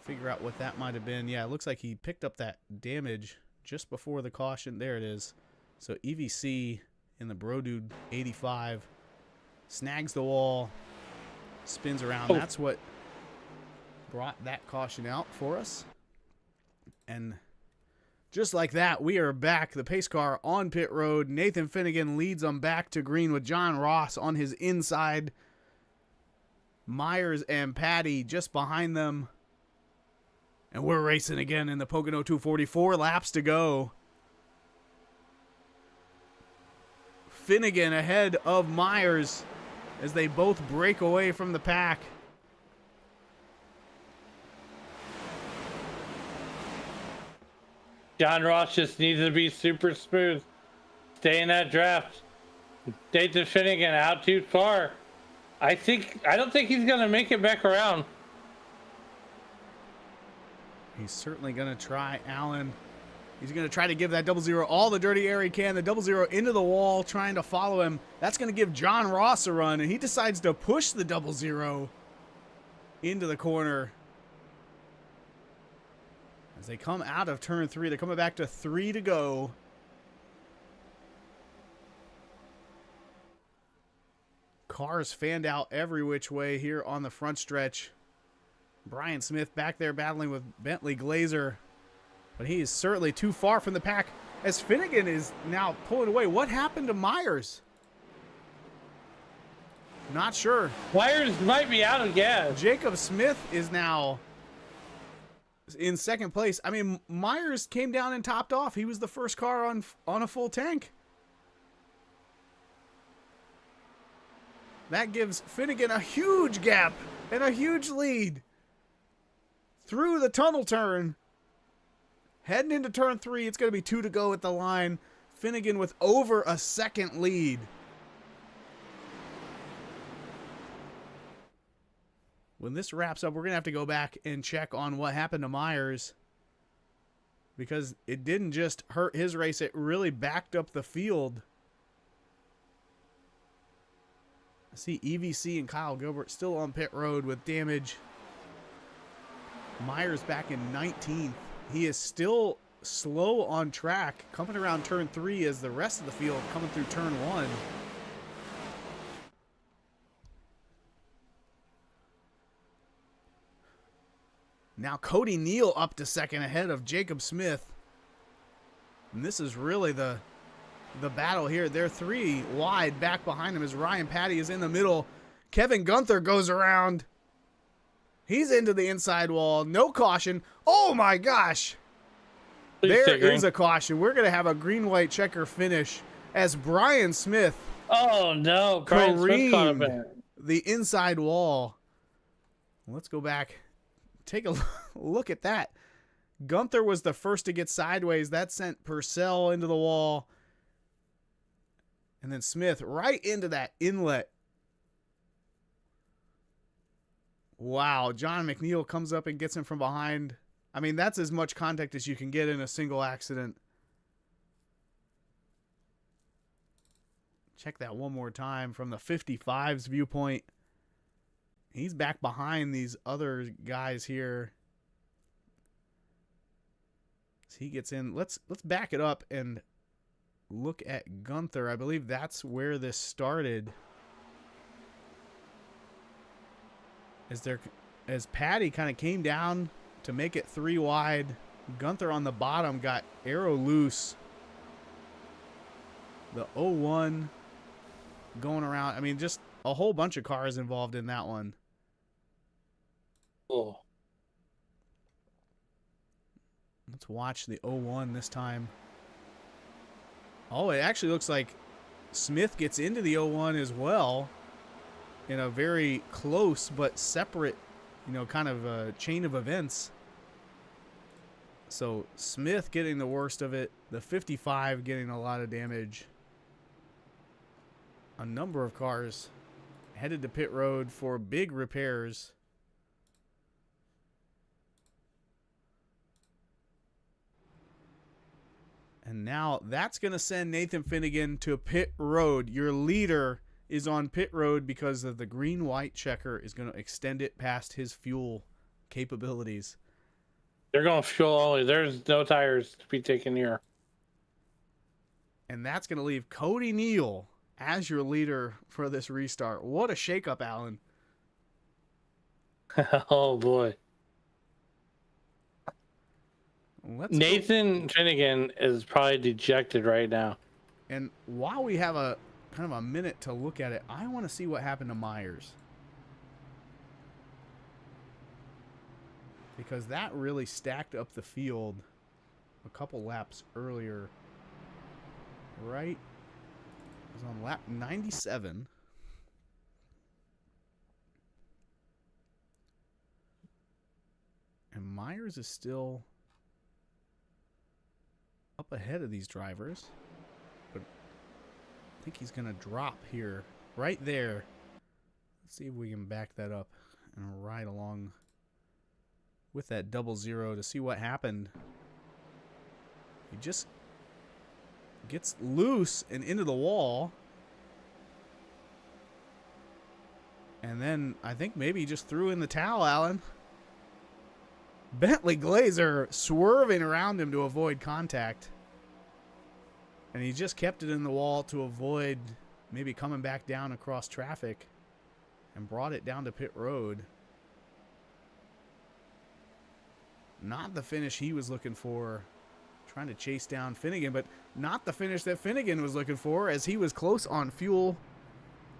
[SPEAKER 4] figure out what that might have been. Yeah, it looks like he picked up that damage just before the caution. There it is. So EVC in the Bro Dude 85 snags the wall, spins around. That's what brought that caution out for us. And just like that, we are back. The pace car on pit road. Nathan Finnegan leads them back to green with John Ross on his inside. Myers and Patty just behind them. And we're racing again in the Pocono 244. Laps to go. Finnegan ahead of Myers as they both break away from the pack.
[SPEAKER 3] John Ross just needs to be super smooth. Stay in that draft. Nathan Finnegan out too far. I don't think he's gonna make it back around.
[SPEAKER 4] He's certainly gonna try, Allen. He's going to try to give that 0-0 all the dirty air he can. The 0-0 into the wall, trying to follow him. That's going to give John Ross a run, and he decides to push the 0-0 into the corner. As they come out of turn 3, they're coming back to 3 to go. Cars fanned out every which way here on the front stretch. Brian Smith back there battling with Bentley Glazer. But he is certainly too far from the pack as Finnegan is now pulling away. What happened to Myers? Not sure.
[SPEAKER 3] Myers might be out of gas.
[SPEAKER 4] Jacob Smith is now in second place. I mean, Myers came down and topped off. He was the first car on a full tank. That gives Finnegan a huge gap and a huge lead through the tunnel turn. Heading into turn 3, it's going to be 2 to go at the line. Finnegan with over a second lead. When this wraps up, we're going to have to go back and check on what happened to Myers, because it didn't just hurt his race, it really backed up the field. I see EVC and Kyle Gilbert still on pit road with damage. Myers back in 19th. He is still slow on track, coming around turn 3 as the rest of the field coming through turn 1. Now Cody Neal up to second ahead of Jacob Smith. And this is really the battle here. They're 3 wide back behind him as Ryan Patty is in the middle. Kevin Gunther goes around. He's into the inside wall. No caution. Oh, my gosh. There is a caution. We're going to have a green-white checker finish as Brian Smith careened the inside wall. Let's go back. Take a look at that. Gunther was the first to get sideways. That sent Purcell into the wall. And then Smith right into that inlet. Wow, John McNeil comes up and gets him from behind. I mean, that's as much contact as you can get in a single accident. Check that one more time from the 55's viewpoint. He's back behind these other guys here. So he gets in. Let's back it up and look at Gunther. I believe that's where this started. As Patty kind of came down to make it 3 wide, Gunther on the bottom got arrow loose. The 01 going around. I mean, just a whole bunch of cars involved in that one.
[SPEAKER 3] Oh.
[SPEAKER 4] Let's watch the 01 this time. Oh, it actually looks like Smith gets into the 01 as well in a very close but separate, kind of a chain of events. So Smith getting the worst of it, the 55 getting a lot of damage. A number of cars headed to pit road for big repairs. And now that's going to send Nathan Finnegan to pit road. Your leader is on pit road because of the green-white checker is going to extend it past his fuel capabilities.
[SPEAKER 3] They're going fuel only. There's no tires to be taken here.
[SPEAKER 4] And that's going to leave Cody Neal as your leader for this restart. What a shakeup, Alan.
[SPEAKER 3] Oh, boy. Nathan Finnegan is probably dejected right now.
[SPEAKER 4] And while we have a kind of a minute to look at it, I want to see what happened to Myers. Because that really stacked up the field a couple laps earlier. Right? It was on lap 97. And Myers is still up ahead of these drivers. But I think he's going to drop here. Right there. Let's see if we can back that up and ride along with that 0-0 to see what happened. He just gets loose and into the wall. And then I think maybe he just threw in the towel, Alan. Bentley Glazer swerving around him to avoid contact. And he just kept it in the wall to avoid maybe coming back down across traffic and brought it down to pit road. Not the finish he was looking for. Trying to chase down Finnegan, but not the finish that Finnegan was looking for, as he was close on fuel.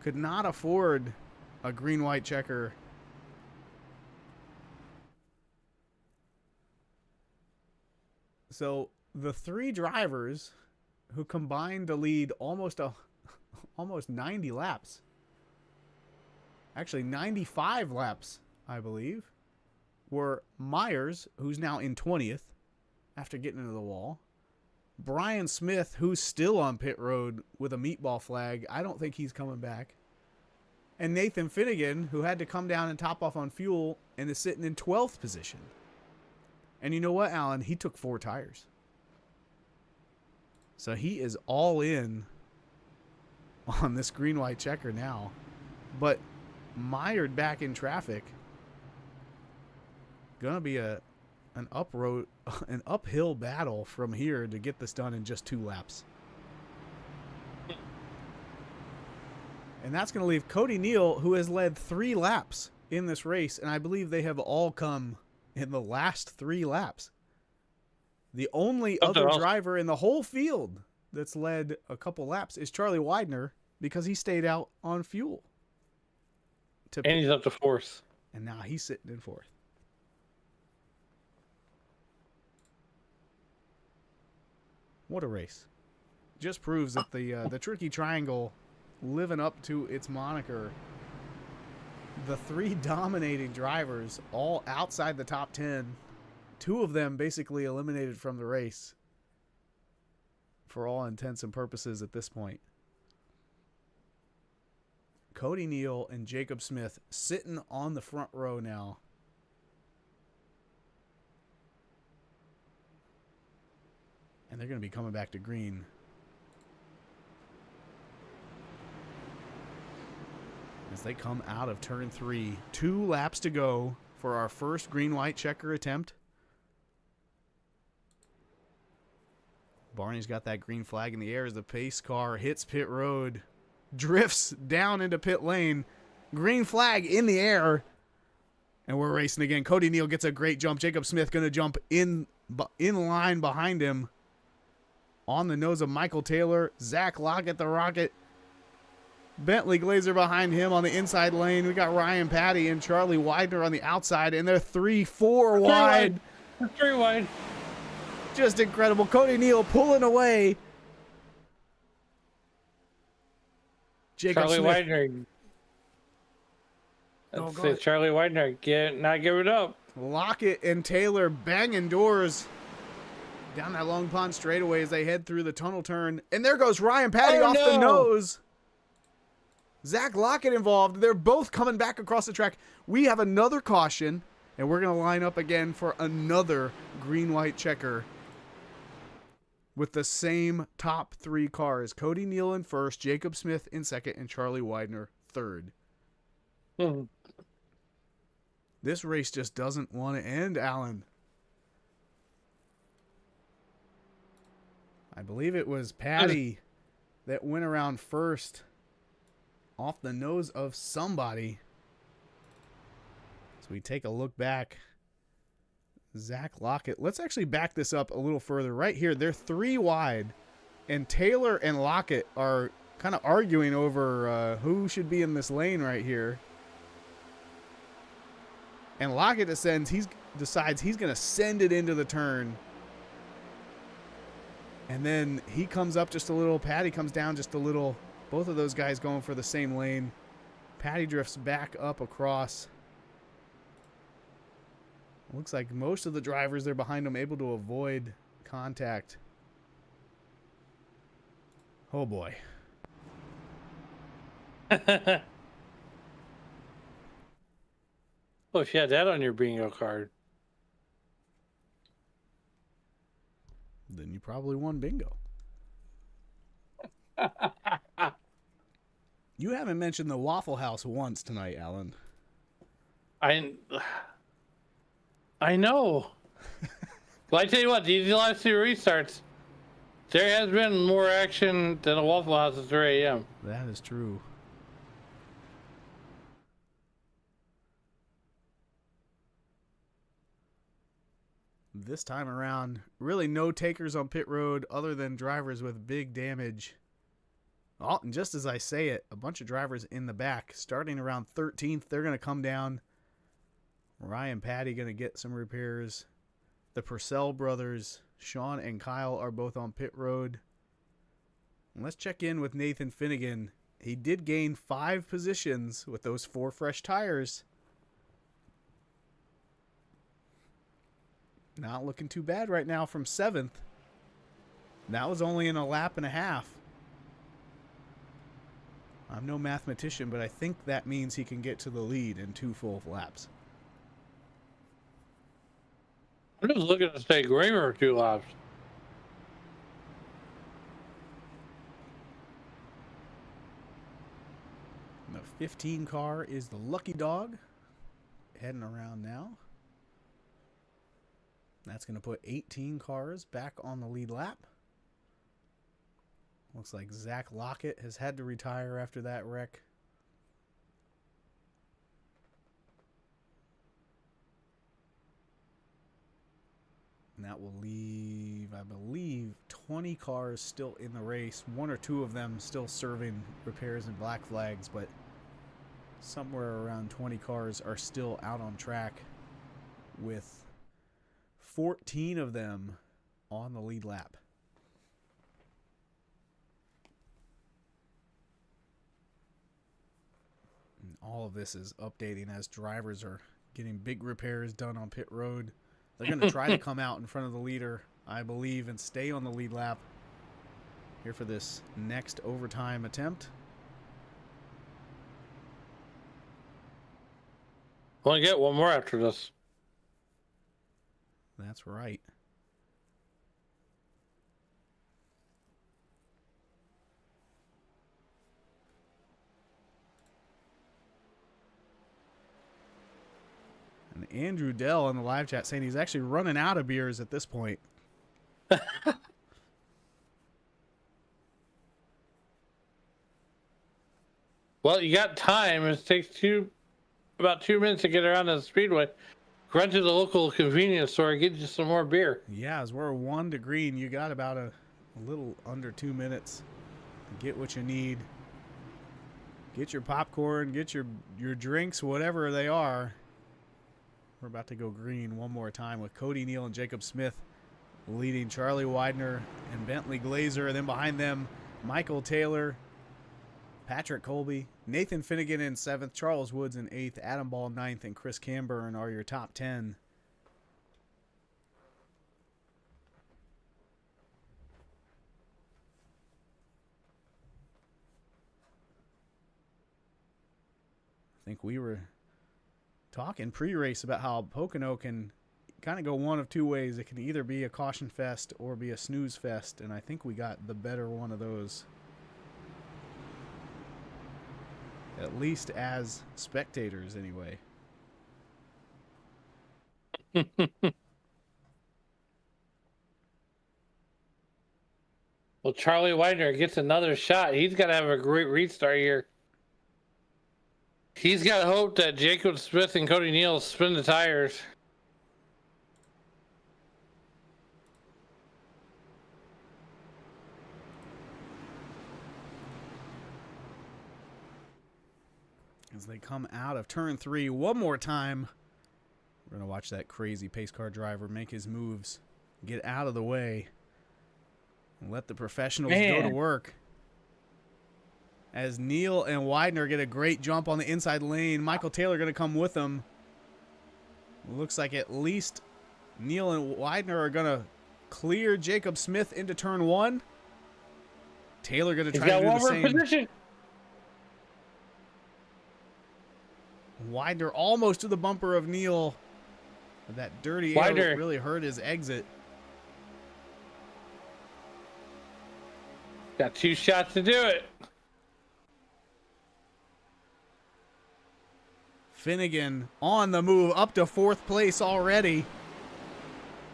[SPEAKER 4] Could not afford a green-white checker. So the three drivers who combined to lead almost 90 laps. Actually, 95 laps, I believe, were Myers, who's now in 20th after getting into the wall. Brian Smith, who's still on pit road with a meatball flag. I don't think he's coming back. And Nathan Finnegan, who had to come down and top off on fuel and is sitting in 12th position. And you know what, Alan? He took 4 tires. So he is all in on this green-white checker now. But mired back in traffic. Gonna be an uphill battle from here to get this done in just 2 laps. And that's going to leave Cody Neal, who has led 3 laps in this race, and I believe they have all come in the last 3 laps. The only other driver in the whole field that's led a couple laps is Charlie Widener, because he stayed out on fuel.
[SPEAKER 3] And he's up to 4th.
[SPEAKER 4] And now he's sitting in 4th. What a race. Just proves that the Tricky Triangle living up to its moniker. The 3 dominating drivers, all outside the top 10. 2 of them basically eliminated from the race for all intents and purposes at this point. Cody Neal and Jacob Smith sitting on the front row now. And they're going to be coming back to green. As they come out of turn 3. 2 laps to go for our first green-white checker attempt. Barney's got that green flag in the air as the pace car hits pit road. Drifts down into pit lane. Green flag in the air. And we're racing again. Cody Neal gets a great jump. Jacob Smith going to jump in line behind him. On the nose of Michael Taylor. Zach Lockett, the Rocket. Bentley Glazer behind him on the inside lane. We got Ryan Patty and Charlie Widener on the outside, and they're 3-4 wide.
[SPEAKER 3] 3 wide.
[SPEAKER 4] Just incredible. Cody Neal pulling away. Jacob
[SPEAKER 3] Charlie
[SPEAKER 4] Smith.
[SPEAKER 3] Widener. Charlie Widener, not give it up.
[SPEAKER 4] Lockett and Taylor banging doors down that Long Pond straightaway as they head through the tunnel turn. And there goes Ryan Patty off the nose. Zach Lockett involved. They're both coming back across the track. We have another caution, and we're going to line up again for another green-white checker with the same top 3 cars. Cody Neal in first, Jacob Smith in second, and Charlie Widener third. This race just doesn't want to end, Alan. I believe it was Patty that went around first off the nose of somebody. So we take a look back. Zach Lockett. Let's actually back this up a little further. Right here, they're 3 wide. And Taylor and Lockett are kind of arguing over who should be in this lane right here. And Lockett decides he's going to send it into the turn. And then he comes up just a little. Patty comes down just a little. Both of those guys going for the same lane. Patty drifts back up across. Looks like most of the drivers there behind him able to avoid contact. Oh boy.
[SPEAKER 3] Well, if you had that on your bingo card.
[SPEAKER 4] Then you probably won bingo. You haven't mentioned the Waffle House once tonight, Alan.
[SPEAKER 3] I know. Well, I tell you what, these last two restarts, there has been more action than a Waffle House at 3 a.m.
[SPEAKER 4] That is true. This time around, really no takers on pit road other than drivers with big damage. Oh, and just as I say it, a bunch of drivers in the back. Starting around 13th, they're going to come down. Ryan Patty going to get some repairs. The Purcell brothers, Sean and Kyle, are both on pit road. And let's check in with Nathan Finnegan. He did gain 5 positions with those 4 fresh tires. Not looking too bad right now from 7th. That was only in a lap and a half. I'm no mathematician, but I think that means he can get to the lead in 2 full laps.
[SPEAKER 3] I'm just looking to stay Gramer 2 laps.
[SPEAKER 4] The 15 car is the Lucky Dog. Heading around now. That's going to put 18 cars back on the lead lap. Looks like Zach Lockett has had to retire after that wreck. And that will leave, I believe, 20 cars still in the race. 1 or 2 of them still serving repairs and black flags, but somewhere around 20 cars are still out on track, with 14 of them on the lead lap. And all of this is updating as drivers are getting big repairs done on pit road. They're going to try to come out in front of the leader, I believe, and stay on the lead lap here for this next overtime attempt.
[SPEAKER 3] Only get one more after this.
[SPEAKER 4] That's right. And Andrew Dell in the live chat saying he's actually running out of beers at this point.
[SPEAKER 3] Well, you got time. It takes about 2 minutes to get around to the speedway. Run to the local convenience store and get you some more beer.
[SPEAKER 4] Yeah, as we're 1 to green, you got about a little under 2 minutes to get what you need. Get your popcorn, get your drinks, whatever they are. We're about to go green one more time with Cody Neal and Jacob Smith leading Charlie Widener and Bentley Glazer. And then behind them, Michael Taylor, Patrick Colby, Nathan Finnegan in 7th, Charles Woods in 8th, Adam Ball 9th, and Chris Camburn are your top 10. I think we were talking pre-race about how Pocono can kind of go one of 2 ways. It can either be a caution fest or be a snooze fest, and I think we got the better one of those. At least as spectators, anyway.
[SPEAKER 3] Well, Charlie Widener gets another shot. He's got to have a great restart here. He's got to hope that Jacob Smith and Cody Neal spin the tires.
[SPEAKER 4] As they come out of turn 3 one more time. We're going to watch that crazy pace car driver make his moves. Get out of the way. And let the professionals go to work. As Neal and Widener get a great jump on the inside lane. Michael Taylor going to come with them. Looks like at least Neal and Widener are going to clear Jacob Smith into turn 1. Taylor going to try to do the same.
[SPEAKER 3] Position.
[SPEAKER 4] Widener almost to the bumper of Neal. That dirty air really hurt his exit.
[SPEAKER 3] Got 2 shots to do it.
[SPEAKER 4] Finnegan on the move, up to 4th place already.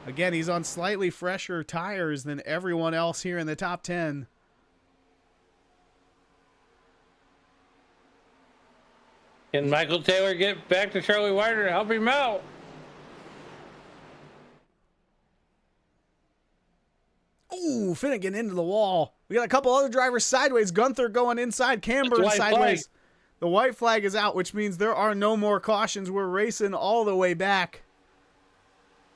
[SPEAKER 4] Again, he's on slightly fresher tires than everyone else here in the top 10.
[SPEAKER 3] Can Michael Taylor get back to Charlie Whiter and help him out?
[SPEAKER 4] Ooh, Finnegan into the wall. We got a couple other drivers sideways. Gunther going inside. Camber sideways. The white flag is out, which means there are no more cautions. We're racing all the way back.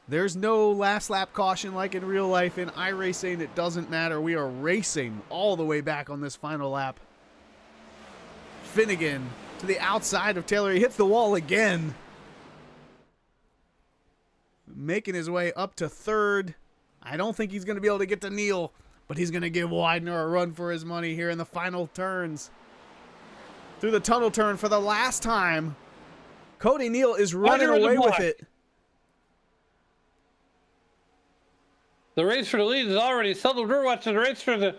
[SPEAKER 4] There's no last lap caution like in real life. In iRacing, it doesn't matter. We are racing all the way back on this final lap. Finnegan to the outside of Taylor. He hits the wall again. Making his way up to 3rd. I don't think he's going to be able to get to Neal, but he's going to give Widener a run for his money here in the final turns. Through the tunnel turn for the last time. Cody Neal is running away with it.
[SPEAKER 3] The race for the lead is already settled. We're watching the race for the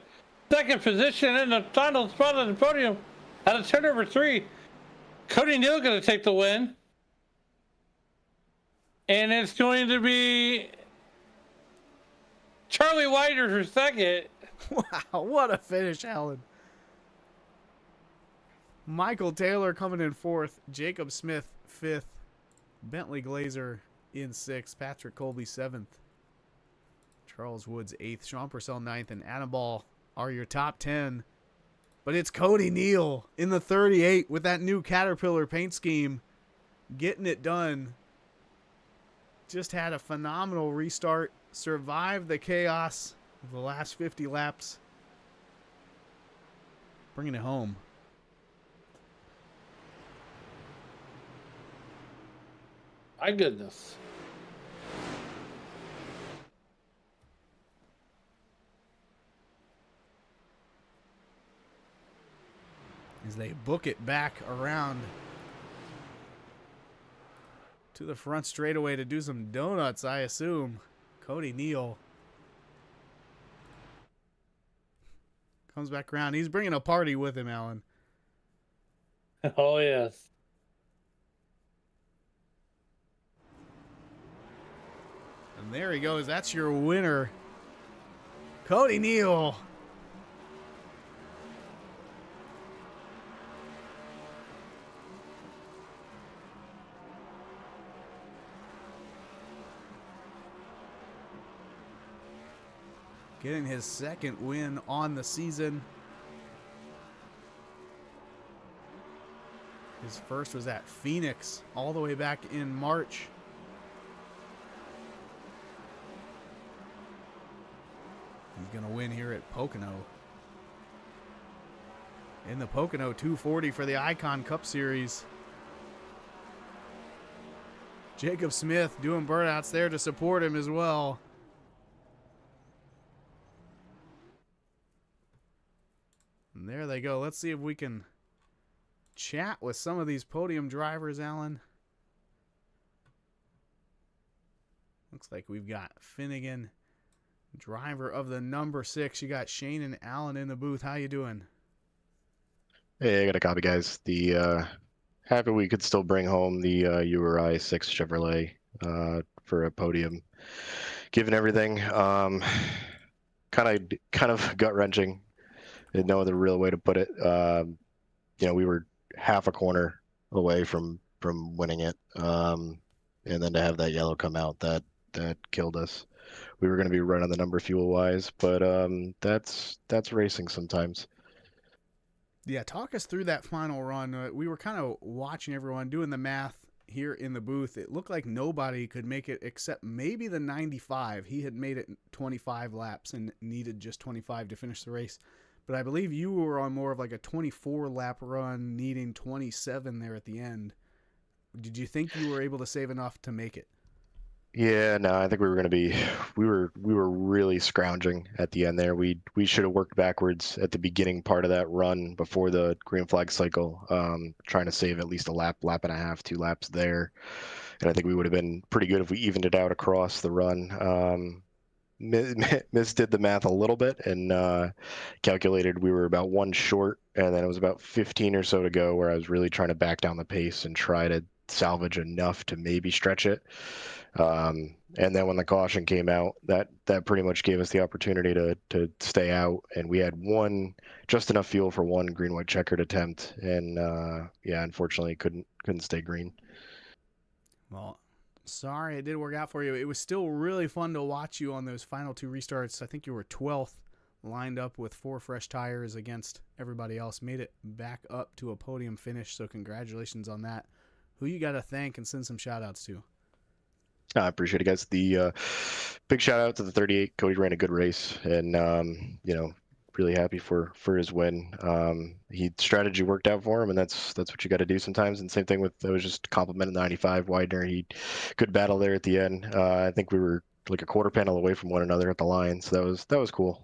[SPEAKER 3] 2nd position in the final spot on the podium. Out of turn number 3. Cody Neal going to take the win. And it's going to be Charlie Whiter for 2nd.
[SPEAKER 4] Wow, what a finish, Alan. Michael Taylor coming in 4th. Jacob Smith 5th. Bentley Glazer in 6th. Patrick Colby 7th. Charles Woods 8th. Sean Purcell 9th. And Adam Ball are your top 10. But it's Cody Neal in the 38 with that new Caterpillar paint scheme. Getting it done. Just had a phenomenal restart. Survived the chaos of the last 50 laps. Bringing it home.
[SPEAKER 3] My goodness.
[SPEAKER 4] As they book it back around to the front straightaway to do some donuts, I assume. Cody Neal comes back around. He's bringing a party with him, Alan.
[SPEAKER 3] Oh, yes.
[SPEAKER 4] And there he goes. That's your winner, Cody Neal. Getting his 2nd win on the season. His first was at Phoenix all the way back in March. He's going to win here at Pocono. In the Pocono 240 for the Icon Cup Series. Jacob Smith doing burnouts there to support him as well. And there they go. Let's see if we can chat with some of these podium drivers, Alan. Looks like we've got Finnegan, driver of the number 6. You got Shane and Alan in the booth. How you doing?
[SPEAKER 5] Hey, I got a copy, guys. The happy we could still bring home the URI 6 Chevrolet for a podium. Given everything, kind of gut wrenching. There's no other real way to put it. We were half a corner away from winning it, and then to have that yellow come out, that killed us. We were going to be running the number fuel wise, but that's racing sometimes.
[SPEAKER 4] Yeah, talk us through that final run. We were kind of watching everyone doing the math here in the booth. It looked like nobody could make it except maybe the 95. He had made it 25 laps and needed just 25 to finish the race. But I believe you were on more of like a 24-lap run, needing 27 there at the end. Did you think you were able to save enough to make it?
[SPEAKER 5] Yeah, no, I think we were really scrounging at the end there. We should have worked backwards at the beginning part of that run before the green flag cycle, trying to save at least a lap and a half, 2 laps there. And I think we would have been pretty good if we evened it out across the run. misdid the math a little bit and calculated we were about one short, and then it was about 15 or so to go where I was really trying to back down the pace and try to salvage enough to maybe stretch it. And then when the caution came out, that pretty much gave us the opportunity to stay out, and we had just enough fuel for one green white checkered attempt, and yeah, unfortunately couldn't stay green.
[SPEAKER 4] Well, sorry it didn't work out for you. It was still really fun to watch you on those final two restarts. I think you were 12th, lined up with 4 fresh tires against everybody else. Made it back up to a podium finish, so congratulations on that. Who you got to thank and send some shout-outs to?
[SPEAKER 5] I appreciate it, guys. The big shout out to the 38. Cody ran a good race, and really happy for his win. Strategy worked out for him, and that's what you got to do sometimes. And same thing with, I was just complimenting the 95 Widener. He good battle there at the end. I think we were like a quarter panel away from one another at the line, so that was cool.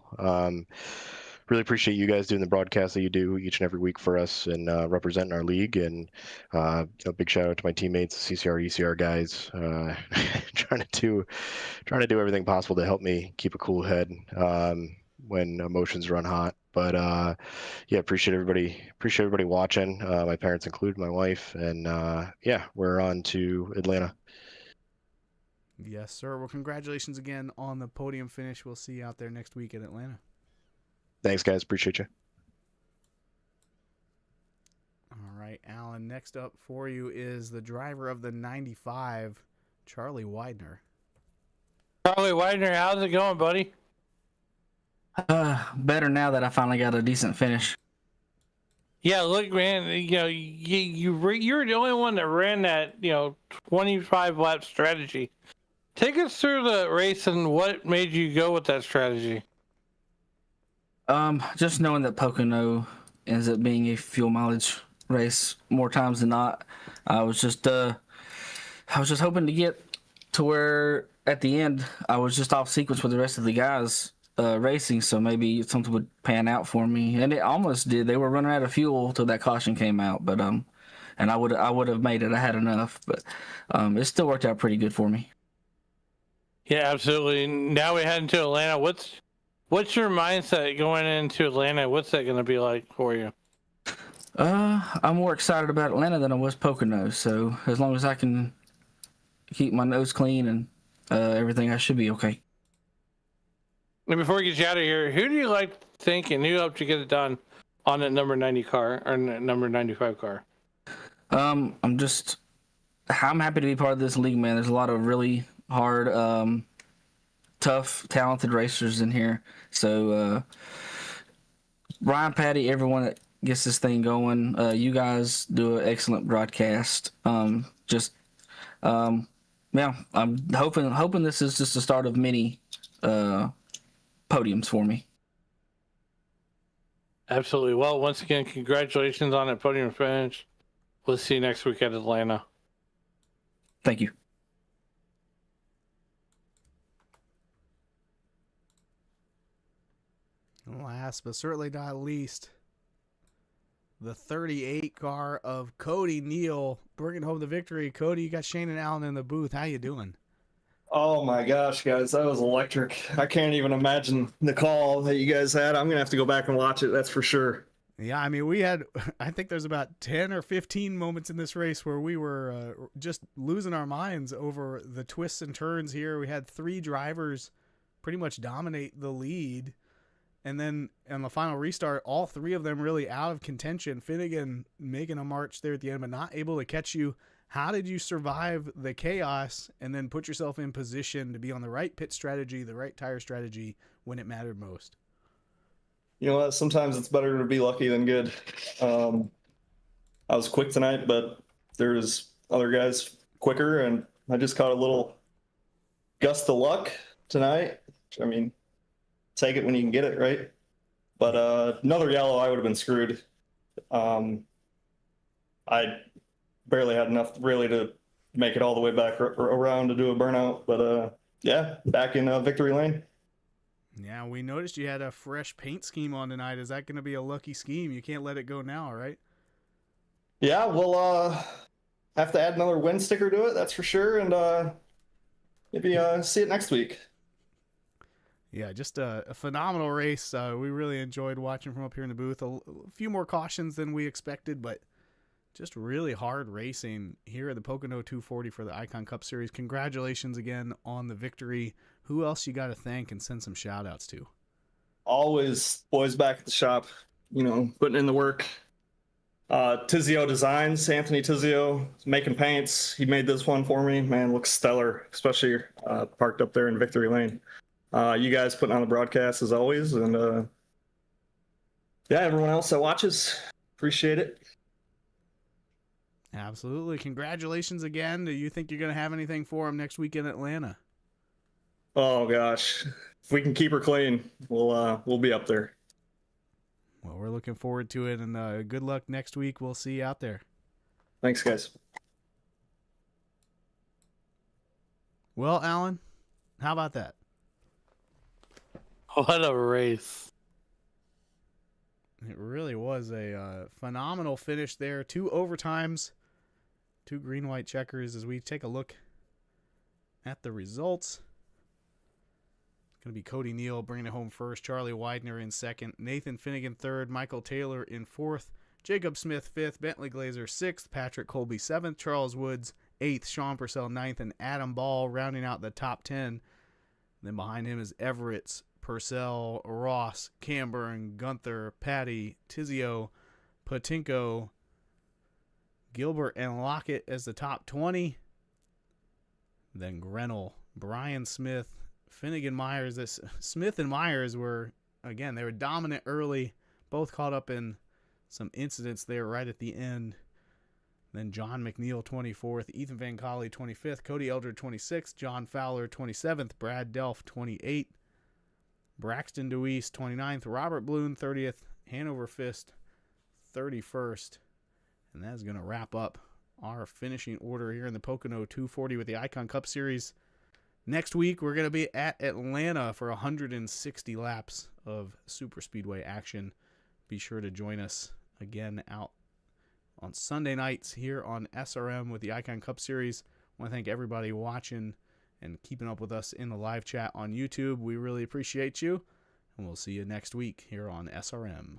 [SPEAKER 5] Really appreciate you guys doing the broadcast that you do each and every week for us, and representing our league. And a big shout out to my teammates, CCR, ECR guys, trying to do everything possible to help me keep a cool head when emotions run hot. But yeah, appreciate everybody watching. My parents included, my wife, and yeah, we're on to Atlanta.
[SPEAKER 4] Yes, sir. Well, congratulations again on the podium finish. We'll see you out there next week in Atlanta.
[SPEAKER 5] Thanks, guys. Appreciate you.
[SPEAKER 4] All right, Alan, next up for you is the driver of the 95, Charlie Widener.
[SPEAKER 3] Charlie Widener, how's it going, buddy?
[SPEAKER 2] Better now that I finally got a decent finish.
[SPEAKER 3] Yeah, look, man, you're the only one that ran that 25 lap strategy. Take us through the race and what made you go with that strategy.
[SPEAKER 2] Just knowing that Pocono ends up being a fuel mileage race more times than not, I was just hoping to get to where at the end I was just off sequence with the rest of the guys racing, so maybe something would pan out for me, and it almost did. They were running out of fuel till that caution came out, but and I would have made it. I had enough, but it still worked out pretty good for me. Yeah,
[SPEAKER 3] absolutely. Now we head into Atlanta. What's your mindset going into Atlanta? What's that going to be like for you?
[SPEAKER 2] I'm more excited about Atlanta than I was Pocono. So as long as I can keep my nose clean and everything, I should be okay.
[SPEAKER 3] And before we get you out of here, who do you like to think and who helped you get it done on that number 90 car or number 95 car?
[SPEAKER 2] I'm happy to be part of this league, man. There's a lot of really hard, tough, talented racers in here. So Ryan, Patty, everyone that gets this thing going, you guys do an excellent broadcast. Yeah, I'm hoping this is just the start of many podiums for me.
[SPEAKER 3] Absolutely. Well, once again, congratulations on that podium finish. We'll see you next week at Atlanta.
[SPEAKER 2] Thank you.
[SPEAKER 4] Last but certainly not least, the 38 car of Cody Neal bringing home the victory. Cody, you got Shane and Alan in the booth. How you doing?
[SPEAKER 6] Oh my gosh, guys, that was electric. I can't even imagine the call that you guys had. I'm going to have to go back and watch it, that's for sure.
[SPEAKER 4] Yeah, I mean, I think there's about 10 or 15 moments in this race where we were just losing our minds over the twists and turns here. We had 3 drivers pretty much dominate the lead. And then on the final restart, all 3 of them really out of contention. Finnegan making a march there at the end, but not able to catch you. How did you survive the chaos and then put yourself in position to be on the right pit strategy, the right tire strategy when it mattered most?
[SPEAKER 6] You know what? Sometimes it's better to be lucky than good. I was quick tonight, but there's other guys quicker, and I just caught a little gust of luck tonight. I mean, take it when you can get it, right? But another yellow, I would have been screwed. I barely had enough really to make it all the way back around to do a burnout. But yeah, back in victory lane.
[SPEAKER 4] Yeah, we noticed you had a fresh paint scheme on tonight. Is that going to be a lucky scheme? You can't let it go now, right?
[SPEAKER 6] Yeah, we'll have to add another wind sticker to it, that's for sure. And maybe see it next week.
[SPEAKER 4] Yeah, just a phenomenal race. We really enjoyed watching from up here in the booth. A few more cautions than we expected, but just really hard racing here at the Pocono 240 for the Icon Cup Series. Congratulations again on the victory. Who else you got to thank and send some shout outs to?
[SPEAKER 6] Always boys back at the shop, putting in the work. Tizio Designs, Anthony Tizio, making paints. He made this one for me. Man, looks stellar, especially parked up there in Victory Lane. You guys putting on the broadcast as always, and yeah, everyone else that watches, appreciate it.
[SPEAKER 4] Absolutely. Congratulations again. Do you think you're going to have anything for him next week in Atlanta?
[SPEAKER 6] Oh gosh, if we can keep her clean, we'll be up there.
[SPEAKER 4] Well, we're looking forward to it, and good luck next week. We'll see you out there.
[SPEAKER 6] Thanks, guys.
[SPEAKER 4] Well, Alan, how about that?
[SPEAKER 3] What a race.
[SPEAKER 4] It really was a phenomenal finish there. 2 overtimes, 2 green-white checkers as we take a look at the results. It's going to be Cody Neal bringing it home first, Charlie Widener in second, Nathan Finnegan third, Michael Taylor in fourth, Jacob Smith fifth, Bentley Glazer sixth, Patrick Colby seventh, Charles Woods eighth, Sean Purcell ninth, and Adam Ball rounding out the top 10. Then behind him is Everett's, Purcell, Ross, Camburn, Gunther, Patty, Tizio, Patinko, Gilbert, and Lockett as the top 20. Then Grenell, Brian Smith, Finnegan Myers. Smith and Myers were, again, they were dominant early, both caught up in some incidents there right at the end. Then John McNeil, 24th, Ethan Van Colley, 25th, Cody Eldred, 26th, John Fowler, 27th, Brad Delph, 28th, Braxton DeWeese, 29th, Robert Bloom, 30th, Hanover Fist, 31st. And that's going to wrap up our finishing order here in the Pocono 240 with the Icon Cup Series. Next week, we're going to be at Atlanta for 160 laps of super speedway action. Be sure to join us again out on Sunday nights here on SRM with the Icon Cup Series. I want to thank everybody watching and keeping up with us in the live chat on YouTube. We really appreciate you, and we'll see you next week here on SRM.